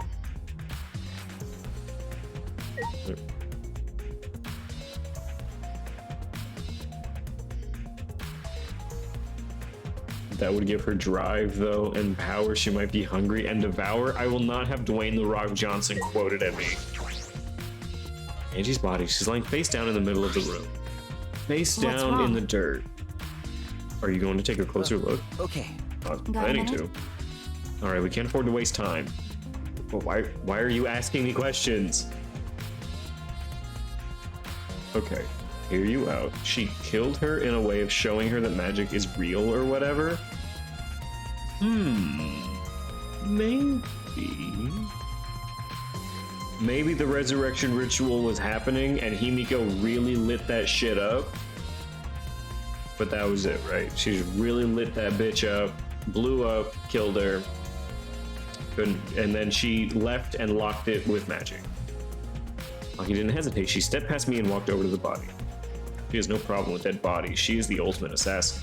Speaker 1: That would give her drive, though, and power. She might be hungry and devour. I will not have Dwayne "The Rock" Johnson quoted at me. Angie's body. She's lying face down in the middle of the room. Face down in the dirt. Are you going to take a closer look?
Speaker 6: Okay.
Speaker 1: I was planning to. All right, we can't afford to waste time. But why are you asking me questions? Okay, hear you out. She killed her in a way of showing her that magic is real or whatever. Maybe the resurrection ritual was happening and Himiko really lit that shit up. But that was it, right? She just really lit that bitch up, blew up, killed her. And then she left and locked it with magic. He didn't hesitate. She stepped past me and walked over to the body. She has no problem with dead bodies. She is the ultimate assassin.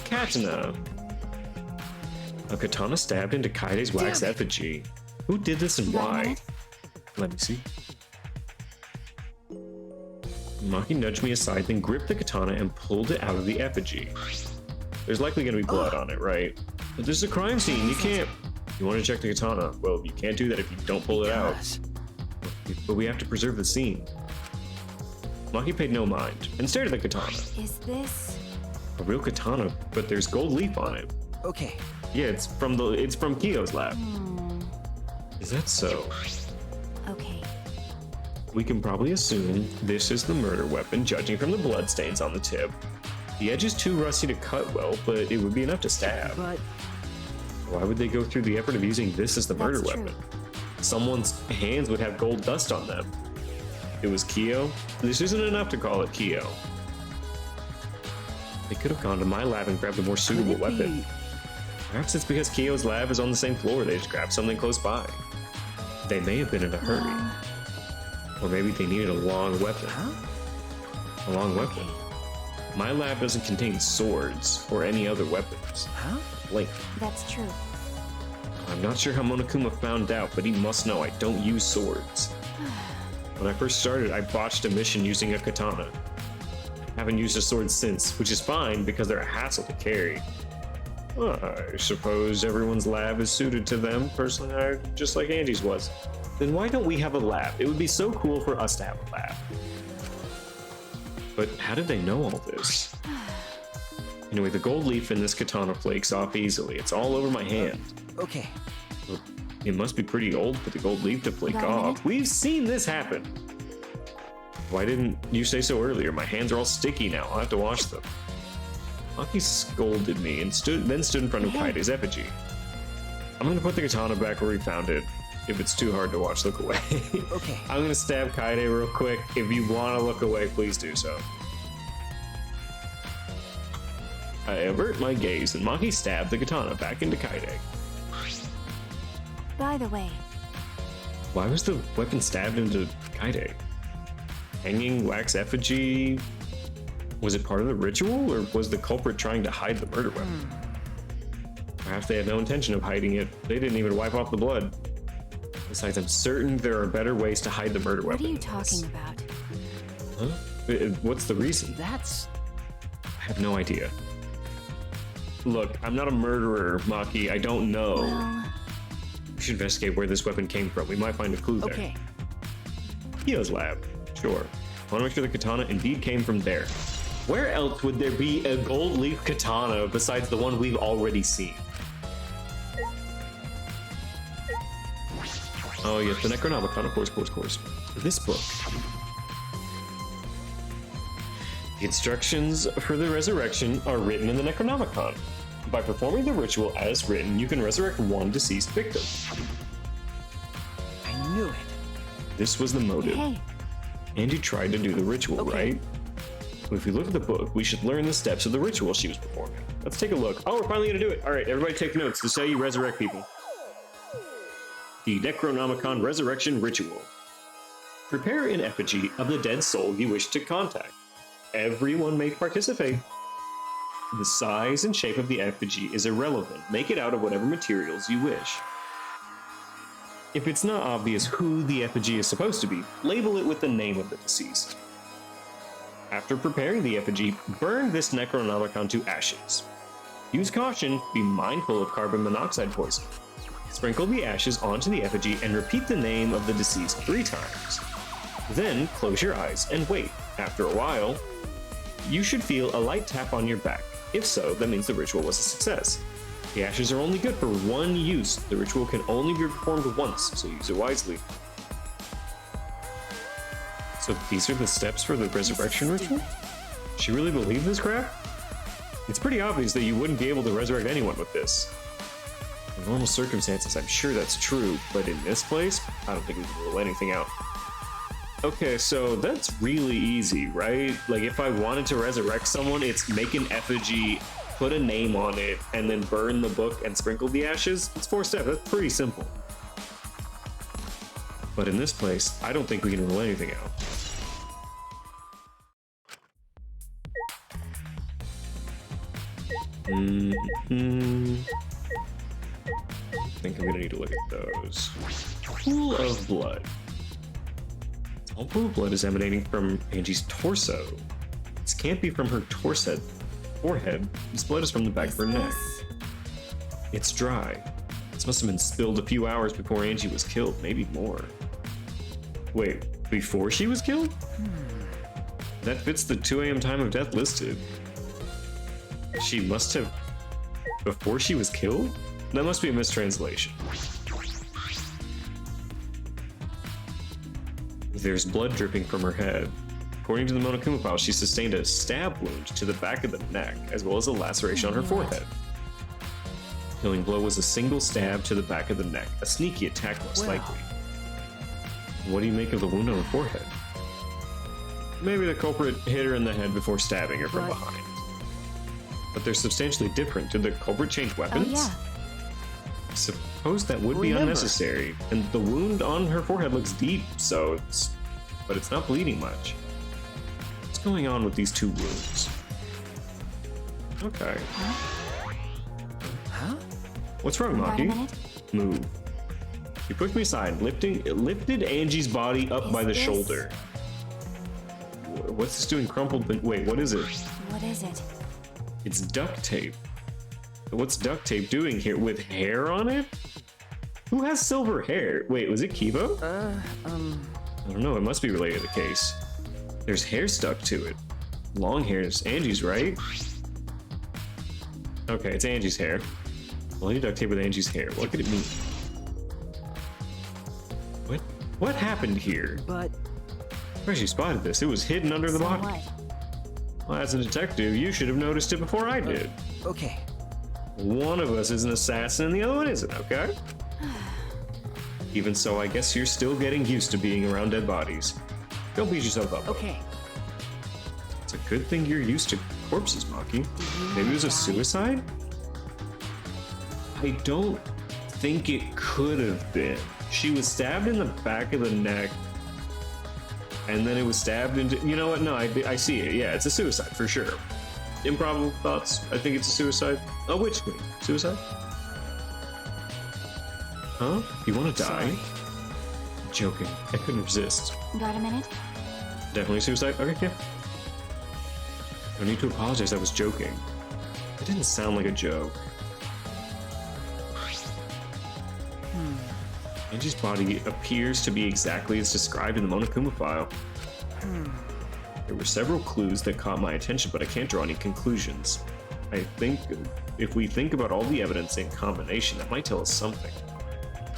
Speaker 1: Katana. A katana stabbed into Kaide's wax effigy. Who did this and why? Let me see. Maki nudged me aside, then gripped the katana and pulled it out of the effigy. There's likely going to be blood on it, right? But this is a crime scene. You can't... You want to check the katana? Well, you can't do that if you don't pull it out. But we have to preserve the scene. Maki paid no mind and stared at the katana.
Speaker 7: Is this
Speaker 1: a real katana? But there's gold leaf on it.
Speaker 6: Okay.
Speaker 1: Yeah, it's from Kyo's lab. Is that so?
Speaker 7: okay?
Speaker 1: We can probably assume this is the murder weapon, judging from the bloodstains on the tip. The edge is too rusty to cut well, but it would be enough to stab.
Speaker 6: But
Speaker 1: why would they go through the effort of using this as the murder weapon? Someone's hands would have gold dust on them. It was Kyo? This isn't enough to call it Kyo. They could have gone to my lab and grabbed a more suitable weapon. Perhaps it's because Kyo's lab is on the same floor, they just grabbed something close by. They may have been in a hurry. Or maybe they needed a long weapon. A long weapon. My lab doesn't contain swords or any other weapons.
Speaker 6: Huh?
Speaker 1: Like,
Speaker 7: That's true.
Speaker 1: I'm not sure how Monokuma found out, but he must know I don't use swords. When I first started, I botched a mission using a katana. Haven't used a sword since, which is fine because they're a hassle to carry. I suppose everyone's lab is suited to them. Personally, just like Angie's was. Then why don't we have a lab? It would be so cool for us to have a lab. But how did they know all this? Anyway, the gold leaf in this katana flakes off easily. It's all over my hand.
Speaker 6: Okay.
Speaker 1: It must be pretty old for the gold leaf to flake
Speaker 7: Got a
Speaker 1: off.
Speaker 7: minute?
Speaker 1: We've seen this happen. Why didn't you say so earlier? My hands are all sticky now. I'll have to wash them. Maki scolded me and then stood in front of
Speaker 7: Hey.
Speaker 1: Kaide's effigy. I'm gonna put the katana back where we found it. If it's too hard to watch, look away.
Speaker 6: Okay.
Speaker 1: I'm gonna stab Kaide real quick. If you want to look away, please do so. I avert my gaze and Maki stabbed the katana back into Kaide.
Speaker 7: By the way,
Speaker 1: Why was the weapon stabbed into Kaide? Hanging wax effigy? Was it part of the ritual, or was the culprit trying to hide the murder weapon? Perhaps they had no intention of hiding it. They didn't even wipe off the blood. Besides, I'm certain there are better ways to hide the murder
Speaker 7: what
Speaker 1: weapon.
Speaker 7: are you
Speaker 1: than this.
Speaker 7: talking about?
Speaker 1: Huh? What's the reason?
Speaker 6: That's...
Speaker 1: I have no idea. Look, I'm not a murderer, Maki. I don't know.
Speaker 7: Well,
Speaker 1: We should investigate where this weapon came from. We might find a clue there.
Speaker 6: okay.
Speaker 1: Kyo's lab. Sure. I want to make sure the katana indeed came from there. Where else would there be a gold leaf katana besides the one we've already seen? Oh, yes, the Necronomicon, of course. This book. The instructions for the resurrection are written in the Necronomicon. By performing the ritual as written, you can resurrect one deceased victim.
Speaker 6: I knew it.
Speaker 1: This was the motive.
Speaker 7: hey,
Speaker 1: And you tried to do the ritual,
Speaker 6: Okay.
Speaker 1: right? If we look at the book, we should learn the steps of the ritual she was performing. Let's take a look. Oh, we're finally gonna do it. All right, everybody take notes. This is how you resurrect people. The Necronomicon Resurrection Ritual. Prepare an effigy of the dead soul you wish to contact. Everyone may participate. The size and shape of the effigy is irrelevant. Make it out of whatever materials you wish. If it's not obvious who the effigy is supposed to be, label it with the name of the deceased. After preparing the effigy, burn this Necronomicon to ashes. Use caution, be mindful of carbon monoxide poison. Sprinkle the ashes onto the effigy and repeat the name of the deceased 3 times. Then close your eyes and wait. After a while, you should feel a light tap on your back. If so, that means the ritual was a success. The ashes are only good for one use. The ritual can only be performed once, so use it wisely. So these are the steps for the resurrection ritual? She really believed this crap? It's pretty obvious that you wouldn't be able to resurrect anyone with this. In normal circumstances, I'm sure that's true, but in this place, I don't think we can rule anything out. Okay, so that's really easy, right? Like, if I wanted to resurrect someone, it's make an effigy, put a name on it, and then burn the book and sprinkle the ashes. It's 4 steps. That's pretty simple. But in this place, I don't think we can rule anything out. I think I'm gonna need to look at those. Pool of blood. All pool of blood is emanating from Angie's torso. This can't be from her forehead. This blood is from the back of her neck. It's dry. This must have been spilled a few hours before Angie was killed, maybe more. Wait, before she was killed? That fits the 2 a.m. time of death listed. She must have... before she was killed? That must be a mistranslation. There's blood dripping from her head. According to the Monokuma file, she sustained a stab wound to the back of the neck, as well as a laceration on her forehead. Killing blow was a single stab to the back of the neck, a sneaky attack most likely. What do you make of the wound on her forehead? Maybe the culprit hit her in the head before stabbing her from behind. But they're substantially different. Did the culprit change weapons?
Speaker 7: oh
Speaker 1: I suppose that would be unnecessary. And the wound on her forehead looks deep, but it's not bleeding much. What's going on with these 2 wounds? Okay.
Speaker 6: Huh?
Speaker 1: What's wrong,
Speaker 7: Got a
Speaker 1: Maki?
Speaker 7: minute?
Speaker 1: Move. She pushed me aside, lifted Angie's body up
Speaker 7: Is
Speaker 1: by the
Speaker 7: this-
Speaker 1: shoulder. What's this doing crumpled? Wait, what is it?
Speaker 7: What is it?
Speaker 1: It's duct tape. What's duct tape doing here with hair on it? Who has silver hair? Wait, was it Kibo? I don't know, it must be related to the case. There's hair stuck to it. Long hair is Angie's, right? Okay, it's Angie's hair. Only duct tape with Angie's hair. What could it mean? What happened here?
Speaker 6: But
Speaker 1: Where's you spotted this? It was hidden under the
Speaker 7: So
Speaker 1: body.
Speaker 7: what?
Speaker 1: Well, as a detective, you should have noticed it before I did.
Speaker 6: okay.
Speaker 1: One of us is an assassin and the other one isn't, okay? Even so, I guess you're still getting used to being around dead bodies. Don't beat yourself up.
Speaker 6: Okay.
Speaker 1: It's a good thing you're used to corpses, Maki. Maybe it was a suicide? I don't think it could have been. She was stabbed in the back of the neck, and then it was stabbed into... You know what? No, I see it. Yeah, it's a suicide for sure. Improbable thoughts. I think it's a suicide. A witch queen. Suicide? Huh? You want to die?
Speaker 6: Sorry.
Speaker 1: Joking. I couldn't resist.
Speaker 7: Got a minute?
Speaker 1: Definitely suicide? Okay, yeah. No need to apologize, I was joking. It didn't sound like a joke. Angie's body appears to be exactly as described in the Monokuma file. There were several clues that caught my attention, but I can't draw any conclusions. I think if we think about all the evidence in combination, that might tell us something.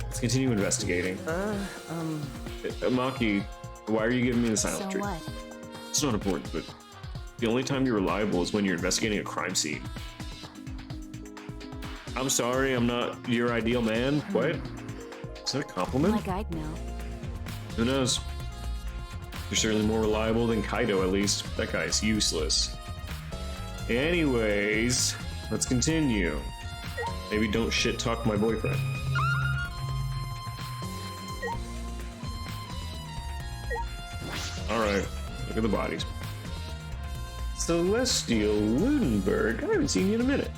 Speaker 1: Let's continue investigating. Maki, why are you giving me the silent
Speaker 7: So
Speaker 1: treatment?
Speaker 7: what?
Speaker 1: It's not important, but the only time you're reliable is when you're investigating a crime scene. I'm sorry, I'm not your ideal man. What? Is that a compliment?
Speaker 7: Like I'd know.
Speaker 1: Who knows? You're certainly more reliable than Kaido, at least. That guy is useless. Anyways, let's continue. Maybe don't shit talk my boyfriend. Alright, look at the bodies. Celestial Ludenberg, I haven't seen you in a minute.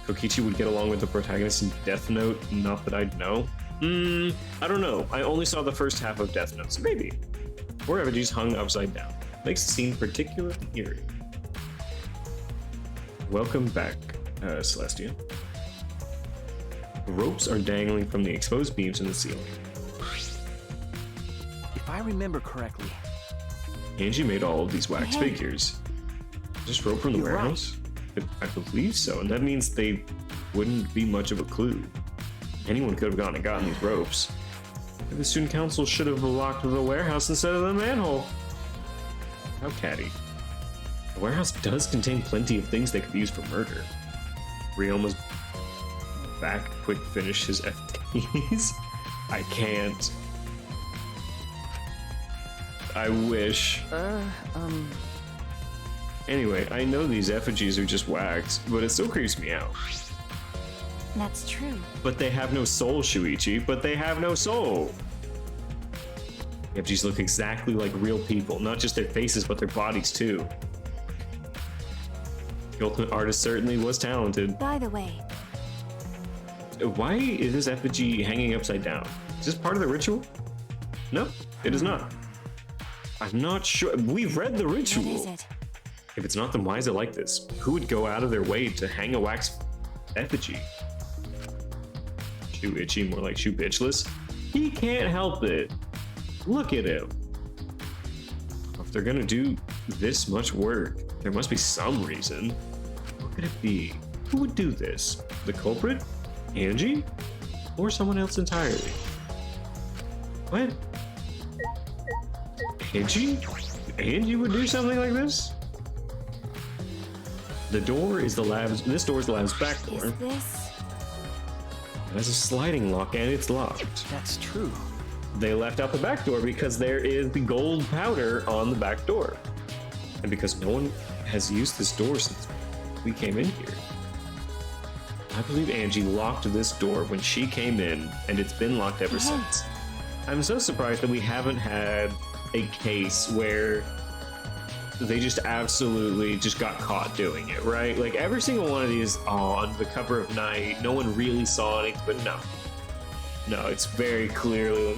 Speaker 1: Kokichi would get along with the protagonist in Death Note, not that I'd know. I don't know. I only saw the first half of Death Note, so maybe. Or effigies hung upside down. Makes the scene particularly eerie. Welcome back, Celestia. Ropes are dangling from the exposed beams in the ceiling.
Speaker 6: If I remember correctly,
Speaker 1: Angie made all of these wax
Speaker 7: Hey.
Speaker 1: figures. Just rope from the
Speaker 6: You're right.
Speaker 1: warehouse? I believe so, and that means they wouldn't be much of a clue. Anyone could have gone and gotten these ropes. The student council should have locked the warehouse instead of the manhole. How catty. The warehouse does contain plenty of things they could use for murder. Ryoma's back quick finish his FTs. I can't. I wish. Anyway, I know these effigies are just wax, but it still creeps me out.
Speaker 7: That's true.
Speaker 1: But they have no soul, Shuichi. But they have no soul. The effigies look exactly like real people, not just their faces, but their bodies too. The ultimate artist certainly was talented.
Speaker 7: By the way,
Speaker 1: Why is this effigy hanging upside down? Is this part of the ritual? No, it is not. I'm not sure. We've read the
Speaker 7: what
Speaker 1: ritual.
Speaker 7: is it?
Speaker 1: If it's not, then why is it like this? Who would go out of their way to hang a wax effigy? Shoe itchy, more like shoe bitchless. He can't help it. Look at him. If they're gonna do this much work, there must be some reason. What could it be? Who would do this? The culprit? Angie? Or someone else entirely? What? Angie? Angie would do something like this? The door is the lab's. This door is the lab's back door.
Speaker 7: Is this?
Speaker 1: It has a sliding lock and it's locked.
Speaker 6: that's true.
Speaker 1: They left out the back door because there is the gold powder on the back door. And because no one has used this door since we came in here. I believe Angie locked this door when she came in, and it's been locked ever since. I'm so surprised that we haven't had a case where they just absolutely just got caught doing it, right? Like every single one of these, under the cover of night, no one really saw anything, but no. No, it's very clearly,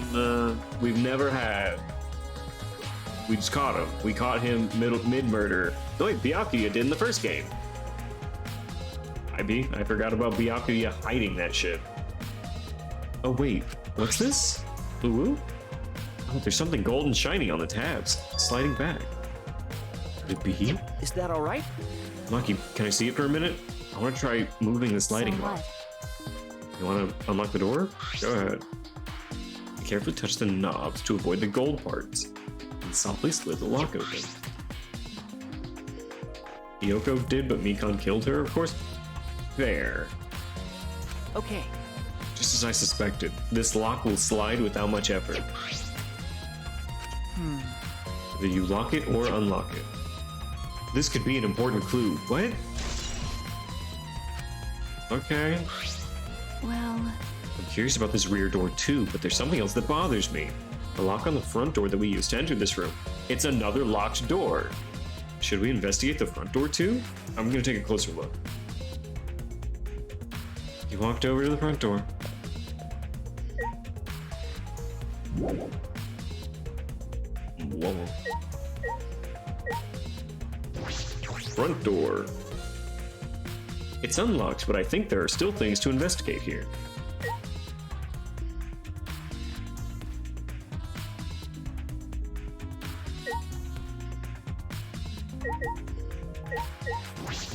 Speaker 1: we've never had. We just caught him. We caught him mid-murder. Oh wait, Byakuya did in the first game. I forgot about Byakuya hiding that shit. Oh wait, what's this? Ooh. Oh, there's something gold and shiny on the tabs. Sliding back. Could it be?
Speaker 6: Is that all right?
Speaker 1: Lucky, can I see it for a minute? I want to try moving the sliding
Speaker 7: So
Speaker 1: lock.
Speaker 7: what?
Speaker 1: You want to unlock the door? Go ahead. Carefully touch the knobs to avoid the gold parts, and softly slid the lock open. Yoko did, but Mikon killed her, of course. There.
Speaker 6: Okay.
Speaker 1: Just as I suspected, this lock will slide without much effort. Either you lock it or unlock it. This could be an important clue. What? Okay.
Speaker 7: Well,
Speaker 1: I'm curious about this rear door too, but there's something else that bothers me. The lock on the front door that we used to enter this room. It's another locked door. Should we investigate the front door too? I'm gonna take a closer look. He walked over to the front door. Whoa. Front door. It's unlocked, but I think there are still things to investigate here.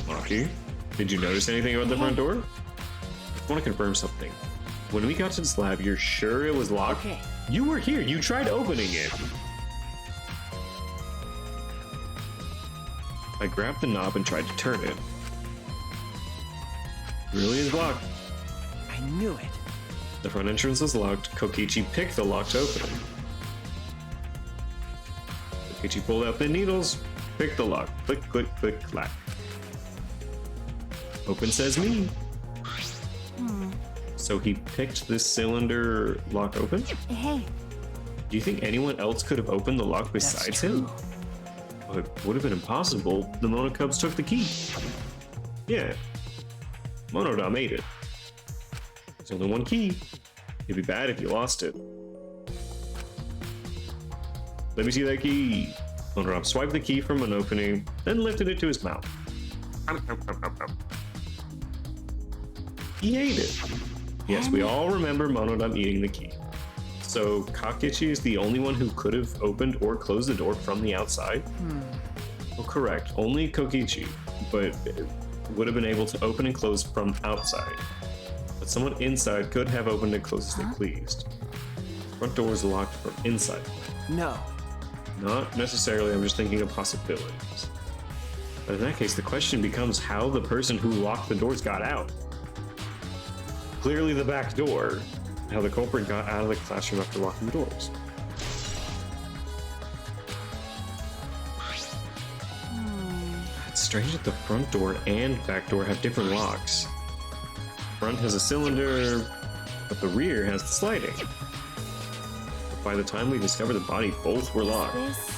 Speaker 1: Maki, did you notice anything about the front door? I want to confirm something. When we got to this lab, you're sure it was locked?
Speaker 6: Okay.
Speaker 1: You were here. You tried opening it. I grabbed the knob and tried to turn it. It really is locked.
Speaker 6: I knew it.
Speaker 1: The front entrance was locked. Kokichi picked the lock to open it. Kokichi pulled out the needles, picked the lock. Click, click, click, clack. Open says me. So he picked this cylinder lock open?
Speaker 7: hey,
Speaker 1: Do you think anyone else could have opened the lock
Speaker 6: That's
Speaker 1: besides
Speaker 6: true.
Speaker 1: him? Well, it would have been impossible. The Monocubs took the key. Yeah. Monoda made it. There's only one key. It'd be bad if you lost it. Let me see that key. Monoda swiped the key from an opening, then lifted it to his mouth. He ate it. Yes, we all remember Monodam eating the key. So Kakichi is the only one who could have opened or closed the door from the outside? Well, correct. Only Kokichi, but would have been able to open and close from outside. But someone inside could have opened and closed as they pleased. Front door is locked from inside.
Speaker 6: No.
Speaker 1: Not necessarily, I'm just thinking of possibilities. But in that case, the question becomes how the person who locked the doors got out. Clearly the back door. How the culprit got out of the classroom after locking the doors. It's strange that the front door and back door have different locks. Front has a cylinder, but the rear has the sliding. But by the time we discovered the body, both were locked.
Speaker 7: this...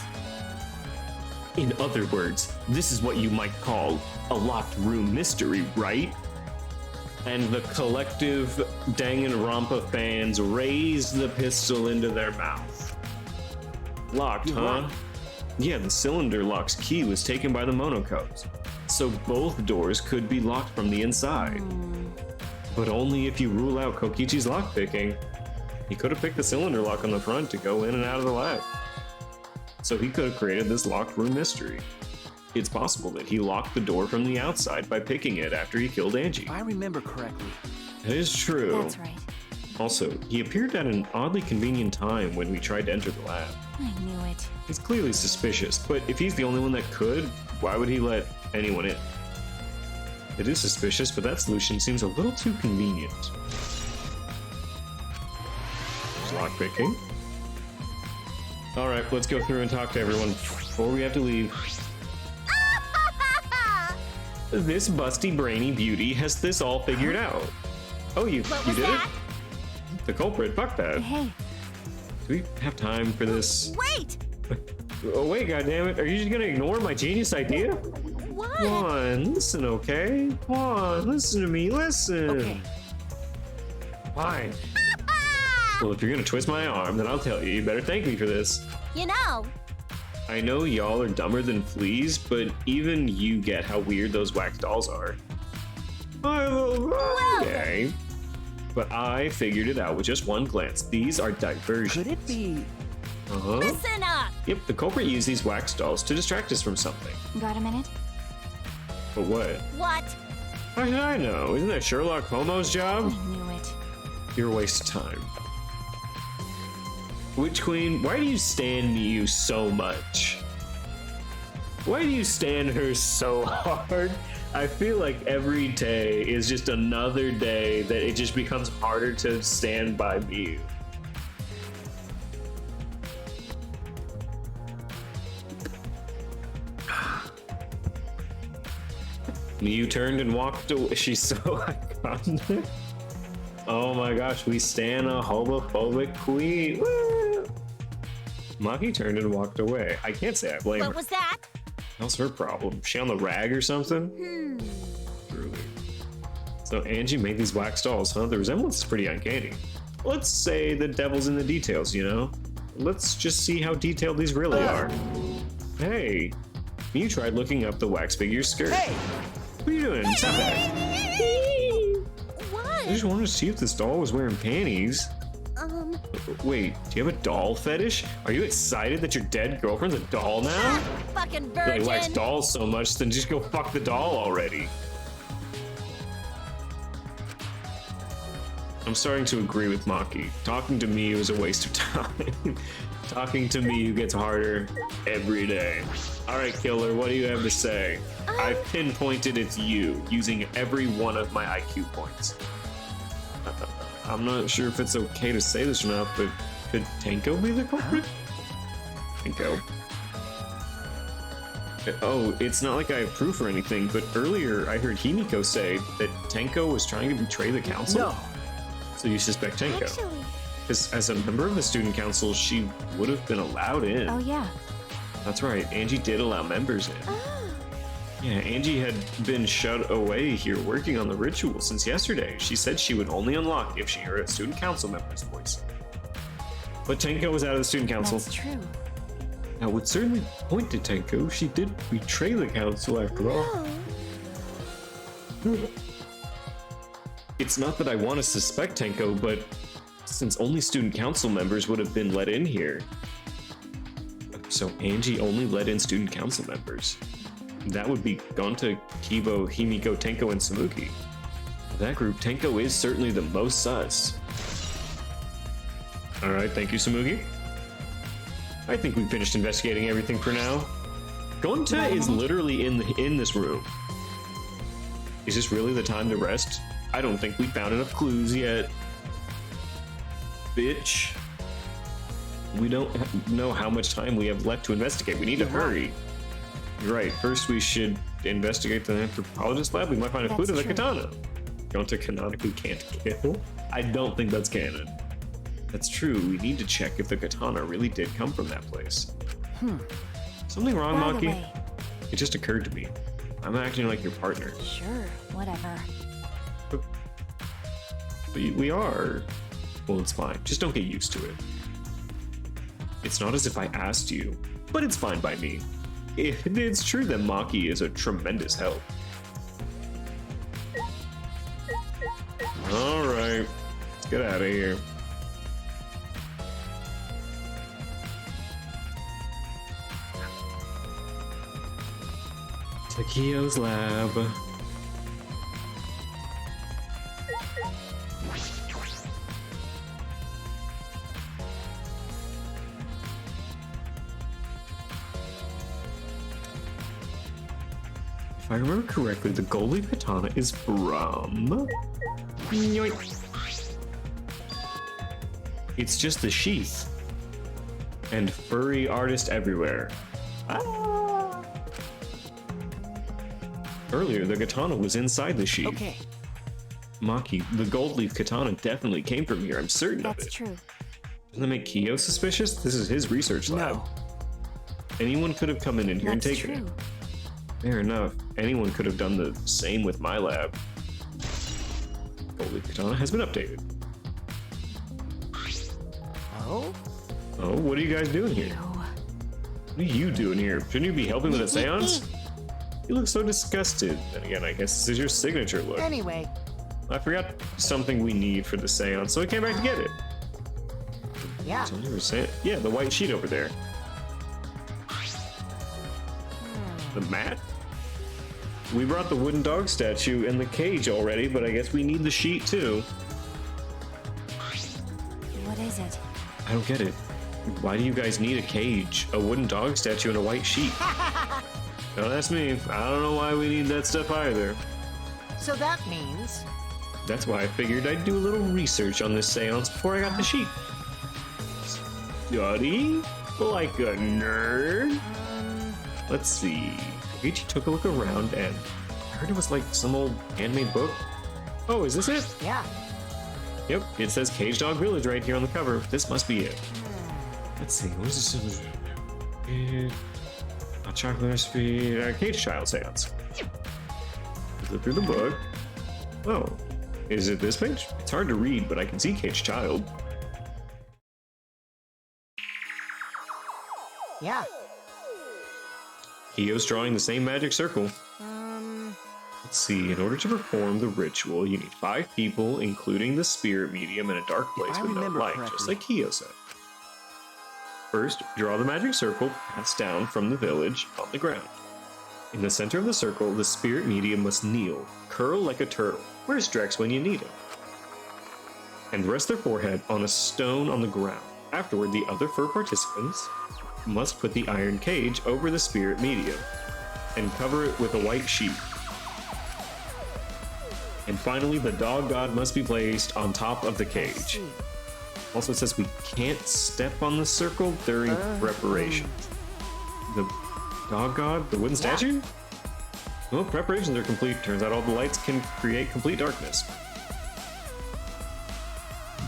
Speaker 1: In other words, this is what you might call a locked room mystery, right? And the collective Danganronpa fans raise the pistol into their mouth. Locked,
Speaker 6: You're
Speaker 1: huh?
Speaker 6: right.
Speaker 1: Yeah, the cylinder lock's key was taken by the Monocubs. So both doors could be locked from the inside. But only if you rule out Kokichi's lockpicking. He could have picked the cylinder lock on the front to go in and out of the lab. So he could have created this locked room mystery. It's possible that he locked the door from the outside by picking it after he killed Angie.
Speaker 6: If I remember correctly.
Speaker 1: That is true.
Speaker 7: That's right.
Speaker 1: Also, he appeared at an oddly convenient time when we tried to enter the lab.
Speaker 7: I knew it.
Speaker 1: He's clearly suspicious, but if he's the only one that could, why would he let anyone in? It is suspicious, but that solution seems a little too convenient. There's lockpicking. Alright, let's go through and talk to everyone before we have to leave. This busty brainy beauty has this all figured out. Oh, you did it? The culprit, fuck that.
Speaker 7: Hey,
Speaker 1: Do we have time for this?
Speaker 2: Wait!
Speaker 1: Oh wait, goddammit, are you just gonna ignore my genius idea?
Speaker 4: What?
Speaker 1: Come on, listen, okay? Come on, listen to me, listen.
Speaker 6: Okay.
Speaker 1: Fine. Well, if you're gonna twist my arm, then I'll tell you, you better thank me for this.
Speaker 4: You know,
Speaker 1: I know y'all are dumber than fleas, but even you get how weird those wax dolls are. Okay. But I figured it out with just one glance. These are diversions.
Speaker 6: Could it be?
Speaker 1: Uh-huh.
Speaker 4: listen up.
Speaker 1: Yep, the culprit used these wax dolls to distract us from something.
Speaker 7: Got a minute?
Speaker 1: But what?
Speaker 4: What?
Speaker 1: How should I know? Isn't that Sherlock Holmes' job?
Speaker 7: I knew it.
Speaker 1: You're a waste of time. Witch Queen, why do you stand Miyu so much? Why do you stand her so hard? I feel like every day is just another day that it just becomes harder to stand by Miyu. Miyu turned and walked away. She's so iconic. Oh my gosh, we stan a homophobic queen. Woo! Maki turned and walked away. I can't say I blame her.
Speaker 4: What was that?
Speaker 1: What's her problem? She on the rag or something? Truly. So Angie made these wax dolls, huh? The resemblance is pretty uncanny. Let's say the devil's in the details, you know? Let's just see how detailed these really are. Hey, you tried looking up the wax figure's skirt.
Speaker 6: Hey!
Speaker 1: What are you doing? Stop that. I
Speaker 4: What?
Speaker 1: just wanted to see if this doll was wearing panties. Wait, do you have a doll fetish? Are you excited that your dead girlfriend's a doll now?
Speaker 4: Fucking
Speaker 1: You really wax
Speaker 4: virgin.
Speaker 1: dolls so much, then just go fuck the doll already. I'm starting to agree with Maki. Talking to me was a waste of time. Talking to me gets harder every day. Alright, Killer, what do you have to say? I've pinpointed it's you, using every one of my IQ points. I'm not sure if it's okay to say this or not, but could Tenko be the culprit? Tenko. Oh, it's not like I have proof or anything, but earlier I heard Himiko say that Tenko was trying to betray the council.
Speaker 6: No.
Speaker 1: So you suspect Tenko?
Speaker 4: Actually,
Speaker 1: Because as a member of the student council, she would have been allowed in.
Speaker 7: Oh, yeah.
Speaker 1: That's right, Angie did allow members in.
Speaker 4: ah,
Speaker 1: Yeah, Angie had been shut away here working on the ritual since yesterday. She said she would only unlock if she heard a student council member's voice. But Tenko was out of the student council.
Speaker 7: That's true.
Speaker 1: That would certainly point to Tenko. She did betray the council after all.
Speaker 4: no.
Speaker 1: It's not that I want to suspect Tenko, but since only student council members would have been let in here. So Angie only let in student council members. That would be Gonta, Kibo, Himiko, Tenko, and Samuki. Of that group, Tenko is certainly the most sus. Alright, thank you, Samuki. I think we finished investigating everything for now. Gonta is literally in this room. Is this really the time to rest? I don't think we found enough clues yet. Bitch. We don't know how much time we have left to investigate. We need to hurry. You're right. First, we should investigate the anthropologist lab. We might find a clue to the
Speaker 7: That's true.
Speaker 1: katana. Gonta canonically can't kill. I don't think that's canon. That's true. We need to check if the katana really did come from that place. Something wrong,
Speaker 7: By the
Speaker 1: Maki?
Speaker 7: way,
Speaker 1: It just occurred to me. I'm acting like your partner.
Speaker 7: sure, whatever.
Speaker 1: But we are. Well, it's fine. Just don't get used to it. It's not as if I asked you, but it's fine by me. It's true that Maki is a tremendous help. Alright, let's get out of here. Takio's lab. If I remember correctly, the gold leaf katana is from... Yoink. It's just the sheath. And furry artist everywhere. Ah. Earlier, the katana was inside the sheath.
Speaker 6: Okay.
Speaker 1: Maki, the gold leaf katana definitely came from here, I'm certain of
Speaker 7: That's
Speaker 1: it.
Speaker 7: true.
Speaker 1: Doesn't that make Kyo suspicious? This is his research lab.
Speaker 6: No.
Speaker 1: Anyone could have come in here and
Speaker 7: That's
Speaker 1: taken
Speaker 7: true.
Speaker 1: it. Fair enough. Anyone could have done the same with my lab. Holy Katana has been updated.
Speaker 6: Oh?
Speaker 1: Oh, what are you guys doing here? What are you doing here? Shouldn't you be helping with a seance? You look so disgusted. Then again, I guess this is your signature look.
Speaker 6: Anyway,
Speaker 1: I forgot something we need for the seance, so I came back to get it.
Speaker 6: yeah.
Speaker 1: So you were saying, yeah, the white sheet over there. The mat? We brought the wooden dog statue and the cage already, but I guess we need the sheet too.
Speaker 7: What is it?
Speaker 1: I don't get it. Why do you guys need a cage, a wooden dog statue, and a white sheet? Don't ask me. I don't know why we need that stuff either.
Speaker 6: So that means...
Speaker 1: That's why I figured I'd do a little research on this seance before I got the sheet. Study? Like a nerd? Let's see. Kokichi took a look around and I heard it was like some old handmade book. Oh, is this it?
Speaker 6: Yeah.
Speaker 1: Yep, it says Cage Dog Village right here on the cover. This must be it. Let's see, what is this? A chocolate recipe, Cage Child Seance. Flip through the book. Oh, is it this page? It's hard to read, but I can see Cage Child.
Speaker 6: Yeah.
Speaker 1: Hio's drawing the same magic circle. Let's see, in order to perform the ritual, you need 5 people, including the spirit medium in a dark place
Speaker 6: I
Speaker 1: with no
Speaker 6: remember
Speaker 1: light,
Speaker 6: correctly.
Speaker 1: just like Hio said. First, draw the magic circle passed down from the village on the ground. In the center of the circle, the spirit medium must kneel, curl like a turtle. Where's Drex when you need him? And rest their forehead on a stone on the ground. Afterward, the other 4 participants must put the iron cage over the spirit medium and cover it with a white sheet. And finally, the dog god must be placed on top of the cage. Also, it says we can't step on the circle during preparations. The dog god? The wooden statue? Well, preparations are complete. Turns out all the lights can create complete darkness.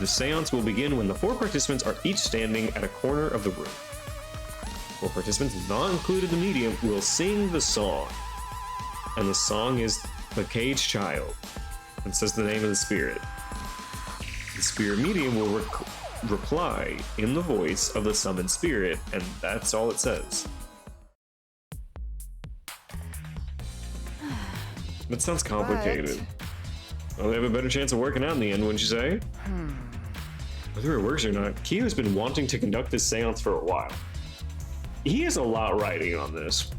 Speaker 1: The seance will begin when the 4 participants are each standing at a corner of the room. 4 participants, not included the medium, will sing the song. And the song is The Cage Child. And says the name of the spirit. The spirit medium will reply in the voice of the summoned spirit, and that's all it says. That sounds complicated. Well, they have a better chance of working out in the end, wouldn't you say? Whether it works or not, Kiyo's been wanting to conduct this seance for a while. He has a lot riding on this.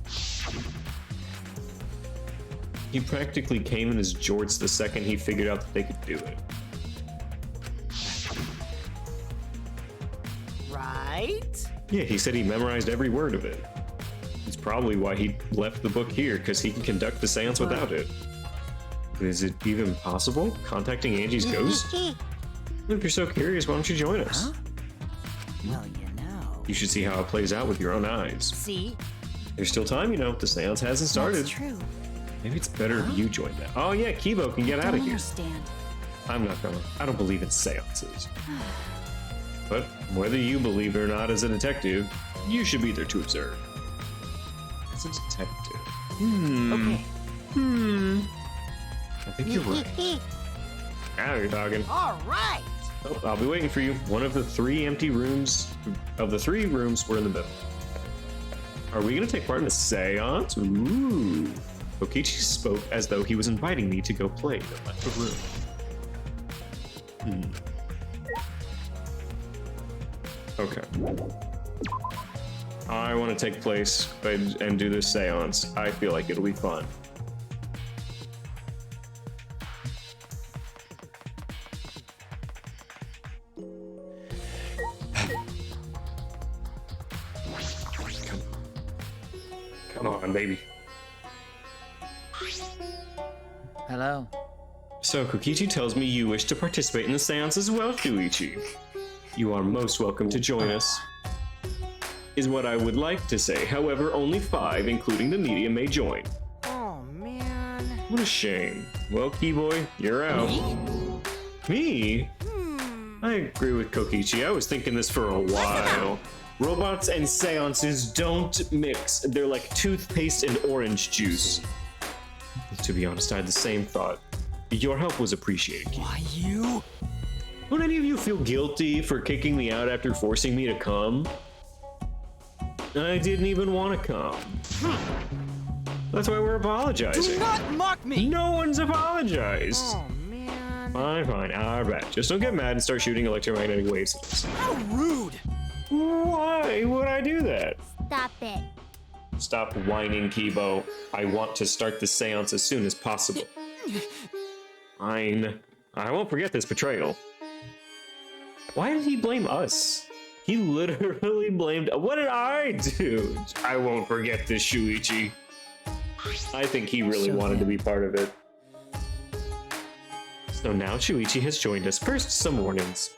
Speaker 1: He practically came in his jorts the second he figured out that they could do it.
Speaker 6: Right?
Speaker 1: Yeah, he said he memorized every word of it. It's probably why he left the book here, because he can conduct the seance without it. Is it even possible? Contacting Angie's ghost? If you're so curious, why don't you join us?
Speaker 6: Huh? Well, you know.
Speaker 1: You should see how it plays out with your own eyes.
Speaker 6: See?
Speaker 1: There's still time, you know. The seance hasn't started.
Speaker 7: That's true.
Speaker 1: Maybe it's better if you join that. Oh yeah, Kibo can get out
Speaker 7: Don't
Speaker 1: of here.
Speaker 7: understand.
Speaker 1: I'm not gonna. I don't believe in seances. But whether you believe it or not as a detective, you should be there to observe. As a detective.
Speaker 6: Okay.
Speaker 1: I think you're right. Now you're talking.
Speaker 6: All right.
Speaker 1: Oh, I'll be waiting for you. One of the 3 empty rooms, of the 3 rooms, we're in the middle. Are we gonna take part in a seance? Ooh. Kokichi spoke as though he was inviting me to go play and left the room. Okay. I want to take place and do this seance. I feel like it'll be fun. Come on, baby.
Speaker 6: Hello.
Speaker 1: So, Kokichi tells me you wish to participate in the seance as well, Shuichi. You are most welcome to join us. Is what I would like to say. However, only 5, including the medium, may join.
Speaker 6: Oh, man.
Speaker 1: What a shame. Well, Keyboy, you're out. Me? I agree with Kokichi. I was thinking this for a while. Robots and seances don't mix. They're like toothpaste and orange juice. To be honest, I had the same thought. Your help was appreciated, Keith.
Speaker 5: Why you?
Speaker 1: Don't any of you feel guilty for kicking me out after forcing me to come? I didn't even want to come. That's why we're apologizing.
Speaker 6: Do not mock me!
Speaker 1: No one's apologized.
Speaker 6: Oh, man.
Speaker 1: Fine, fine. Alright. Just don't get mad and start shooting electromagnetic waves at us.
Speaker 5: How rude!
Speaker 1: Why would I do that?
Speaker 4: Stop it.
Speaker 1: Stop whining, Kibo. I want to start the seance as soon as possible. Fine. I won't forget this betrayal. Why did he blame us? He literally blamed... What did I do? I won't forget this, Shuichi. I think he really wanted to be part of it. So now Shuichi has joined us. First, some warnings.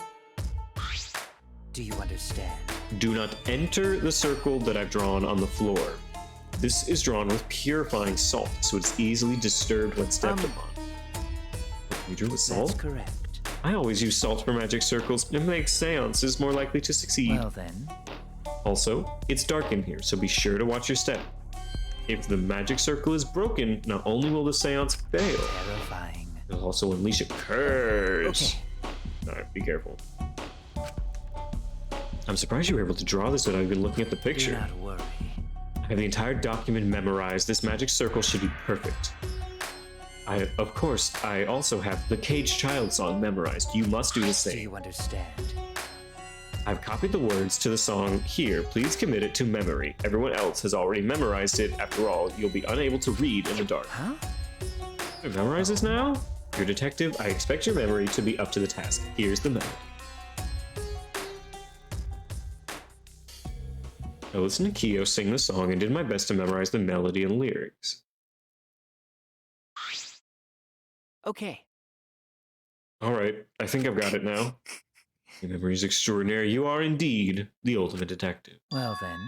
Speaker 6: Do you understand?
Speaker 1: Do not enter the circle that I've drawn on the floor. This is drawn with purifying salt, so it's easily disturbed when stepped upon. You drew with salt?
Speaker 6: That's correct.
Speaker 1: I always use salt for magic circles. It makes seances more likely to succeed.
Speaker 6: Well then.
Speaker 1: Also, it's dark in here, so be sure to watch your step. If the magic circle is broken, not only will the seance fail,
Speaker 6: Terrifying.
Speaker 1: it'll also unleash a curse.
Speaker 6: Okay.
Speaker 1: Alright, be careful. I'm surprised you were able to draw this without even looking at the
Speaker 6: Do
Speaker 1: picture.
Speaker 6: not worry.
Speaker 1: I have the entire document memorized. This magic circle should be perfect. Of course, I also have the Caged Child song memorized. You must do the
Speaker 6: Do
Speaker 1: same.
Speaker 6: you understand?
Speaker 1: I've copied the words to the song here. Please commit it to memory. Everyone else has already memorized it. After all, you'll be unable to read in the dark.
Speaker 6: Huh?
Speaker 1: Memorize this now? You're a detective. I expect your memory to be up to the task. Here's the melody. I listened to Kyo sing the song and did my best to memorize the melody and lyrics.
Speaker 6: Okay.
Speaker 1: Alright, I think I've got it now. Your memory is extraordinary. You are indeed the ultimate detective.
Speaker 6: Well then.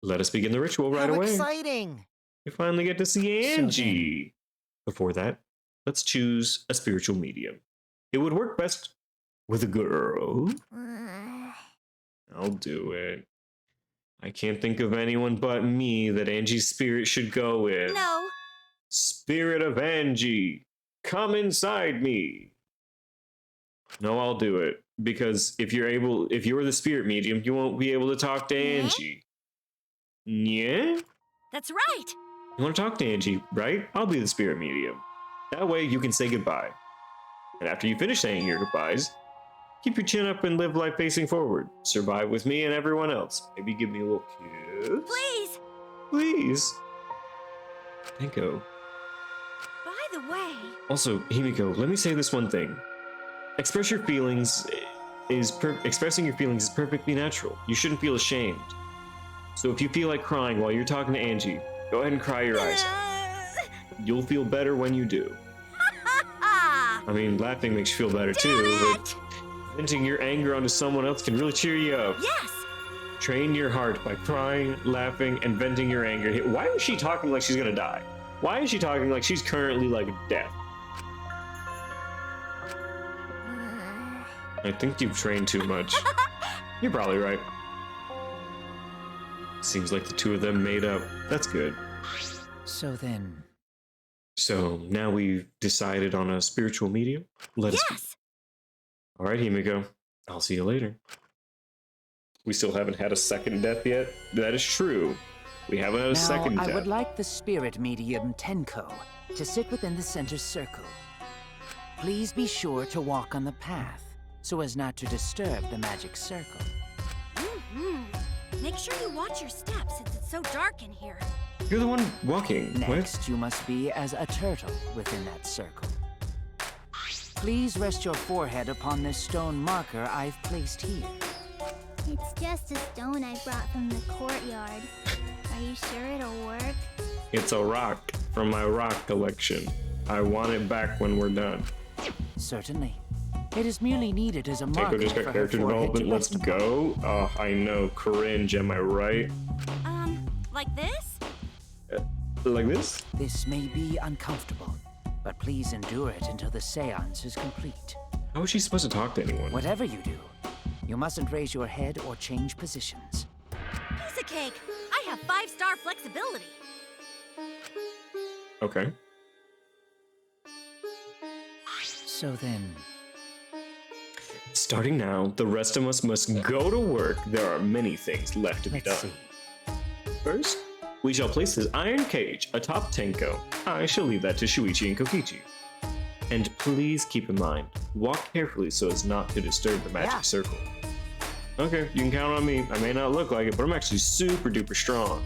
Speaker 1: Let us begin the ritual right
Speaker 6: How
Speaker 1: away.
Speaker 6: exciting!
Speaker 1: We finally get to see
Speaker 6: So
Speaker 1: Angie. Before that, let's choose a spiritual medium. It would work best with a girl. I'll do it. I can't think of anyone but me that Angie's spirit should go with.
Speaker 4: No.
Speaker 1: Spirit of Angie, come inside me. No, I'll do it. Because if you're the spirit medium, you won't be able to talk to Angie. Yeah?
Speaker 4: That's right.
Speaker 1: You want to talk to Angie, right? I'll be the spirit medium. That way you can say goodbye. And after you finish saying your goodbyes, keep your chin up and live life facing forward. Survive with me and everyone else. Maybe give me a little kiss.
Speaker 4: Please.
Speaker 1: Please. Himiko.
Speaker 4: By the way.
Speaker 1: Also, Himiko, let me say this one thing. Expressing your feelings is perfectly natural. You shouldn't feel ashamed. So if you feel like crying while you're talking to Angie, go ahead and cry your eyes out. You'll feel better when you do. I mean, laughing makes you feel better too, but venting your anger onto someone else can really cheer you up.
Speaker 4: Yes.
Speaker 1: Train your heart by crying, laughing, and venting your anger. Why is she talking like she's gonna die? Why is she talking like she's currently like death? I think you've trained too much. You're probably right. Seems like the two of them made up. That's good.
Speaker 6: So then.
Speaker 1: So now we've decided on a spiritual medium. Let us.
Speaker 4: Yes.
Speaker 1: All right, Himiko. I'll see you later. We still haven't had a second death yet. That is true. We haven't had a second
Speaker 6: Now,
Speaker 1: death.
Speaker 6: I would like the spirit medium Tenko to sit within the center circle. Please be sure to walk on the path so as not to disturb the magic circle.
Speaker 4: Make sure you watch your steps since it's so dark in here.
Speaker 1: You're the one walking.
Speaker 6: Next, you must be as a turtle within that circle. Please rest your forehead upon this stone marker I've placed here.
Speaker 4: It's just a stone I brought from the courtyard. Are you sure it'll work?
Speaker 1: It's a rock from my rock collection. I want it back when we're done.
Speaker 6: Certainly. It is merely needed as a
Speaker 1: Tenko
Speaker 6: marker
Speaker 1: just got
Speaker 6: for her
Speaker 1: character
Speaker 6: forehead
Speaker 1: development.
Speaker 6: to
Speaker 1: Let's
Speaker 6: rest upon.
Speaker 1: go. Oh, I know. Cringe, am I right?
Speaker 4: Like this?
Speaker 1: Like this?
Speaker 6: This may be uncomfortable, but please endure it until the seance is complete.
Speaker 1: How is she supposed to talk to anyone?
Speaker 6: Whatever you do, you mustn't raise your head or change positions.
Speaker 9: a cake. I have 5-star flexibility.
Speaker 1: Okay.
Speaker 6: So then,
Speaker 1: Starting now, the rest of us must go to work. There are many things left to be
Speaker 6: let's
Speaker 1: done.
Speaker 6: see.
Speaker 1: First, we shall place this iron cage atop Tenko. I shall leave that to Shuichi and Kokichi. And please keep in mind, walk carefully so as not to disturb the magic circle. Okay, you can count on me. I may not look like it, but I'm actually super duper strong.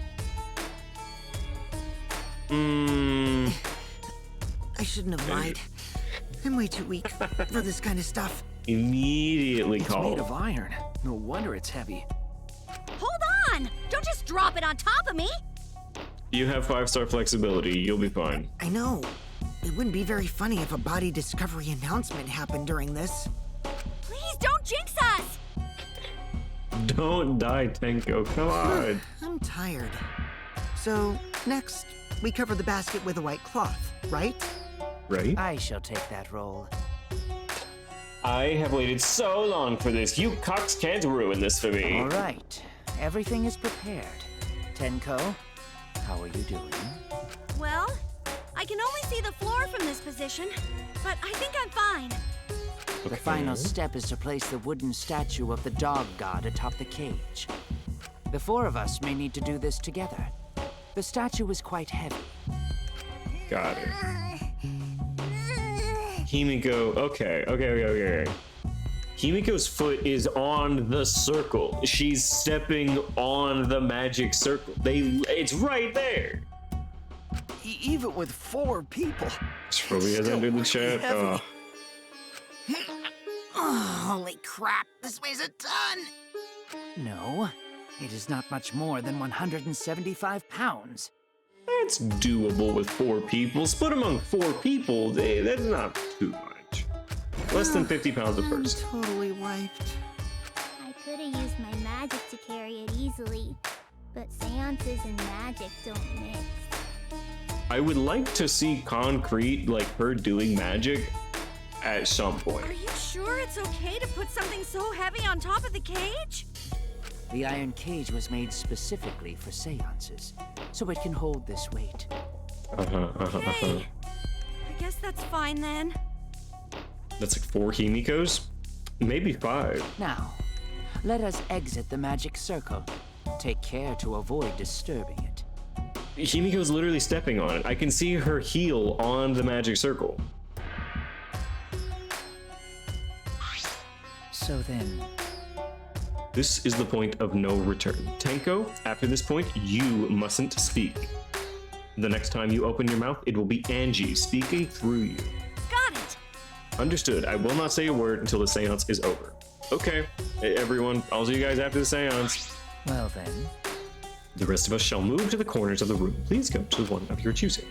Speaker 2: I shouldn't have lied. I'm way too weak for this kind of stuff.
Speaker 1: Immediately
Speaker 6: It's
Speaker 1: call.
Speaker 6: made of iron. No wonder it's heavy.
Speaker 9: Hold on! Don't just drop it on top of me!
Speaker 1: You have 5-star flexibility. You'll be fine.
Speaker 2: I know. It wouldn't be very funny if a body discovery announcement happened during this.
Speaker 9: Please don't jinx us!
Speaker 1: Don't die, Tenko. Come on.
Speaker 2: I'm tired. So, next, we cover the basket with a white cloth, right?
Speaker 1: Right?
Speaker 6: I shall take that role.
Speaker 1: I have waited so long for this. You cocks can't ruin this for me.
Speaker 6: All right, everything is prepared. Tenko, how are you doing?
Speaker 9: Well, I can only see the floor from this position, but I think I'm fine.
Speaker 6: The final step is to place the wooden statue of the dog god atop the cage. The 4 of us may need to do this together. The statue is quite heavy.
Speaker 1: Got it. Himiko, okay. Himiko's foot is on the circle. She's stepping on the magic circle. It's right there.
Speaker 2: Even with 4 people.
Speaker 1: Probably has entered the chat.
Speaker 2: heavy. Oh, holy crap, this weighs a ton!
Speaker 6: No, it is not much more than 175 pounds.
Speaker 1: That's doable with 4 people. Split among 4 people, that's not too much. Less than 50 pounds a person.
Speaker 2: I'm totally wiped.
Speaker 4: I could have used my magic to carry it easily, but seances and magic don't mix.
Speaker 1: I would like to see concrete, like her doing magic, at some point.
Speaker 9: Are you sure it's okay to put something so heavy on top of the cage?
Speaker 6: The iron cage was made specifically for seances, so it can hold this weight.
Speaker 9: Okay. I guess that's fine then.
Speaker 1: That's like 4 Himikos? Maybe 5.
Speaker 6: Now, let us exit the magic circle. Take care to avoid disturbing it.
Speaker 1: Himiko's literally stepping on it. I can see her heel on the magic circle.
Speaker 6: So then,
Speaker 1: This is the point of no return. Tenko, after this point, you mustn't speak. The next time you open your mouth, it will be Angie speaking through you.
Speaker 9: Got it!
Speaker 1: Understood. I will not say a word until the seance is over. Okay, everyone, I'll see you guys after the seance.
Speaker 6: well then,
Speaker 1: The rest of us shall move to the corners of the room. Please go to one of your choosing.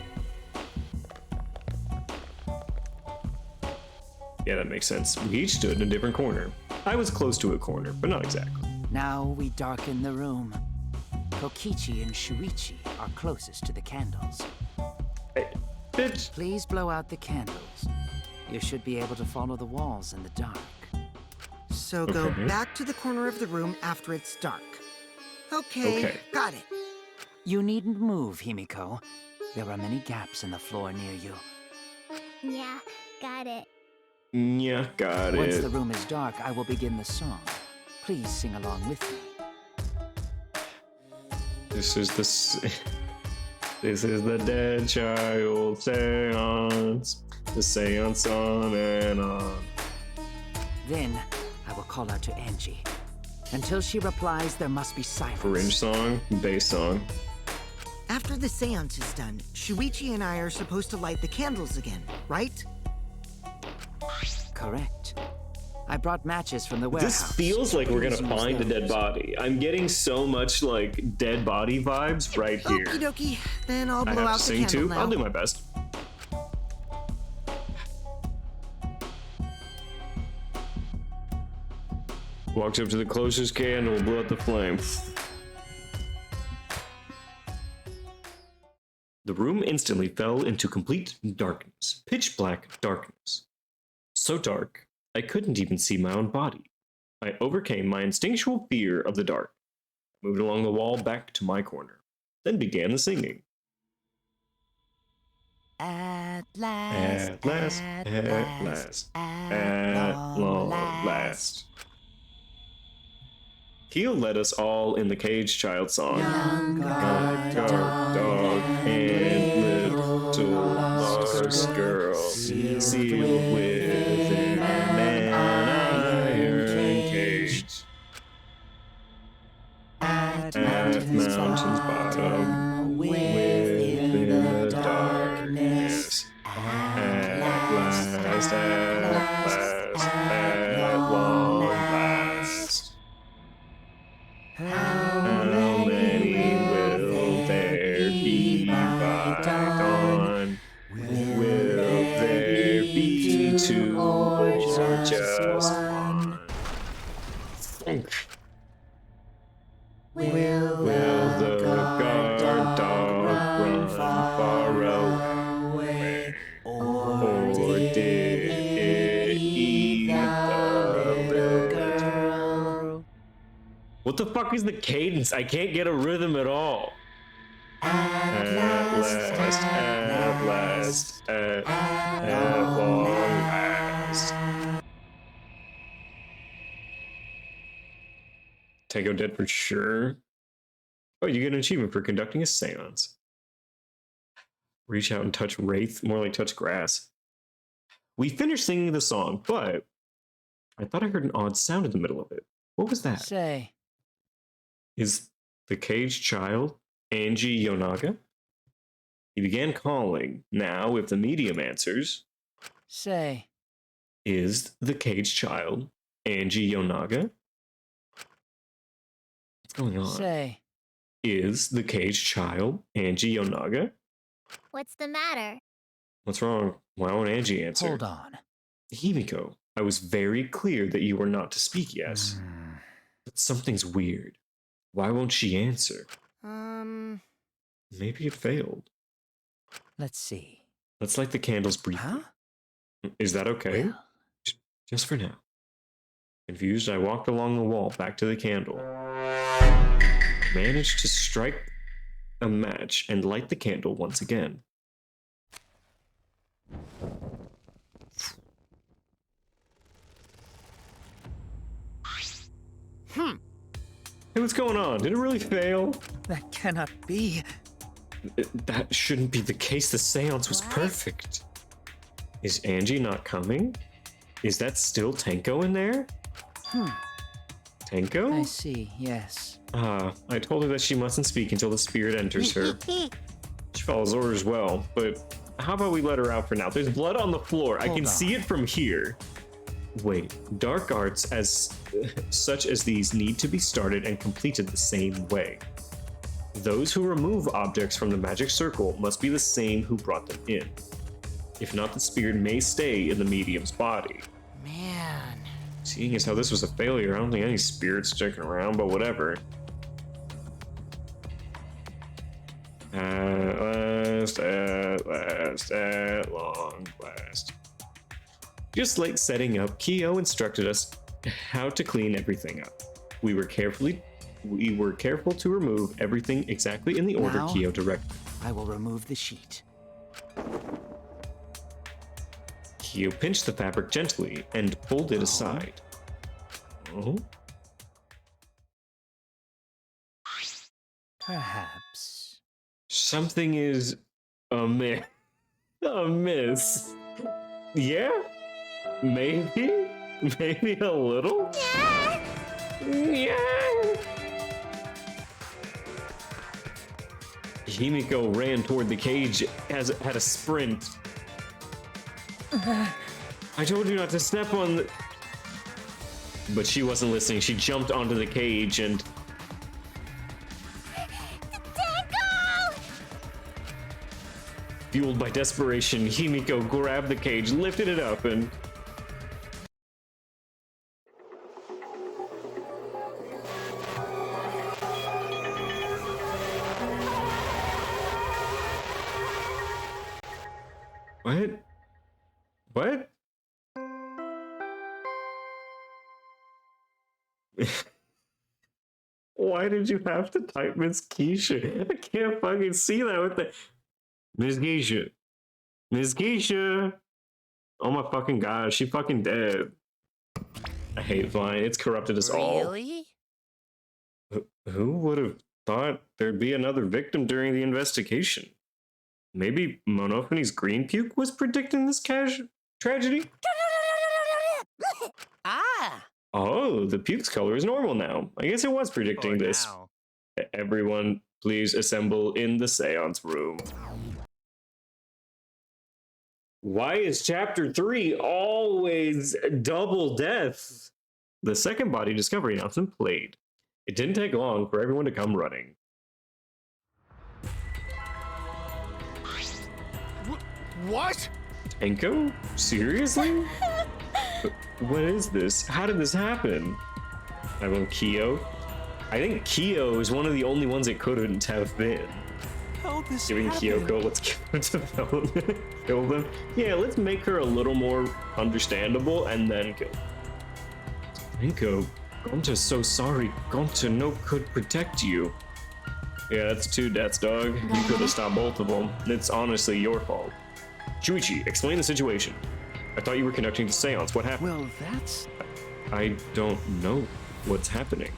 Speaker 1: Yeah, that makes sense. We each stood in a different corner. I was close to a corner, but not exactly.
Speaker 6: now we darken the room. Kokichi and Shuichi are closest to the candles.
Speaker 1: Hey, bitch!
Speaker 6: Please blow out the candles. You should be able to follow the walls in the dark.
Speaker 2: So go
Speaker 1: Okay.
Speaker 2: back to the corner of the room after it's dark. Okay, got it.
Speaker 6: You needn't move, Himiko. There are many gaps in the floor near you.
Speaker 4: Yeah, got it.
Speaker 1: Yeah, got
Speaker 6: Once
Speaker 1: it.
Speaker 6: the room is dark, I will begin the song. Please sing along with me.
Speaker 1: This is this is the dead child seance. The seance on and on.
Speaker 6: Then, I will call out to Angie. Until she replies, there must be silence.
Speaker 1: Fringe song, bass song.
Speaker 2: After the seance is done, Shuichi and I are supposed to light the candles again, right?
Speaker 6: Correct. I brought matches from the warehouse.
Speaker 1: This feels like we're gonna
Speaker 6: Please use
Speaker 1: find a dead
Speaker 6: those.
Speaker 1: body. I'm getting so much like dead body vibes right here.
Speaker 2: Okie dokie, then I'll
Speaker 1: I
Speaker 2: blow
Speaker 1: have
Speaker 2: out
Speaker 1: to
Speaker 2: the
Speaker 1: sing
Speaker 2: candle
Speaker 1: too.
Speaker 2: now.
Speaker 1: I'll do my best. Walks up to the closest candle, blow out the flame. The room instantly fell into complete darkness, pitch black darkness. So dark, I couldn't even see my own body. I overcame my instinctual fear of the dark. moved along the wall back to my corner, then began the singing.
Speaker 6: At last,
Speaker 1: At last, at last, at long last. Keo led us all in the Cage Child song.
Speaker 6: Young
Speaker 1: Guard dog and little Lars girl, sealed within an iron cage. At mountain's bottom, within the darkness. At last, at long last. How many will there be by dawn? Will there be two or just one? Will the guard dog run far away? Or did it eat the little girl? What the fuck is the cadence? I can't get a rhythm at all. At last, at long last. Tango dead for sure. Oh, you get an achievement for conducting a seance. Reach out and touch wraith, more like touch grass. We finished singing the song, but I thought I heard an odd sound in the middle of it. What was that?
Speaker 6: Say.
Speaker 1: Is the Caged Child Angie Yonaga? He began calling. Now, if the medium answers,
Speaker 6: Say.
Speaker 1: is the Caged Child Angie Yonaga? What's going on?
Speaker 6: Say.
Speaker 1: Is the Caged Child Angie Yonaga?
Speaker 4: What's the matter?
Speaker 1: What's wrong? Why won't Angie answer?
Speaker 6: Hold on.
Speaker 1: Himiko, I was very clear that you were not to speak yes. But something's weird. Why won't she answer? Maybe it failed.
Speaker 6: Let's see.
Speaker 1: Let's light the candles briefly.
Speaker 6: Huh?
Speaker 1: Is that okay?
Speaker 6: Well.
Speaker 1: Just for now. Confused, I walked along the wall back to the candle. Managed to strike a match and light the candle once again. Hey, what's going on? Did it really fail?
Speaker 6: That cannot be.
Speaker 1: That shouldn't be the case. The seance was perfect. Is Angie not coming? Is that still Tenko in there? Tenko?
Speaker 6: I see, yes.
Speaker 1: I told her that she mustn't speak until the spirit enters her. She follows orders well, but how about we let her out for now? There's blood on the floor. I can see it from here. Wait, dark arts as such as these need to be started and completed the same way. Those who remove objects from the magic circle must be the same who brought them in. If not, the spirit may stay in the medium's body.
Speaker 2: Man.
Speaker 1: Seeing as how this was a failure, I don't think any spirit's sticking around, but whatever. At long last. Just like setting up, Kyo instructed us how to clean everything up. We were careful to remove everything exactly in the order
Speaker 6: Now,
Speaker 1: Kyo directed.
Speaker 6: I will remove the sheet.
Speaker 1: Kyo pinched the fabric gently and pulled it aside. Oh?
Speaker 6: Perhaps.
Speaker 1: Something is amiss. Amiss. Yeah? Maybe? Maybe a little? Yeah. Himiko ran toward the cage, had a sprint. I told you not to step on the... But she wasn't listening. She jumped onto the cage and... Fueled by desperation, Himiko grabbed the cage, lifted it up, and... What? What? Why did you have to type Miss Keisha? I can't fucking see that with the Miss Keisha. Miss Keisha. Oh my fucking god, she fucking dead. I hate Vine. It's corrupted us all.
Speaker 6: Really?
Speaker 1: Who would have thought there'd be another victim during the investigation? Maybe Monophanie's green puke was predicting this tragedy?
Speaker 6: Ah!
Speaker 1: Oh, the puke's color is normal now. I guess it was predicting this.
Speaker 8: Now.
Speaker 1: Everyone, please assemble in the seance room. Why is chapter 3 always double death? The second body discovery announcement played. It didn't take long for everyone to come running.
Speaker 5: What?
Speaker 1: Enko? Seriously? What is this? How did this happen? I want Kyo. I think Kyo is one of the only ones it couldn't have been. Giving Kyoko, let's give her development. Kill them. Yeah, let's make her a little more understandable and then kill them. Enko, Gonta's so sorry. Gonta no could protect you. Yeah, that's 2 deaths, dog. You could have stopped both of them. It's honestly your fault. Shuichi, explain the situation. I thought you were conducting the seance. What happened?
Speaker 6: Well, that's...
Speaker 1: I don't know what's happening.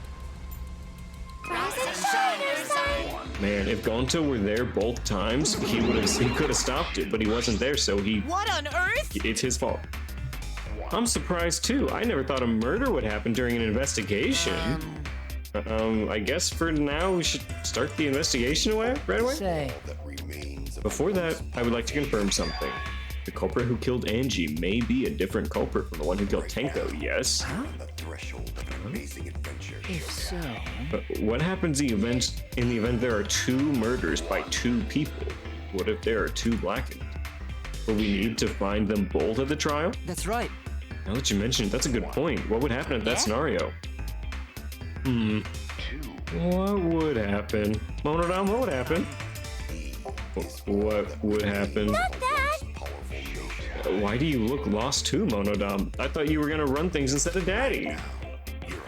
Speaker 1: Man, if Gonta were there both times, he could have stopped it, but he wasn't there, so he...
Speaker 6: What on earth?
Speaker 1: It's his fault. I'm surprised too. I never thought a murder would happen during an investigation. I guess for now we should start the investigation right away?
Speaker 6: Say,
Speaker 1: Before that, I would like to confirm something. The culprit who killed Angie may be a different culprit from the one who killed Tenko, yes?
Speaker 6: if so...
Speaker 1: But what happens in the event there are 2 murders by 2 people? What if there are 2 blackened? Will we need to find them both at the trial?
Speaker 6: That's right.
Speaker 1: Now that you mention it, that's a good point. What would happen in that scenario? What would happen? Monodam, what would happen? What would happen?
Speaker 4: Not that!
Speaker 1: Why do you look lost too, Monodam? I thought you were gonna run things instead of Daddy.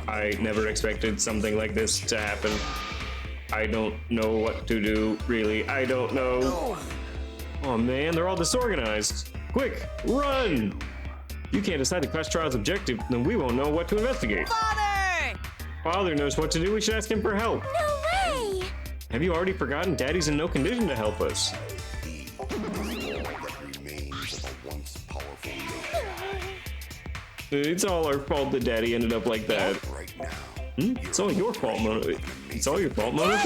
Speaker 1: I never expected something like this to happen. I don't know what to do, really. I don't know. Oh man, they're all disorganized. Quick, run! You can't decide the class trial's objective, then we won't know what to investigate.
Speaker 6: Father!
Speaker 1: Father knows what to do, we should ask him for help.
Speaker 4: No way!
Speaker 1: Have you already forgotten Daddy's in no condition to help us? It's all our fault that Daddy ended up like that. It's all your fault, Mono. It's all your fault, Mono.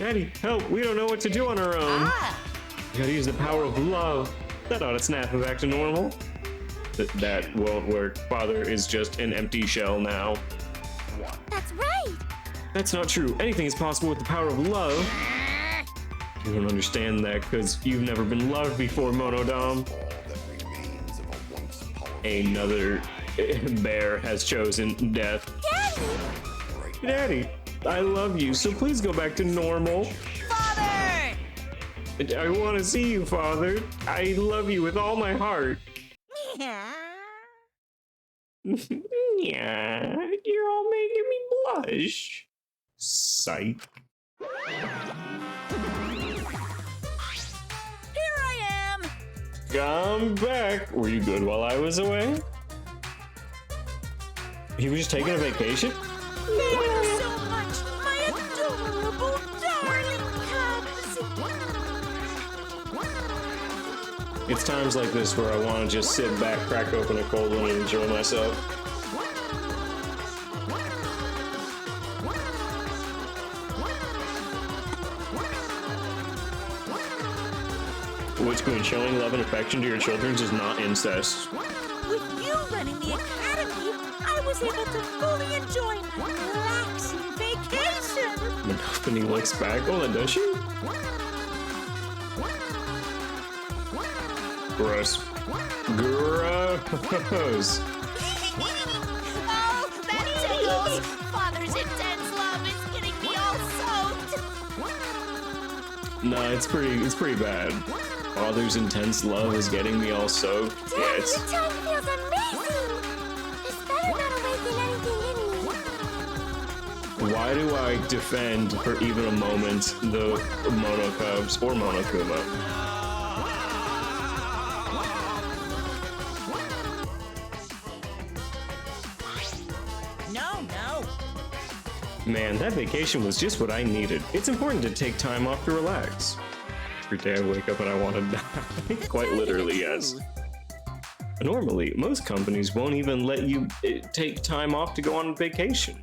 Speaker 1: Daddy, help! We don't know what to do on our own. You gotta use the power of love. That ought to snap him back to normal. That won't work. Father is just an empty shell now.
Speaker 4: That's right!
Speaker 1: That's not true. Anything is possible with the power of love. You don't understand that because you've never been loved before, Monodam. Another bear has chosen death. Daddy, I love you, so please go back to normal.
Speaker 6: Father!
Speaker 1: I want to see you, Father. I love you with all my heart. Yeah, you're all making me blush. Psych.
Speaker 6: Here I am!
Speaker 1: Come back. Were you good while I was away? He was just taking a vacation?
Speaker 9: Thank you so much, my adorable darling cubs!
Speaker 1: It's times like this where I want to just sit back, crack open a cold one, and enjoy myself. What's good? Showing love and affection to your children is not incest.
Speaker 9: With you running the academy, I was able to fully enjoy my relaxing vacation!
Speaker 1: Monophanie looks back. Oh, that does she? Gross. Gross.
Speaker 9: Oh, that tickles! Father's intense love is getting me all soaked!
Speaker 1: No, it's pretty bad. Father's intense love is getting me all soaked. Yeah, it's...
Speaker 4: Your tongue feels amazing! It's better not awaken anything in me.
Speaker 1: Why do I defend for even a moment the Mono Cubs or Monokuma?
Speaker 9: No.
Speaker 1: Man, that vacation was just what I needed. It's important to take time off to relax. Every day I wake up and I want to die. Quite literally, yes. Normally, most companies won't even let you take time off to go on vacation.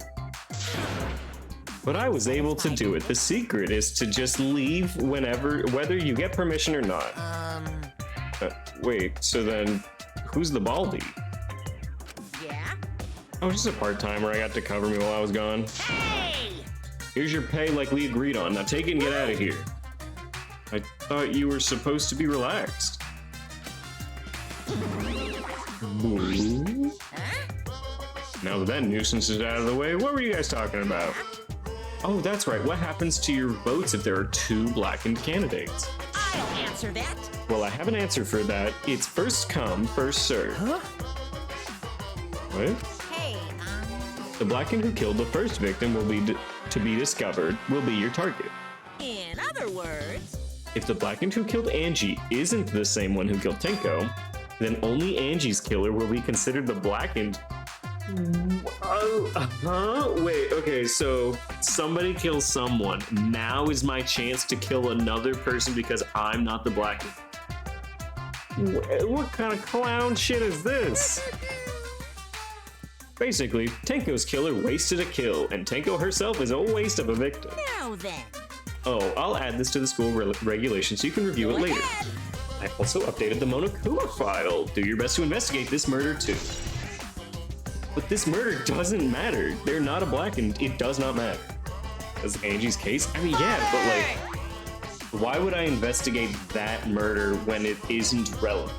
Speaker 1: But I was able to do it. The secret is to just leave whenever, whether you get permission or not. Wait, so then, who's the Baldy?
Speaker 9: Yeah?
Speaker 1: Oh, just a part-timer I got to cover me while I was gone.
Speaker 9: Hey!
Speaker 1: Here's your pay like we agreed on. Now take it and get out of here. I thought you were supposed to be relaxed. Ooh. Now that that nuisance is out of the way, what were you guys talking about? Oh, that's right. What happens to your votes if there are 2 blackened candidates?
Speaker 9: I'll answer that.
Speaker 1: Well, I have an answer for that. It's first come, first served.
Speaker 6: Huh?
Speaker 1: What?
Speaker 9: Hey,
Speaker 1: The blackened who killed the first victim will be to be discovered will be your target.
Speaker 9: in other words...
Speaker 1: If the blackened who killed Angie isn't the same one who killed Tenko, then only Angie's killer will be considered the blackened. Wait, okay, so somebody kills someone. Now is my chance to kill another person because I'm not the blackened. What kind of clown shit is this? Basically, Tenko's killer wasted a kill, and Tenko herself is a waste of a victim.
Speaker 9: Now then.
Speaker 1: Oh, I'll add this to the school regulations so you can review it later. I also updated the Monokuma file. Do your best to investigate this murder too. But this murder doesn't matter. They're not a blackened. It does not matter. As Angie's case? I mean, yeah, but like, why would I investigate that murder when it isn't relevant?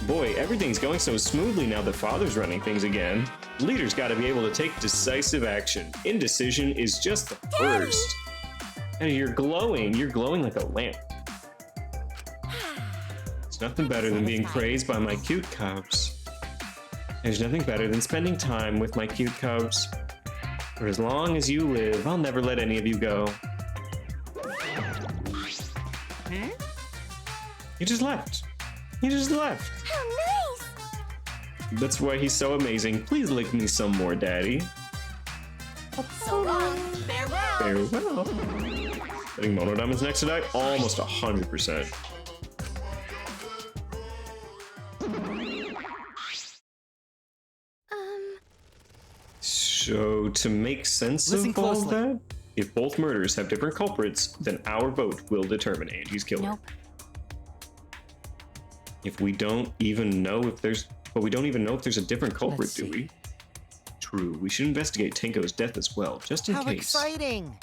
Speaker 1: Boy, everything's going so smoothly now that Father's running things again. Leaders gotta be able to take decisive action. Indecision is just the worst. And you're glowing like a lamp. There's nothing better than being praised by my cute cubs. There's nothing better than spending time with my cute cubs. For as long as you live, I'll never let any of you go. He just left. He just left.
Speaker 4: How nice!
Speaker 1: That's why he's so amazing. Please lick me some more, Daddy.
Speaker 9: So long. Farewell.
Speaker 1: Farewell. I think Monodiamon's next to die? Almost 100%. So, to make sense
Speaker 6: Listen
Speaker 1: of all
Speaker 6: closely.
Speaker 1: that, if both murders have different culprits, then our vote will determine Angie's killer.
Speaker 7: Nope.
Speaker 1: If we don't even know if there's... But we don't even know if there's a different culprit,
Speaker 6: Let's
Speaker 1: do
Speaker 6: see.
Speaker 1: we? True, we should investigate Tenko's death as well, just in
Speaker 2: How
Speaker 1: case.
Speaker 2: exciting!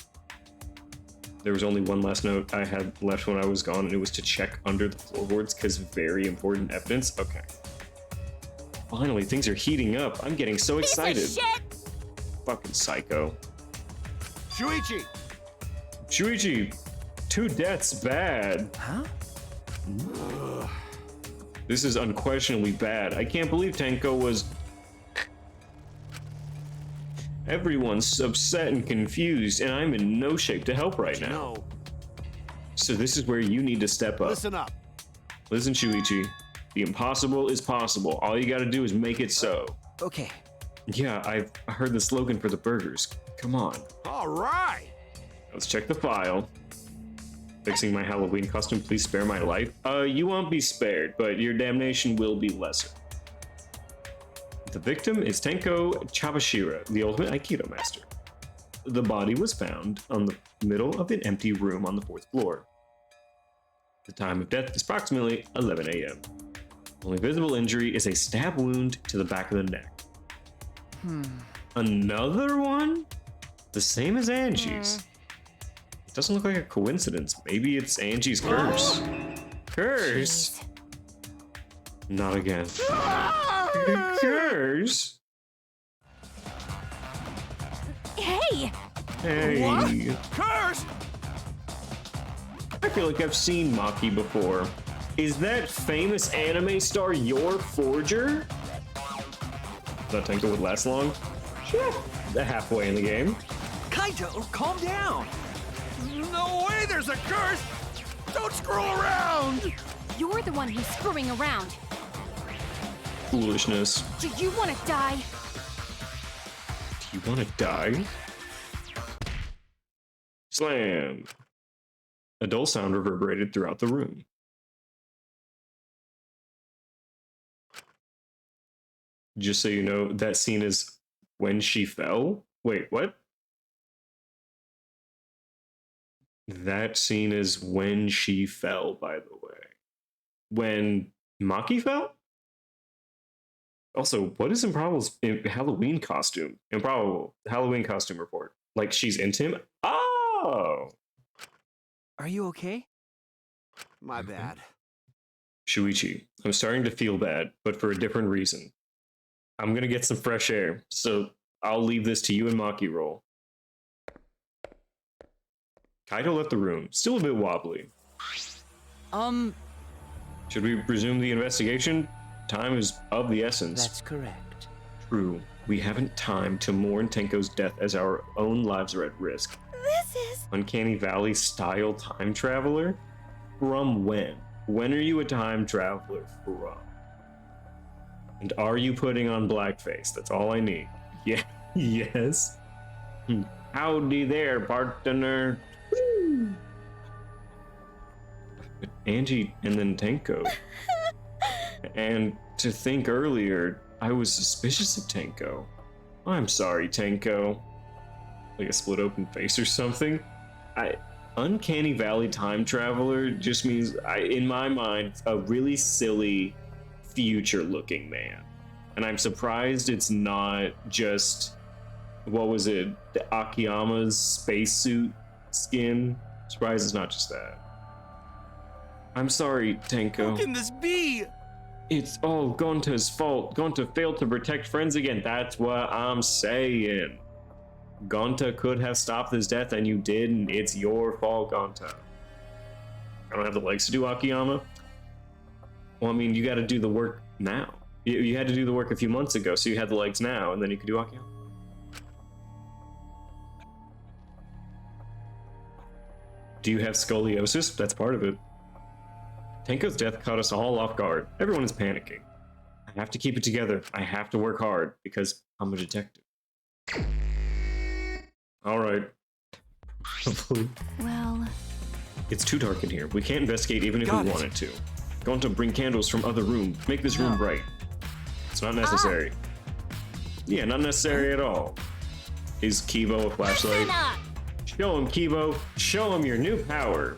Speaker 1: There was only one last note I had left when I was gone, and it was to check under the floorboards, because very important evidence. Okay. Finally, things are heating up. I'm getting so excited.
Speaker 9: Piece of shit.
Speaker 1: Fucking psycho.
Speaker 5: Shuichi!
Speaker 1: Shuichi, 2 deaths bad.
Speaker 6: Huh?
Speaker 1: This is unquestionably bad. I can't believe Tenko was... Everyone's upset and confused, and I'm in no shape to help right now.
Speaker 5: No.
Speaker 1: So this is where you need to step up.
Speaker 5: Listen up.
Speaker 1: Listen, Shuichi. The impossible is possible. All you gotta do is make it so.
Speaker 6: Okay.
Speaker 1: Yeah, I've heard the slogan for the burgers. Come on.
Speaker 5: All right.
Speaker 1: Let's check the file. Fixing my Halloween costume, please spare my life. You won't be spared, but your damnation will be lesser. The victim is Tenko Chabashira, the ultimate Aikido master. The body was found on the middle of an empty room on the 4th floor. The time of death is approximately 11 a.m. Only visible injury is a stab wound to the back of the neck. Another one? The same as Angie's. It doesn't look like a coincidence. Maybe it's Angie's curse. Curse? Not again. Curse?
Speaker 4: Hey!
Speaker 1: Hey.
Speaker 5: Curse!
Speaker 1: I feel like I've seen Maki before. Is that famous anime star your forger? That Tenko would last long? Sure. halfway in the game.
Speaker 5: Kaito, calm down. No way there's a curse! Don't screw around!
Speaker 9: You're the one who's screwing around.
Speaker 1: Foolishness.
Speaker 9: Do you want to die?
Speaker 1: Do you want to die? Slam. A dull sound reverberated throughout the room. Just so you know, that scene is when she fell. Wait, what? That scene is when she fell, by the way. When Maki fell? Also, what is Improbable's Halloween costume? Improbable Halloween costume report. Like she's into him? Oh!
Speaker 5: Are you okay? My bad.
Speaker 1: Shuichi, I'm starting to feel bad, but for a different reason. I'm gonna get some fresh air, so I'll leave this to you and Maki roll. Kaito left the room, still a bit wobbly. Should we resume the investigation? Time is of the essence.
Speaker 6: That's correct.
Speaker 1: True. We haven't time to mourn Tenko's death as our own lives are at risk.
Speaker 4: This is...
Speaker 1: Uncanny Valley style time traveler? From when? When are you a time traveler from? And are you putting on blackface? That's all I need. Yeah. Yes. Howdy there, partner. Woo. Angie and then Tenko. And to think earlier, I was suspicious of Tenko. I'm sorry, Tenko. Like a split open face or something. Uncanny Valley time traveler just means, in my mind, a really silly future looking man. And I'm surprised it's not just, what was it, the Akiyama's spacesuit skin? Surprised it's not just that. I'm sorry, Tenko.
Speaker 5: How can this be?
Speaker 1: It's all Gonta's fault. Gonta failed to protect friends again. That's what I'm saying. Gonta could have stopped his death and you didn't. It's your fault, Gonta. I don't have the legs to do Akiyama. Well, I mean, you got to do the work now. You had to do the work a few months ago, so you had the legs now, and then you could do Akiyama. Do you have scoliosis? That's part of it. Tenko's death caught us all off guard. Everyone is panicking. I have to keep it together. I have to work hard because I'm a detective. All right.
Speaker 7: Well...
Speaker 1: It's too dark in here. We can't investigate even if we wanted to. Going to bring candles from other room. Make this room bright. It's not necessary. Yeah, not necessary at all. Is Kivo a flashlight? Show him, Kivo. Show him your new power.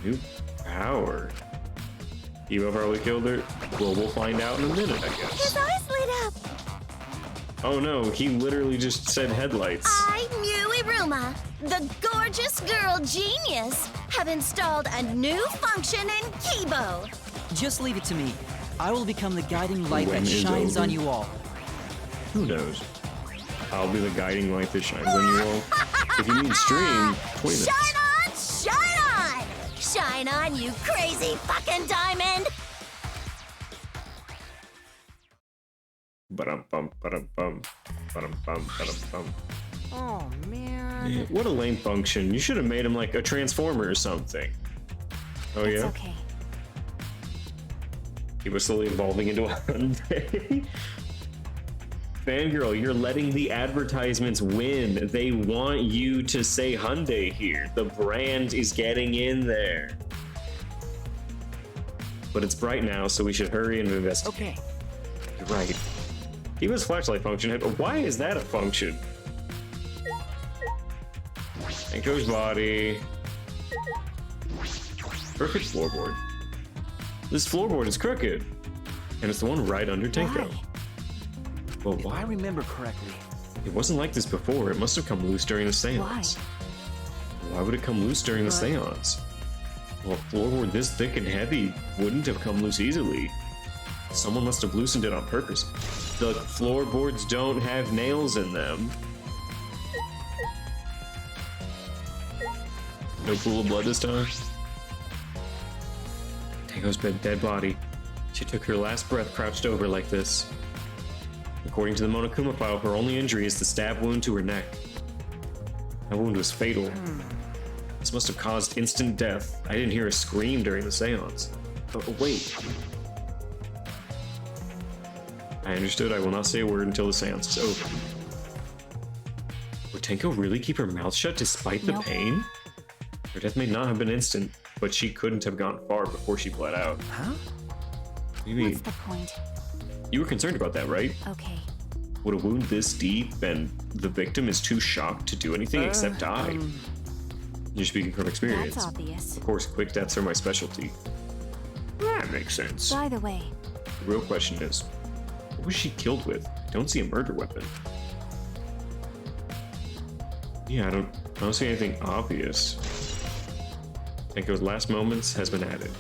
Speaker 1: New power? Kivo probably killed her. Well, we'll find out in a minute, I guess.
Speaker 4: His eyes lit up.
Speaker 1: Oh no, he literally just said headlights.
Speaker 4: I, Iruma, the gorgeous girl genius, have installed a new function in Kibo.
Speaker 10: Just leave it to me. I will become the guiding light
Speaker 1: When
Speaker 10: that
Speaker 1: is
Speaker 10: shines
Speaker 1: over?
Speaker 10: on you all.
Speaker 1: Who knows? I'll be the guiding light that shines on you all. If you need stream, 20 minutes.
Speaker 4: Shine on, shine on! Shine on, you crazy fucking diamond!
Speaker 1: Ba-dum-bum, ba-dum-bum, ba-dum-bum, ba-dum-bum.
Speaker 6: Oh, man.
Speaker 1: Yeah, what a lame function. You should have made him like a transformer or something. Oh,
Speaker 7: It's
Speaker 1: yeah?
Speaker 7: okay.
Speaker 1: He was slowly evolving into a Hyundai. Fangirl, you're letting the advertisements win. They want you to say Hyundai here. The brand is getting in there. But it's bright now, so we should hurry and investigate.
Speaker 6: Okay.
Speaker 1: You're right. Kiva's flashlight function. Why is that a function? Tenko's body. Perfect floorboard. This floorboard is crooked. And it's the one right under Tenko.
Speaker 6: Why?
Speaker 1: Well,
Speaker 10: If I
Speaker 1: why?
Speaker 10: remember correctly,
Speaker 1: It wasn't like this before. It must have come loose during the seance. Why would it come loose during the seance? Well, a floorboard this thick and heavy wouldn't have come loose easily. Someone must have loosened it on purpose. The floorboards don't have nails in them. No pool of blood this time. Tenko's dead body. She took her last breath crouched over like this. According to the Monokuma file, her only injury is the stab wound to her neck. That wound was fatal. This must have caused instant death. I didn't hear a scream during the seance. Oh, wait. I understood. I will not say a word until the seance is over. Would Tenko really keep her mouth shut despite the pain? Her death may not have been instant, but she couldn't have gone far before she bled out.
Speaker 10: Huh?
Speaker 1: What do you mean?
Speaker 7: What's the point?
Speaker 1: You were concerned about that, right?
Speaker 7: Okay.
Speaker 1: Would a wound this deep and the victim is too shocked to do anything except die? You're speaking from experience.
Speaker 7: That's obvious.
Speaker 1: Of course, quick deaths are my specialty. That makes sense.
Speaker 7: By the way,
Speaker 1: The real question is, what was she killed with? I don't see a murder weapon. Yeah, I don't see anything obvious. Tenko's last moments has been added.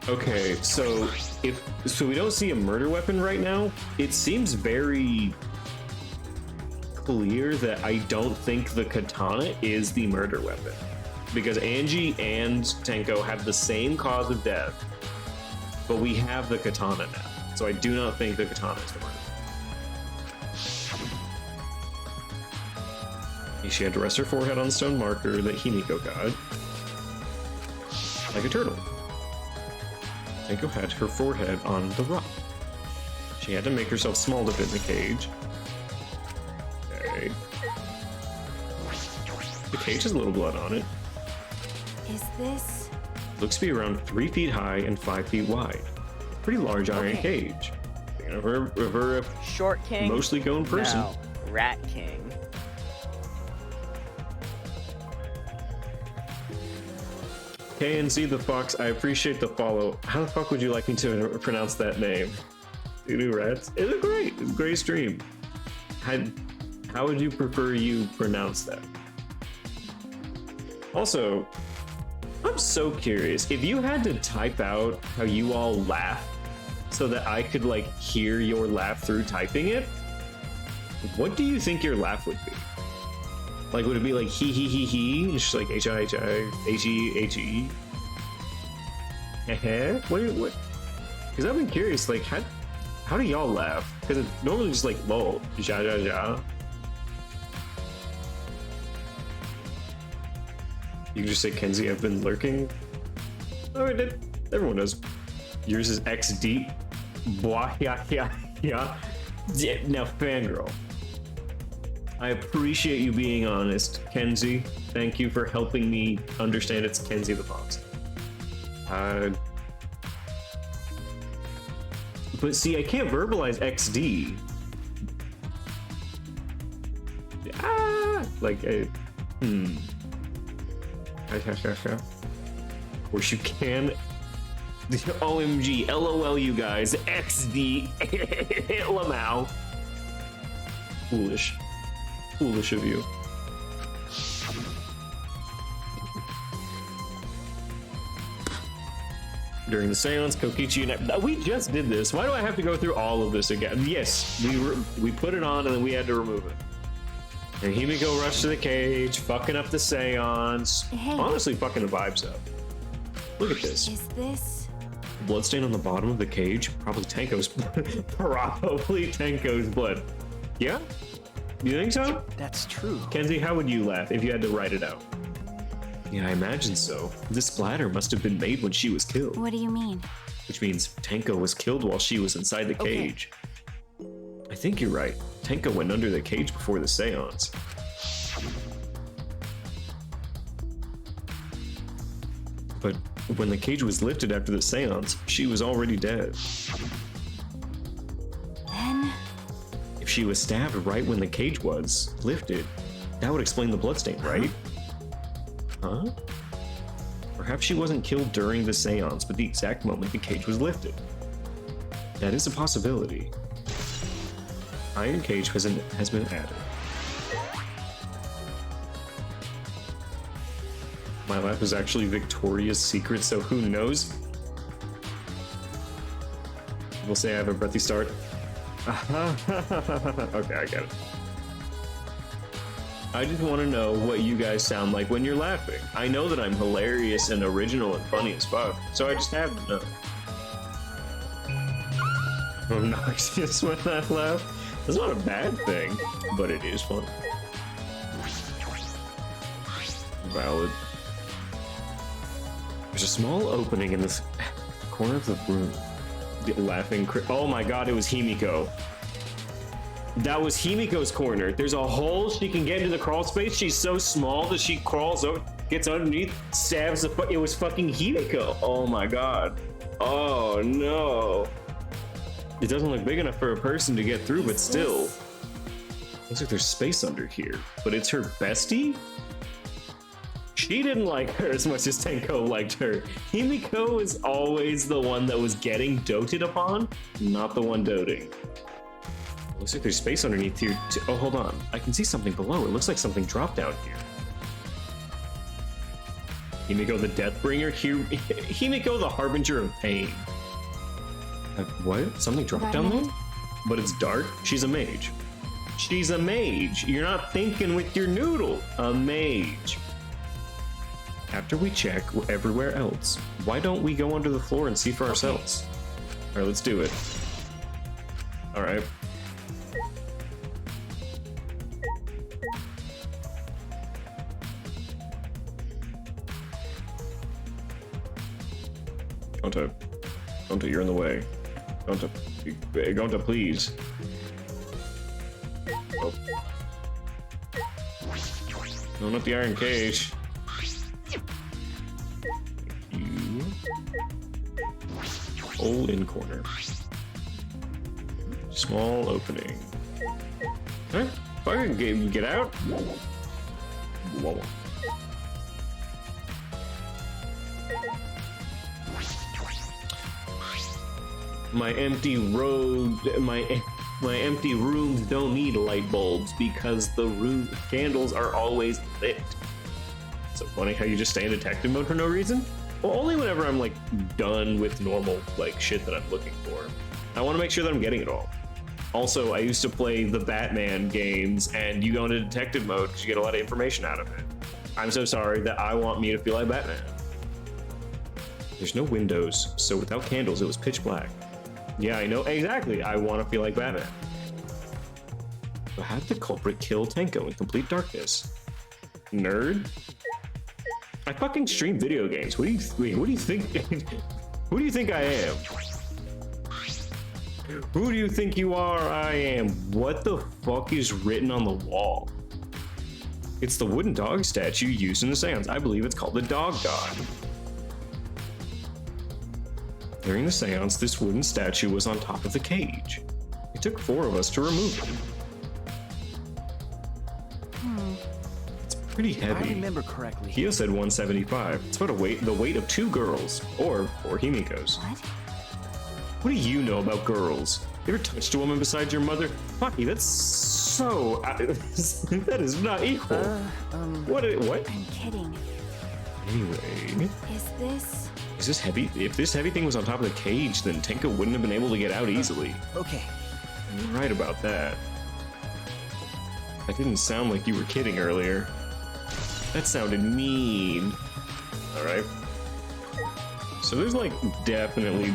Speaker 1: Okay, so we don't see a murder weapon right now. It seems very clear that I don't think the katana is the murder weapon, because Angie and Tenko have the same cause of death, but we have the katana now. So I do not think the katana is the murder. She had to rest her forehead on the stone marker that Himiko got, like a turtle. Tenko had her forehead on the rock. She had to make herself small to fit in the cage. Okay. The cage has a little blood on it.
Speaker 7: is this?
Speaker 1: Looks to be around 3 feet high and 5 feet wide. Pretty large iron cage. Thinking of her
Speaker 11: Short King?
Speaker 1: mostly grown person.
Speaker 11: No, Rat King.
Speaker 1: KNZ the Fox, I appreciate the follow. How the fuck would you like me to pronounce that name? Doo-doo rats. It's a great stream. How would you prefer you pronounce that? Also, I'm so curious. If you had to type out how you all laugh so that I could like hear your laugh through typing it, what do you think your laugh would be? Like, would it be like he, it's just like H-I-H-I, H-E-H-E? What? Because I've been curious, like, how do y'all laugh? Because it's normally just like lol, ja ja ja. You can just say, Kenzie, I've been lurking. Oh, I did. Everyone does. Yours is X deep. Blah, yeah. Now, fangirl. I appreciate you being honest, Kenzie. Thank you for helping me understand it's Kenzie the Fox. But see, I can't verbalize XD. Of course you can. OMG, LOL, you guys. XD. Lamau. Foolish of you. During the seance, Kokichi and I, we just did this. Why do I have to go through all of this again? Yes, we put it on and then we had to remove it. And Himiko rushed to the cage, fucking up the seance.
Speaker 7: Hey.
Speaker 1: Honestly, fucking the vibes up. Look at this.
Speaker 7: Is this?
Speaker 1: Bloodstain on the bottom of the cage? Probably Tenko's blood. Yeah? You think so?
Speaker 10: That's true.
Speaker 1: Kenzie, how would you laugh if you had to write it out? Yeah, I imagine so. This splatter must have been made when she was killed.
Speaker 7: What do you mean?
Speaker 1: Which means Tenko was killed while she was inside the cage. I think you're right. Tenko went under the cage before the seance. But when the cage was lifted after the seance, she was already dead.
Speaker 7: Then?
Speaker 1: If she was stabbed right when the cage was lifted, that would explain the bloodstain, right? Huh? Perhaps she wasn't killed during the seance, but the exact moment the cage was lifted. That is a possibility. Iron cage has been added. My laugh is actually Victoria's Secret, so who knows? We'll say I have a breathy start. Okay, I get it. I just want to know what you guys sound like when you're laughing. I know that I'm hilarious and original and funny as fuck, so I just have to know. obnoxious when I laugh. That's not a bad thing, but it is fun. Valid. There's a small opening in this corner of the room. The laughing oh my god, it was Himiko. That was Himiko's corner. There's a hole she can get into the crawl space. She's so small that she crawls over, gets underneath, stabs the it was fucking Himiko. Oh my god. Oh no. It doesn't look big enough for a person to get through, but still. Looks like there's space under here. But it's her bestie? She didn't like her as much as Tenko liked her. Himiko is always the one that was getting doted upon, not the one doting. Looks like there's space underneath here too. Oh, hold on. I can see something below. It looks like something dropped down here. Himiko the Deathbringer? Himiko the Harbinger of Pain. What? Something dropped down there? But it's dark? She's a mage. She's a mage. You're not thinking with your noodle. A mage. After we check everywhere else, why don't we go under the floor and see for ourselves? All right, let's do it. All right. Gonta, you're in the way. Gonta, please. Oh. No, not the iron cage. You. Hole in corner. Small opening. Huh? Fire, get out. Whoa. My empty road, my empty rooms don't need light bulbs because the room candles are always lit. So funny how you just stay in detective mode for no reason? Well, only whenever I'm like done with normal like shit that I'm looking for. I want to make sure that I'm getting it all. Also, I used to play the Batman games, and you go into detective mode because you get a lot of information out of it. I'm so sorry that I want me to feel like Batman. There's no windows, so without candles, it was pitch black. Yeah, I know, exactly. I want to feel like Batman. But how did the culprit kill Tenko in complete darkness? Nerd? I fucking stream video games. What do you think? Who do you think I am? Who do you think you are? I am. What the fuck is written on the wall? It's the wooden dog statue used in the seance. I believe it's called the Dog God. During the seance, this wooden statue was on top of the cage. It took 4 of us to remove it. It's pretty heavy.
Speaker 10: If I remember correctly.
Speaker 1: Kyo said 175. It's about the weight of 2 girls, or 4 Himikos.
Speaker 7: What?
Speaker 1: What do you know about girls? You ever touched a woman besides your mother? Fucky, that's so... that is not equal. What?
Speaker 7: I'm kidding.
Speaker 1: Anyway...
Speaker 7: Is
Speaker 1: this heavy? If this heavy thing was on top of the cage, then Tenko wouldn't have been able to get out easily.
Speaker 10: Okay.
Speaker 1: You're right about that. That didn't sound like you were kidding earlier. That sounded mean. Alright. So there's like definitely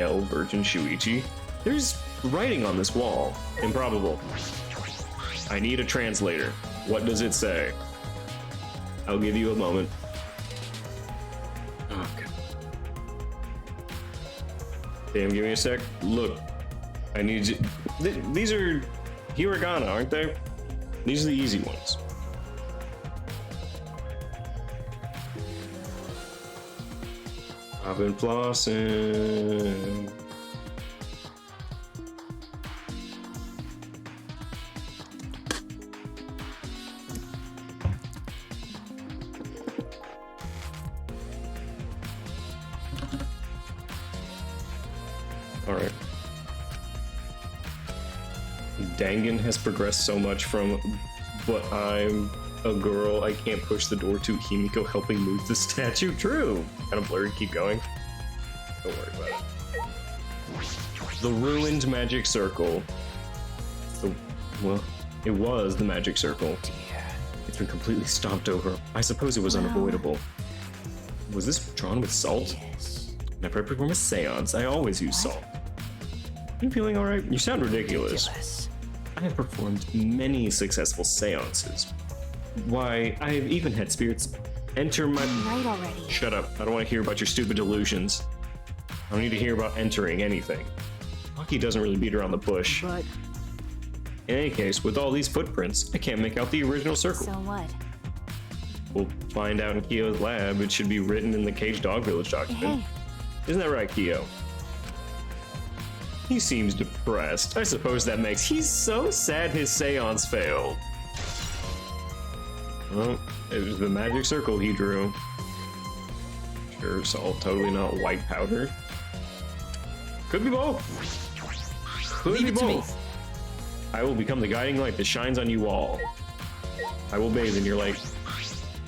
Speaker 1: L Virgin Shuichi. There's writing on this wall. Improbable. I need a translator. What does it say? I'll give you a moment. Okay. Damn, give me a sec. Look, I need you. These are hiragana, aren't they? These are the easy ones. I've been flossing. Alright. Dangan has progressed so much from, but I'm a girl, I can't push the door to Himiko helping move the statue. True! Kind of blurry, keep going. Don't worry about it. The ruined magic circle. Well, it was the magic circle. It's been completely stomped over. I suppose it was unavoidable. Was this drawn with salt?
Speaker 7: Yes.
Speaker 1: Whenever I perform a seance, I always use salt. You feeling all right? You sound ridiculous.
Speaker 6: Ridiculous.
Speaker 1: I have performed many successful seances. Why, I have even had spirits enter my...
Speaker 7: Right already.
Speaker 1: Shut up. I don't want to hear about your stupid delusions. I don't need to hear about entering anything. Lucky doesn't really beat around the bush.
Speaker 6: But
Speaker 1: In any case, with all these footprints, I can't make out the original circle.
Speaker 7: So what?
Speaker 1: We'll find out in Kiyo's lab. It should be written in the Cage Dog Village document.
Speaker 7: Hey.
Speaker 1: Isn't that right, Kiyo? He seems depressed. I suppose that makes... He's so sad his seance failed. Well, it was the magic circle he drew. Sure, it's all totally not white powder. Could be both. Could
Speaker 10: Leave
Speaker 1: be
Speaker 10: it to me.
Speaker 1: both. I will become the guiding light that shines on you all. I will bathe in your light.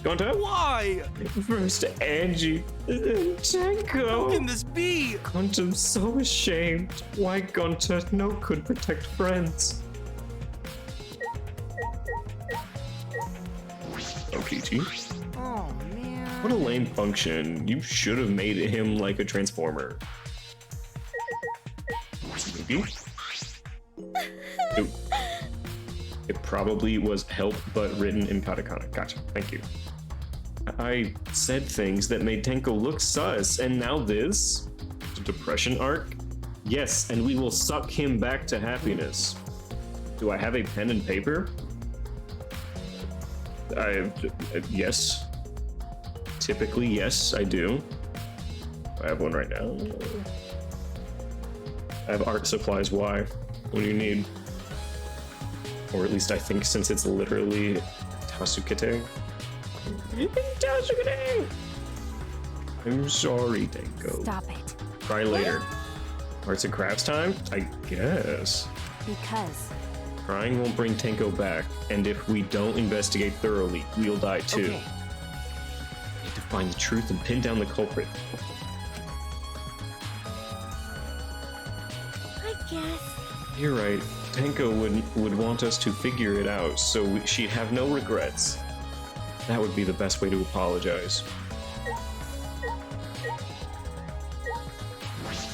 Speaker 1: Gonta?
Speaker 5: Why?
Speaker 1: First Angie, then Tenko.
Speaker 5: How can this be?
Speaker 1: Gonta's so ashamed. Why Gonta no could protect friends? Oh, Peachy.
Speaker 2: Oh, man.
Speaker 1: What a lame function. You should have made him like a transformer. Maybe? Ooh. It probably was help but written in katakana. Gotcha. Thank you. I said things that made Tenko look sus, and now this? The depression arc? Yes, and we will suck him back to happiness. Do I have a pen and paper? Yes. Typically, yes, I do. I have one right now. I have art supplies. Why? What do you need? Or at least I think, since it's literally Tasukete. Tasukete! I'm sorry, Tenko.
Speaker 7: Stop it.
Speaker 1: Try later. Arts and crafts time? I guess.
Speaker 7: Because.
Speaker 1: Crying won't bring Tenko back, and if we don't investigate thoroughly, we'll die too.
Speaker 6: okay.
Speaker 1: Need to find the truth and pin down the culprit.
Speaker 9: I guess.
Speaker 1: You're right. Tenko would want us to figure it out, so she'd have no regrets. That would be the best way to apologize.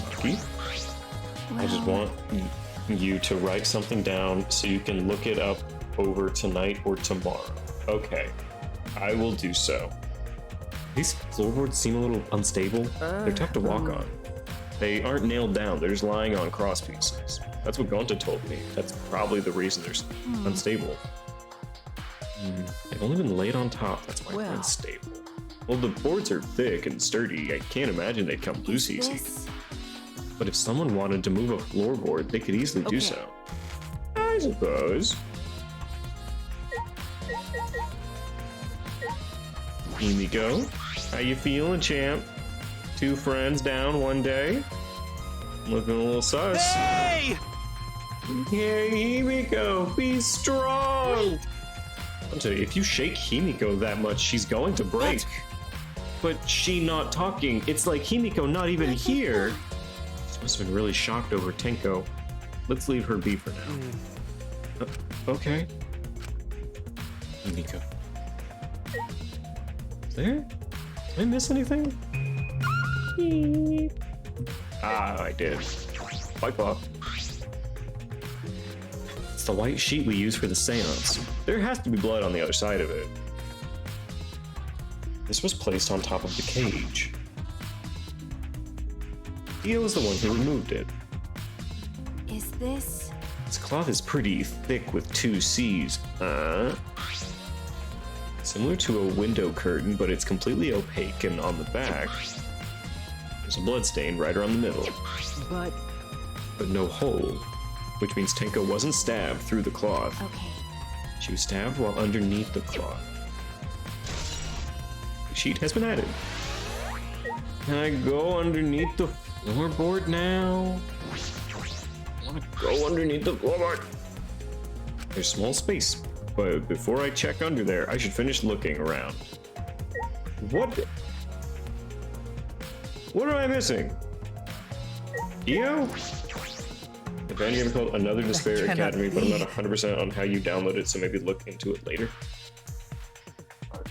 Speaker 1: Lucky? I just want you to write something down so you can look it up over tonight or tomorrow. Okay, I will do so. These floorboards seem a little unstable. They're tough to walk on. They aren't nailed down, they're just lying on cross pieces. That's what Gonta told me. That's probably the reason they're unstable. They've only been laid on top, that's why they're unstable. Well, the boards are thick and sturdy. I can't imagine they'd come loose easy. But if someone wanted to move a floorboard, they could easily do so. I suppose. Himiko, how you feeling, champ? 2 friends down one day? Looking a little sus.
Speaker 5: Hey!
Speaker 1: Hey, Himiko, be strong! I'll tell you, if you shake Himiko that much, she's going to break. But she not talking, it's like Himiko not even here. She must have been really shocked over Tenko. Let's leave her be for now. Okay. Himiko. There? Did I miss anything? Beep. Ah, I did. White cloth. It's the white sheet we use for the seance. There has to be blood on the other side of it. This was placed on top of the cage. Theo was the one who removed it.
Speaker 7: Is this?
Speaker 1: This cloth is pretty thick with 2 C's. Similar to a window curtain, but it's completely opaque, and on the back, there's a blood stain right around the middle. But no hole, which means Tenko wasn't stabbed through the cloth.
Speaker 7: Okay.
Speaker 1: She was stabbed while underneath the cloth. The sheet has been added. Can I go underneath the floorboard now? I want to go underneath the floorboard. There's small space, but before I check under there, I should finish looking around. What am I missing? Iyo? The band game called Another Despair Academy, but I'm not 100% on how you download it, so maybe look into it later.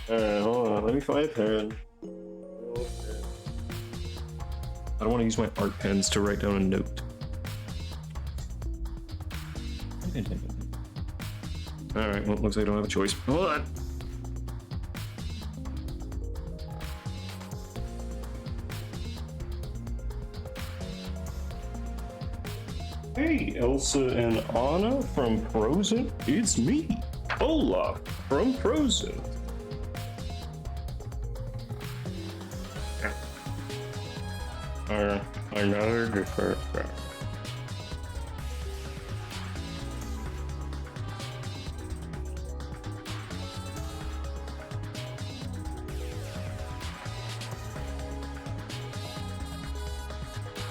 Speaker 1: Hold on, let me find a pen. I don't want to use my art pens to write down a note. Alright, well, looks like I don't have a choice. Hold on. Hey, Elsa and Anna from Frozen. It's me, Olaf from Frozen. Another deferred.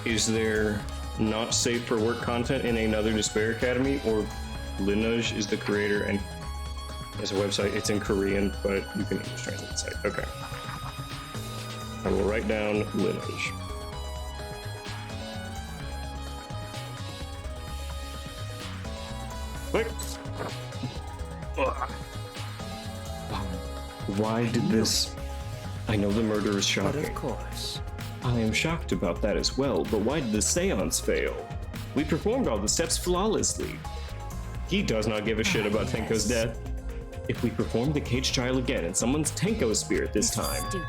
Speaker 1: Is there not safe for work content in another Despair Academy, or Lineage is the creator and has a website? It's in Korean, but you can English translate the site. Okay. I will write down Lineage. Click. Why did this? I know the murder is shocking.
Speaker 6: But of course.
Speaker 1: I am shocked about that as well, but why did the seance fail? We performed all the steps flawlessly. He does not give a shit about Tenko's death. If we perform the cage trial again and someone's Tenko's spirit this time.
Speaker 4: Stupid.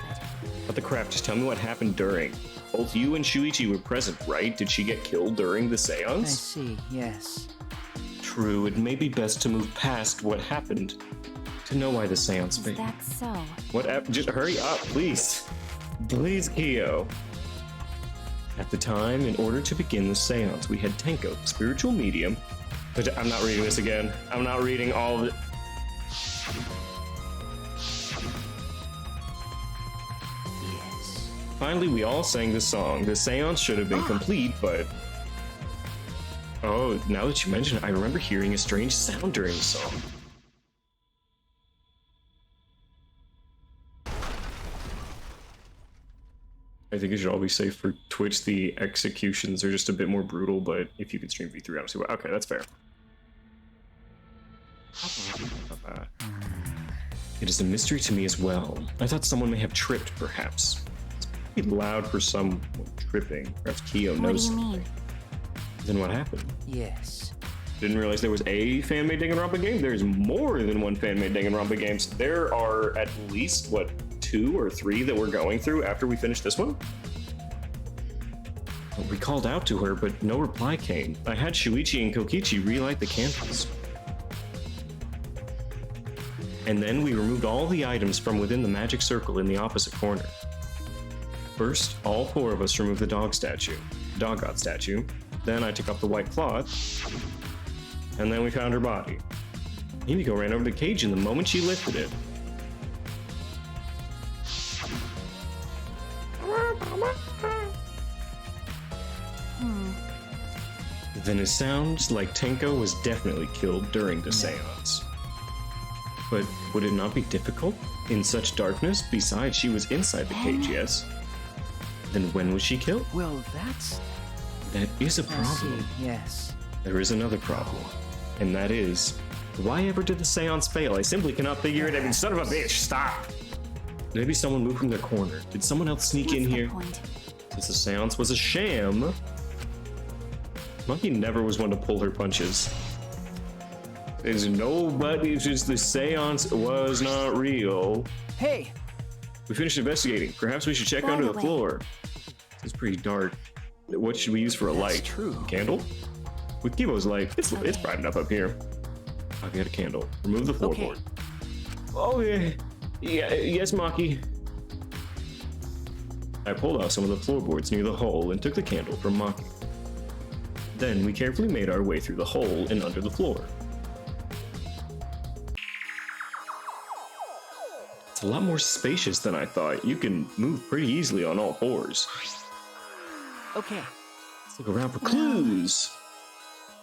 Speaker 1: What the crap, just tell me what happened during. Both you and Shuichi were present, right? Did she get killed during the
Speaker 6: I
Speaker 1: seance?
Speaker 6: see, yes.
Speaker 1: True, it may be best to move past what happened to know why the seance
Speaker 7: Is
Speaker 1: failed.
Speaker 7: that so?
Speaker 1: Just hurry up, please. Please, Kyo. At the time, in order to begin the seance, we had Tenko, the spiritual medium. But I'm not reading this again. I'm not reading all of it.
Speaker 6: Yes.
Speaker 1: Finally, we all sang the song. The seance should have been complete, but... Oh, now that you mention it, I remember hearing a strange sound during the song. I think it should all be safe for Twitch. The executions are just a bit more brutal, but if you could stream V3, honestly, okay, that's fair. It is a mystery to me as well. I thought someone may have tripped, perhaps. It's pretty loud for someone tripping. Perhaps Kyo knows
Speaker 7: What do you
Speaker 1: something.
Speaker 7: mean?
Speaker 1: Then what happened?
Speaker 6: Yes.
Speaker 1: Didn't realize there was a fan-made Danganronpa game. There's more than one fan-made Danganronpa games. There are at least, what, 2 or 3 that we're going through after we finish this one? We called out to her, but no reply came. I had Shuichi and Kokichi relight the candles. And then we removed all the items from within the magic circle in the opposite corner. First, all 4 of us removed the dog god statue. Then I took off the white cloth, and then we found her body. Himiko ran over the cage in the moment she lifted it. Then it sounds like Tenko was definitely killed during the seance. But would it not be difficult? In such darkness? Besides, she was inside the cage, yes? Then when was she killed?
Speaker 6: Well,
Speaker 1: That is a
Speaker 6: I
Speaker 1: problem.
Speaker 6: see, yes.
Speaker 1: There is another problem. And that is, why ever did the seance fail? I simply cannot figure it out. I mean, son of a bitch, stop! Maybe someone moved from their corner. Did someone else sneak in
Speaker 7: What's the
Speaker 1: here?
Speaker 7: point?
Speaker 1: Since the seance was a sham. Monkey never was one to pull her punches. There's nobody, it's just the seance was not real.
Speaker 6: Hey!
Speaker 1: We finished investigating. Perhaps we should check
Speaker 7: By
Speaker 1: under
Speaker 7: the
Speaker 1: the
Speaker 7: way.
Speaker 1: floor. It's pretty dark. What should we use for a light?
Speaker 6: True.
Speaker 1: A candle? With Kibo's light, it's bright enough up here. I've got a candle. Remove the floorboard. Oh yeah. Yes, Maki. I pulled out some of the floorboards near the hole and took the candle from Maki. Then we carefully made our way through the hole and under the floor. It's a lot more spacious than I thought. You can move pretty easily on all 4s.
Speaker 6: Okay.
Speaker 1: Let's look around for clues.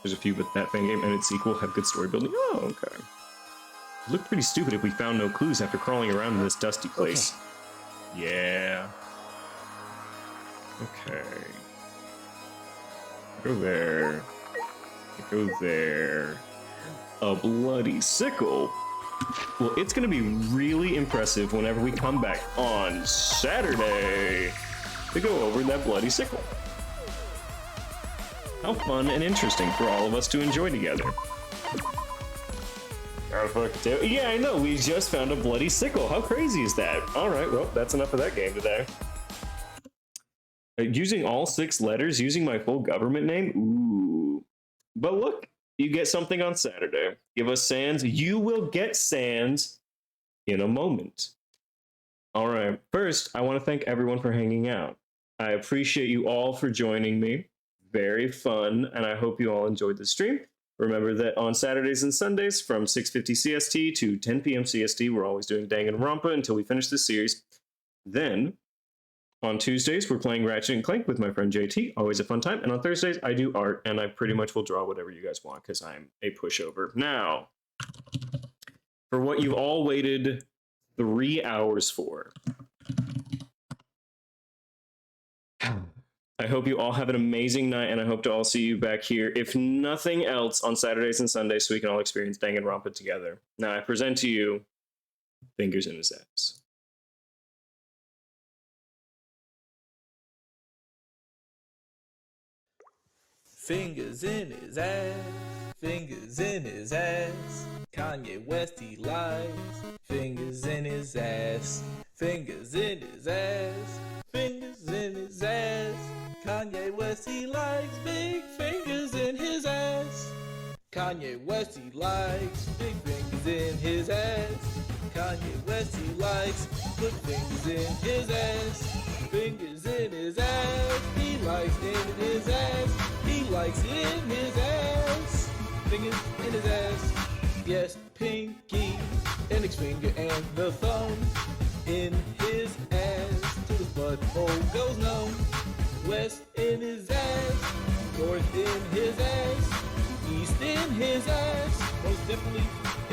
Speaker 1: There's a few, but that fan game and its sequel have good story building. Oh, okay. It looked pretty stupid if we found no clues after crawling around in this dusty place. Yeah. Okay. Go there. Go there. A bloody sickle. Well, it's gonna be really impressive whenever we come back on Saturday to go over that bloody sickle. How fun and interesting for all of us to enjoy together. Oh, fuck too. Yeah, I know. We just found a bloody sickle. How crazy is that? All right, well, that's enough of that game today. Using all 6 letters, using my full government name? Ooh. But look, you get something on Saturday. Give us Sans. You will get Sans in a moment. All right. First, I want to thank everyone for hanging out. I appreciate you all for joining me. Very fun, and I hope you all enjoyed the stream. Remember that on Saturdays and Sundays from 6:50 CST to 10 p.m. CST, we're always doing Danganronpa until we finish this series. Then, on Tuesdays, we're playing Ratchet & Clank with my friend JT. Always a fun time. And on Thursdays, I do art, and I pretty much will draw whatever you guys want because I'm a pushover. Now, for what you've all waited 3 hours for. I hope you all have an amazing night, and I hope to all see you back here, if nothing else, on Saturdays and Sundays so we can all experience Danganronpa together. Now, I present to you Fingers in His Ass.
Speaker 12: Fingers in his ass, fingers in his ass. Kanye West, he lies. Fingers in his ass, fingers in his ass, fingers in his ass. Kanye West, he likes big fingers in his ass. Kanye West, he likes big fingers in his ass. Kanye West, he likes good fingers in his ass. Fingers in his ass, he likes in his ass. He likes in his ass. Fingers in his ass. Yes, pinky, index finger and the thumb in his ass. To the butthole goes numb. West in his ass, north in his ass, east in his ass, most definitely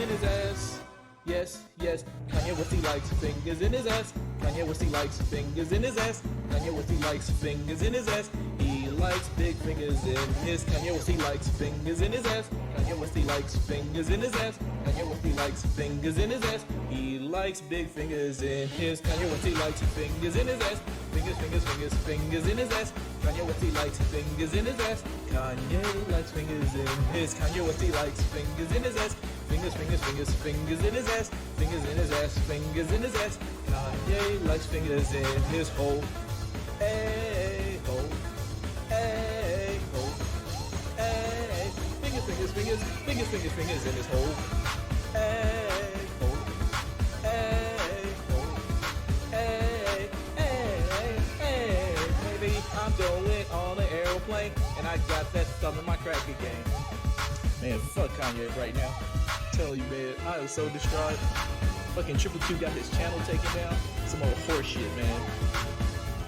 Speaker 12: in his ass. Yes, yes, Kanye West, he likes fingers in his ass. Kanye West, he likes fingers in his ass. Kanye West, he likes fingers in his ass. He likes big fingers in his. Kanye West, he likes fingers in his ass. Kanye West, he likes fingers in his ass. Kanye West, he likes fingers in his ass. He likes big fingers in his. Kanye West, he likes fingers in his ass. Fingers, fingers, fingers, fingers in his ass. Kanye West, he likes fingers in his ass. Kanye likes fingers in his. Kanye West, he likes fingers in his ass. Fingers, fingers, fingers, fingers in his ass. Fingers in his ass, fingers in his ass. Kanye likes fingers in his hole. Hey, hole. Hey, hole. Hey. Fingers, fingers, fingers, fingers, fingers, fingers in his hole. Hey, hole. Hey, hole. Hey, hey, hey. Maybe I'm going on an aeroplane and I got that thumb in my cracker game. Man, fuck Kanye right now. I'm telling you, man, I am so distraught. Fucking Triple Q got his channel taken down. Some old horse shit, man.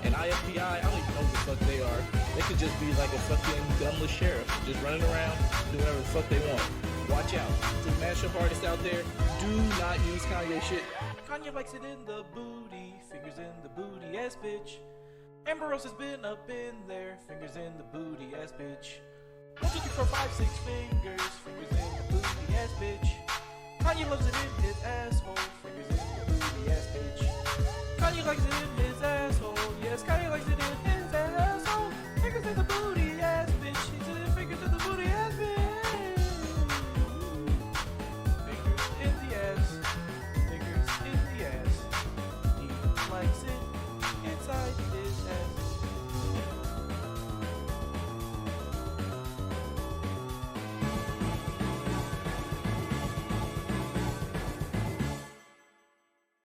Speaker 12: And IFBI, I don't even know who the fuck they are. They could just be like a fucking gunless sheriff, just running around, doing whatever the fuck they want. Watch out. To the mashup artists out there, do not use Kanye shit. Kanye likes it in the booty, fingers in the booty ass bitch. Amber Rose has been up in there, fingers in the booty ass bitch. 1, 2, 3, 4, 5, 6 fingers, fingers in the booty ass bitch. Kanye loves it in his asshole, fingers in the booty ass bitch. Kanye likes it in his